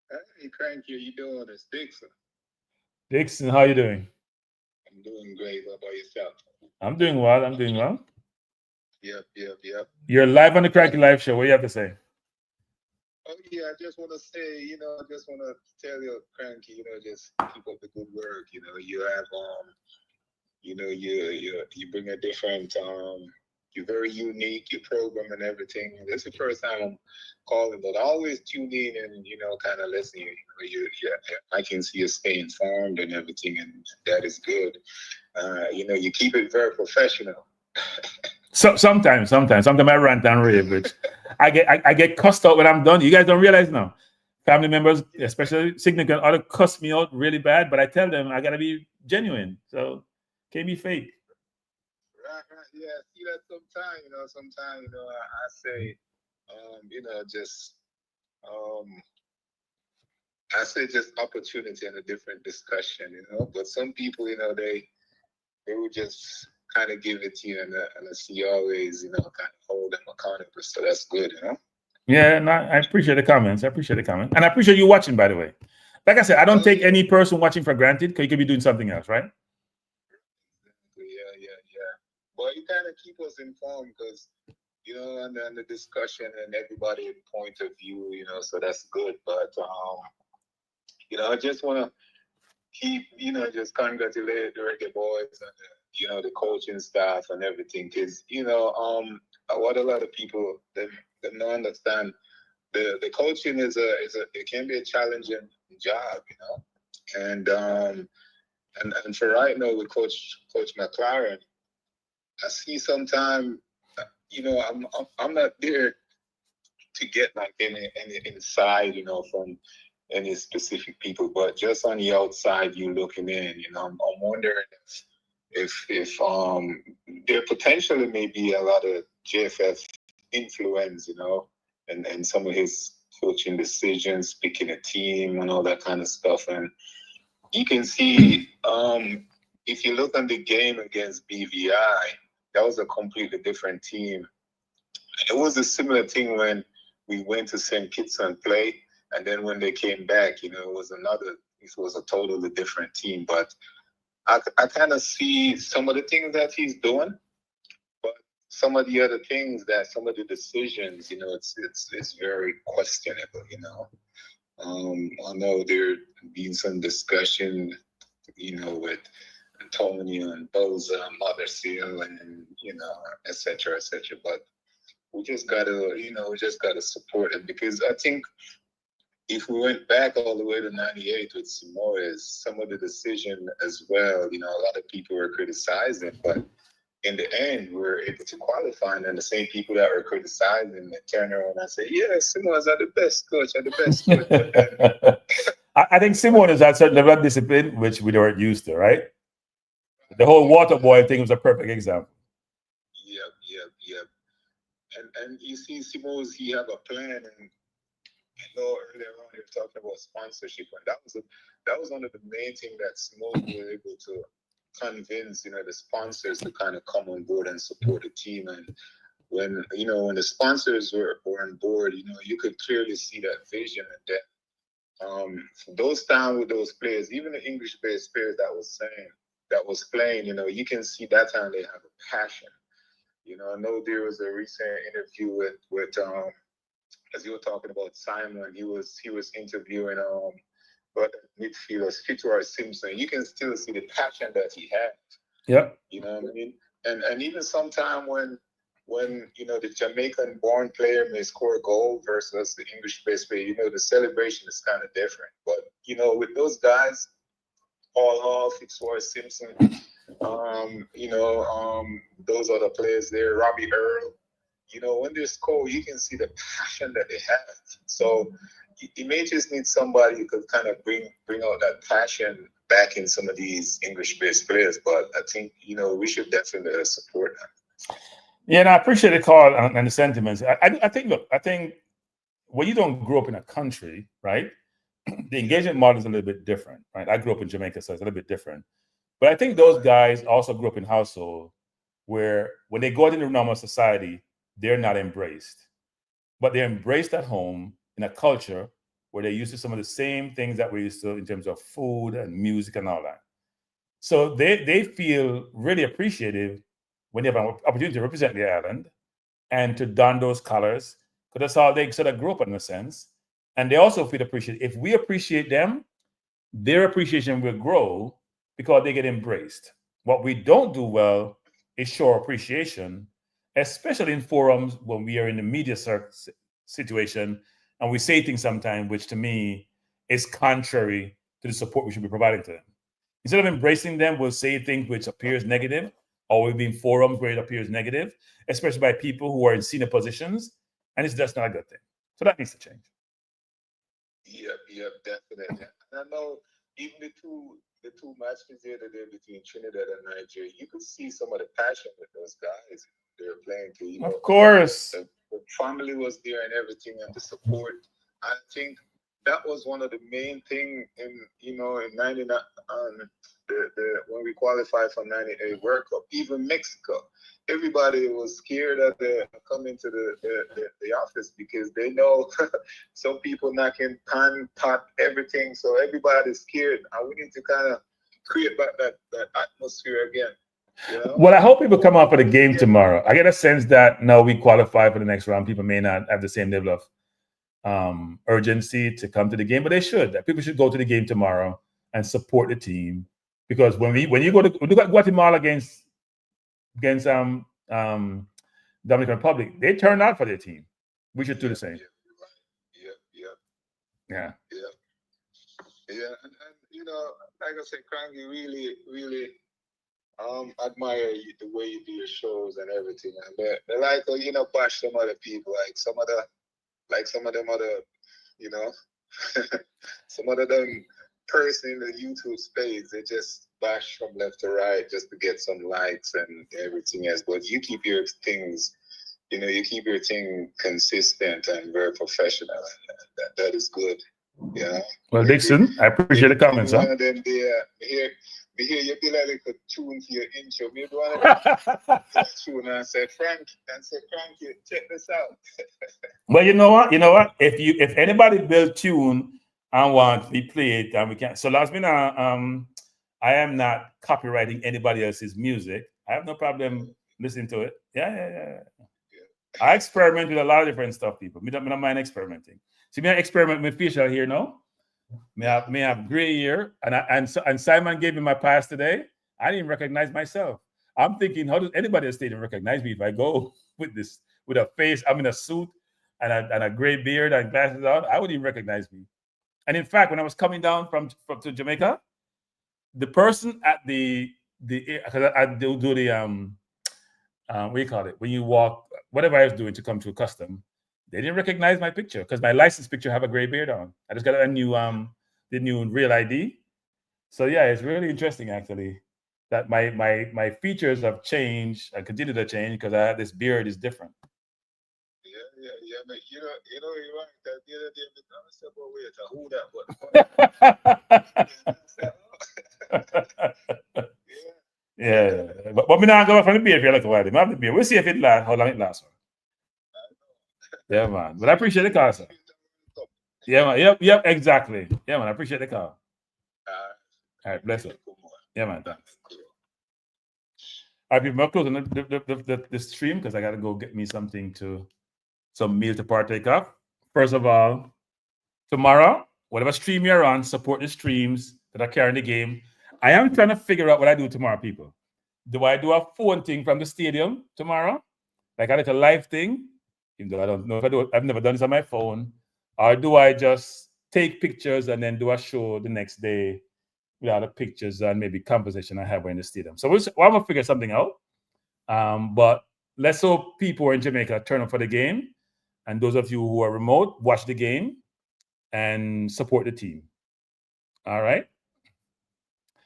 Hey, Cranky, you doing? It's Dixon.
Dixon, how are you doing?
I'm doing great. What about yourself?
I'm doing well. I'm doing well.
Yep.
You're live on the Cranky Live Show. What do you have to say?
Oh, yeah, I just want to say, I just want to tell you, Cranky, just keep up the good work. You have, you bring a different, you're very unique, your program and everything. This is the first time I'm calling, but I always tune in and, kind of listen. I can see you stay informed and everything, and that is good. You keep it very professional.
So sometimes I rant and rave, which I get cussed out when I'm done. You guys don't realize now. Family members, especially significant other, cuss me out really bad, but I tell them I gotta be genuine. So can't be fake.
Right. Yeah, see that sometimes, I say, I say just opportunity and a different discussion, but some people, they will just kind of give it to you and I see always, kind of hold them accountable. So that's good,
Yeah, no, I appreciate the comments. And I appreciate you watching, by the way. Like I said, I don't take any person watching for granted because you could be doing something else, right?
Yeah. Well, you kind of keep us informed because, and then the discussion and everybody's point of view, so that's good. But, I just want to keep, just congratulate the Reggae Boyz and, the coaching staff and everything. Because, what a lot of people, they don't understand, the coaching it can be a challenging job, And for right now with Coach McLaren, I see sometimes, I'm not there to get like any inside, from any specific people, but just on the outside, you looking in, I'm wondering if there potentially may be a lot of JFF influence, and some of his coaching decisions, picking a team and all that kind of stuff. And you can see, if you look on the game against BVI, that was a completely different team. It was a similar thing when we went to St. Kitts and play, and then when they came back, it was a totally different team. But I kind of see some of the things that he's doing, but some of the other things some of the decisions, it's very questionable, I know there been some discussion, with Antonio and Boza, Mothersill, and et cetera, but we just gotta support it, because I think if we went back all the way to 98 with Samoas, some of the decision as well, a lot of people were criticizing, but in the end, we were able to qualify, and then the same people that were criticizing turn around and say, yeah, Samoas are the best coach,
I think Simone is at a certain level of discipline, which we weren't used to, right? The whole water boy thing was a perfect example.
Yep. And you see, Samoas, he have a plan, and I know earlier on you were talking about sponsorship, and that was one of the main things that Samoas were able to convince, the sponsors to kind of come on board and support the team. And when the sponsors were on board, you could clearly see that vision, and that those time with those players, even the English-based players that was playing, you can see that time they have a passion. I know there was a recent interview with as you were talking about Simon, he was interviewing but midfielders, Fitzroy Simpson. You can still see the passion that he had.
Yeah.
You know what I mean? And even sometime when the Jamaican born player may score a goal versus the English based player, the celebration is kind of different. But with those guys, Paul Hall, Fitzroy Simpson, those other players there, Robbie Earl, when they score, you can see the passion that they have. So you may just need somebody who could kind of bring out that passion back in some of these English-based players. But I think, we should definitely support them.
Yeah, and I appreciate the call and the sentiments. I think when you don't grow up in a country, right, the engagement model is a little bit different, right? I grew up in Jamaica, so it's a little bit different. But I think those guys also grew up in households where when they go out into normal society, they're not embraced. but they're embraced at home in a culture where they're used to some of the same things that we're used to in terms of food and music and all that. So they feel really appreciative when they have an opportunity to represent the island and to don those colors, because that's how they sort of grew up in a sense. And they also feel appreciated. If we appreciate them, their appreciation will grow because they get embraced. What we don't do well is show appreciation, especially in forums when we are in the media situation and we say things sometimes which to me is contrary to the support we should be providing to them. Instead of embracing them, we'll say things which appears negative, or we'll be in forums where it appears negative, especially by people who are in senior positions, and it's just not a good thing. So that needs to change.
Yep, definitely. And I know even the two matches the other day between Trinidad and Nigeria, you could see some of the passion with those guys they're playing to. You know,
of course,
the family was there and everything, and the support. I think that was one of the main thing in in 99 when we qualified for 98 World Cup. Even Mexico, everybody was scared of coming to the office because they know some people knocking pan, pot, everything. So everybody's scared, and we need to kind of create back that atmosphere again. You know?
Well, I hope people come out for the game tomorrow. I get a sense that now we qualify for the next round. People may not have the same level of urgency to come to the game, but they should. People should go to the game tomorrow and support the team, because when you go to look at Guatemala against Dominican Republic, they turned out for their team. We should do the same.
Yeah. And you know, like I said, Cranky, really admire you, the way you do your shows and everything. And they like bash some other people, like some of them other, some other them person in the YouTube space, they just bash from left to right just to get some likes and everything else. But you keep your things, you keep your thing consistent and very professional. And that is good. Yeah.
Well, Dixon, I appreciate the comments.
One of them there, here you be like a tune for your intro. Maybe one of them tune and say, Frank, check this out.
Well, you know what? If anybody build tune and want to be played, and we can. So last minute, I am not copywriting anybody else's music. I have no problem listening to it. Yeah. I experiment with a lot of different stuff, people. Me don't mind experimenting. See, me experiment with facial here now. Me have gray hair, and Simon gave me my pass today. I didn't recognize myself. I'm thinking, how does anybody at the stadium recognize me if I go with a face? I'm in a suit and a gray beard and glasses on. I wouldn't even recognize me. And in fact, when I was coming down from to Jamaica, the person at the I do the what do you call it, when you walk, whatever I was doing to come to a custom, they didn't recognize my picture because my license picture have a gray beard on. I just got the new real ID. So yeah, it's really interesting actually that my features have changed and continue to change because I have this beard is different.
Yeah, but you're right. That the other day,
yeah. But me not go from the beard for a little while. I have the beard. We'll see if it lasts, how long it lasts. Yeah, man. But I appreciate the call, sir. Yeah, man. Yep, exactly. Yeah, man. I appreciate the call. All right, bless you. Yeah, man. Thanks. All right, people, I'm closing the stream because I got to go get me some meal to partake of. First of all, tomorrow, whatever stream you're on, support the streams that are carrying the game. I am trying to figure out what I do tomorrow, people. Do I do a phone thing from the stadium tomorrow? Like a little live thing? Even though I don't know if I do it, I've never done this on my phone. Or do I just take pictures and then do a show the next day with all the pictures and maybe composition I have in the stadium? So I'm going to figure something out. But let's hope people who are in Jamaica turn up for the game. And those of you who are remote, watch the game and support the team. All right?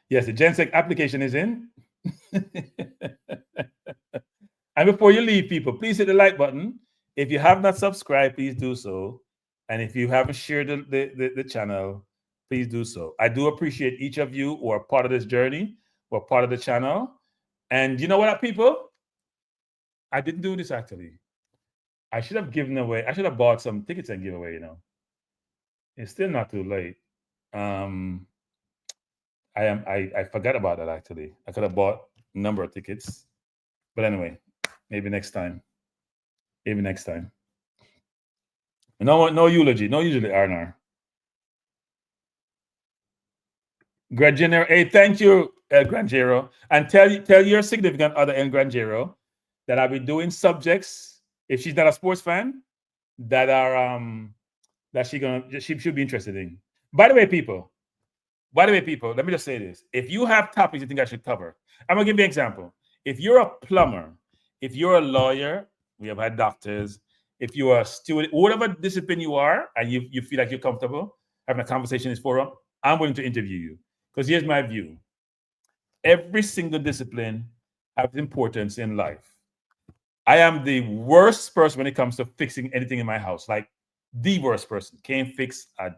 Yes, the GenSec application is in. And before you leave, people, please hit the like button. If you have not subscribed, please do so. And if you haven't shared the channel, please do so. I do appreciate each of you who are part of this journey, who are part of the channel. And you know what, people? I didn't do this, actually. I should have bought some tickets and give away, It's still not too late. I forgot about that actually. I could have bought a number of tickets. But anyway, maybe next time. No eulogy. No usually R&R. Granjero. Hey, thank you, Granjero. And tell your significant other, El Granjero, that I'll be doing subjects, if she's not a sports fan, that are she should be interested in. By the way, people, let me just say this. If you have topics you think I should cover, I'm gonna give you an example. If you're a plumber, if you're a lawyer, we have had doctors, if you're a student, whatever discipline you are, and you feel like you're comfortable having a conversation in this forum, I'm willing to interview you. Because here's my view. Every single discipline has importance in life. I am the worst person when it comes to fixing anything in my house. Like the worst person. Can't fix a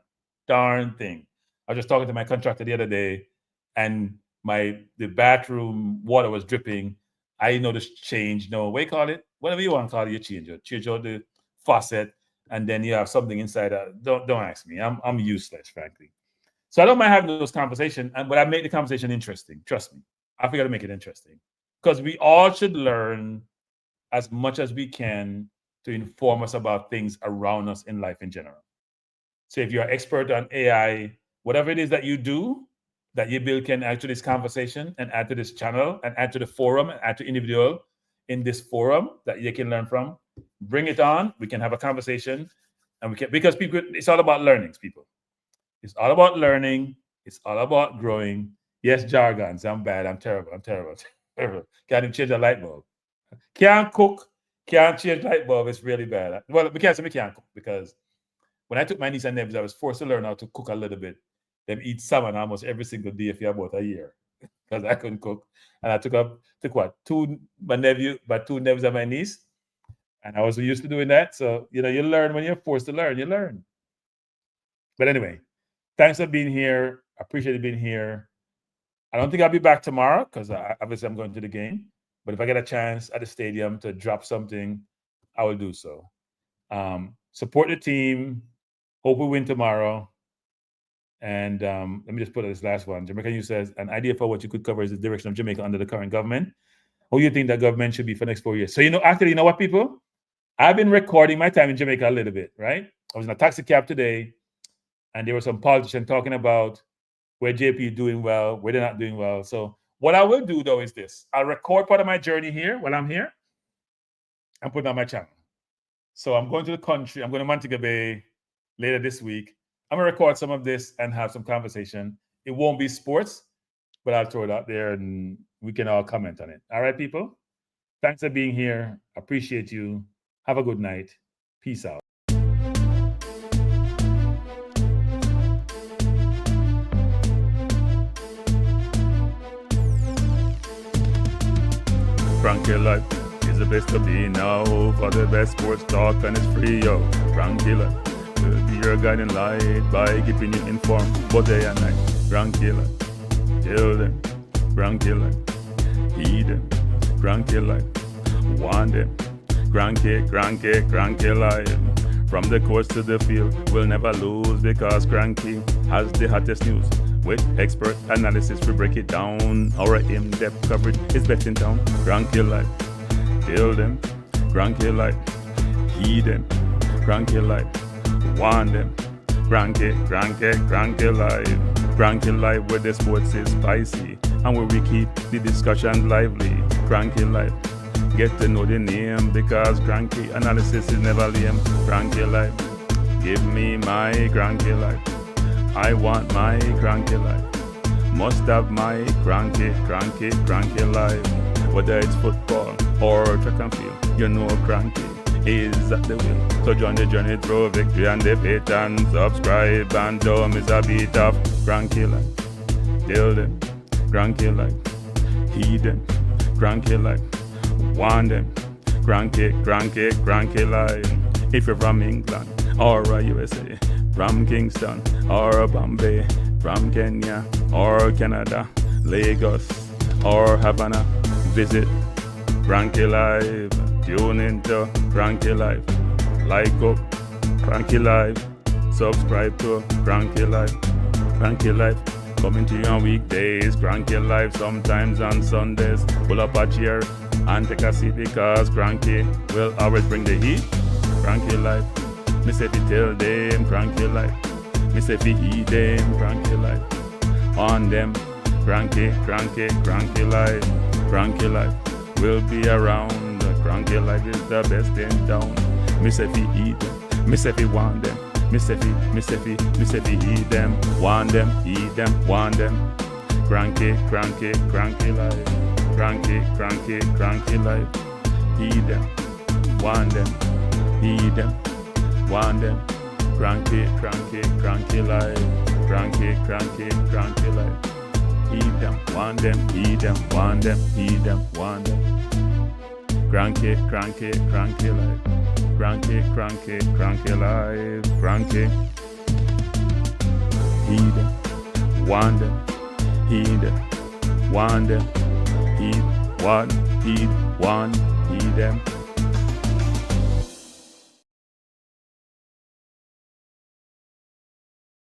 darn thing. I was just talking to my contractor the other day, and the bathroom water was dripping. I noticed change. What do you call it? Whatever you want to call it, you change it. Change out the faucet, and then you have something inside. Don't ask me. I'm useless, frankly. So I don't mind having those conversations, but I make the conversation interesting. Trust me. I figure to make it interesting. Because we all should learn as much as we can to inform us about things around us in life in general. So if you're an expert on AI, whatever it is that you do, that you build can add to this conversation and add to this channel and add to the forum and add to individual in this forum that you can learn from, bring it on. We can have a conversation, and because people, it's all about learnings, people. It's all about learning. It's all about growing. Yes, jargons. I'm bad. I'm terrible. Can't even change a light bulb. Can't cook. Can't change light bulb. It's really bad. Well, we can't say we can't cook because when I took my niece and nephews, I was forced to learn how to cook a little bit. Them eat salmon almost every single day for about a year because I couldn't cook. And I took two nephews and my niece, and I was used to doing that. So you learn when you're forced to learn. You learn. But anyway. Thanks for being here. I appreciate you being here. I don't think I'll be back tomorrow because obviously I'm going to the game. But if I get a chance at the stadium to drop something, I will do so. Support the team. Hope we win tomorrow. And let me just put this last one. Jamaica News says, an idea for what you could cover is the direction of Jamaica under the current government. Who do you think that government should be for the next 4 years? So, actually, you know what, people? I've been recording my time in Jamaica a little bit, right? I was in a taxi cab today. And there were some politicians talking about where JP is doing well, where they're not doing well. So what I will do, though, is this. I'll record part of my journey here while I'm here and put it on my channel. So I'm going to the country. I'm going to Montego Bay later this week. I'm going to record some of this and have some conversation. It won't be sports, but I'll throw it out there and we can all comment on it. All right, people? Thanks for being here. Appreciate you. Have a good night. Peace out. Cranky Life is the best to be now. For the best sports talk and it's free, yo. Cranky Life will be your guiding light by keeping you informed both day and night. Cranky Life, tell them. Cranky Life, heed them. Cranky Life, want them. Cranky Life. From the courts to the field, we'll never lose because Cranky has the hottest news. With expert analysis, we break it down. Our in-depth coverage is best in town. Cranky Life, tell them. Cranky Life, heed them. Cranky Life, want them. Cranky Life. Cranky Life, where the sports is spicy and where we keep the discussion lively. Cranky Life, get to know the name because Cranky analysis is never lame. Cranky Life, give me my Cranky Life. I want my Cranky Life. Must have my Cranky Life. Whether it's football or track and field, Cranky is at the wheel. So join the journey through victory and defeat and subscribe and don't miss a beat of Cranky Life. Tell them, Cranky Life. Heed them, Cranky Life. Want them, Cranky Life. If you're from England or USA, from Kingston or Bombay, from Kenya or Canada, Lagos or Havana, visit Cranky Life. Tune into Cranky Life. Like up, Cranky Live. Subscribe to Cranky Live. Cranky Live. Coming to you on weekdays. Cranky Live sometimes on Sundays. Pull up a chair and take a seat because Cranky will always bring the heat. Cranky Live. Me say fi tell them Cranky Live. Me say fi eat them Cranky Live. On them Cranky Live. Cranky Live will be around. Cranky Live is the best in town. Me say fi eat them. Me say fi want them. Me say fi eat them. Want them, eat them, want them. Cranky Live. Cranky Live. Eat them, want them, eat them, want them. Cranky Live. Cranky Live. Eat them, want them, eat them, want them, eat them, want them. Cranky Live. Cranky Live. Cranky. Eat them, want them, eat them, want them. Eat, want, eat them.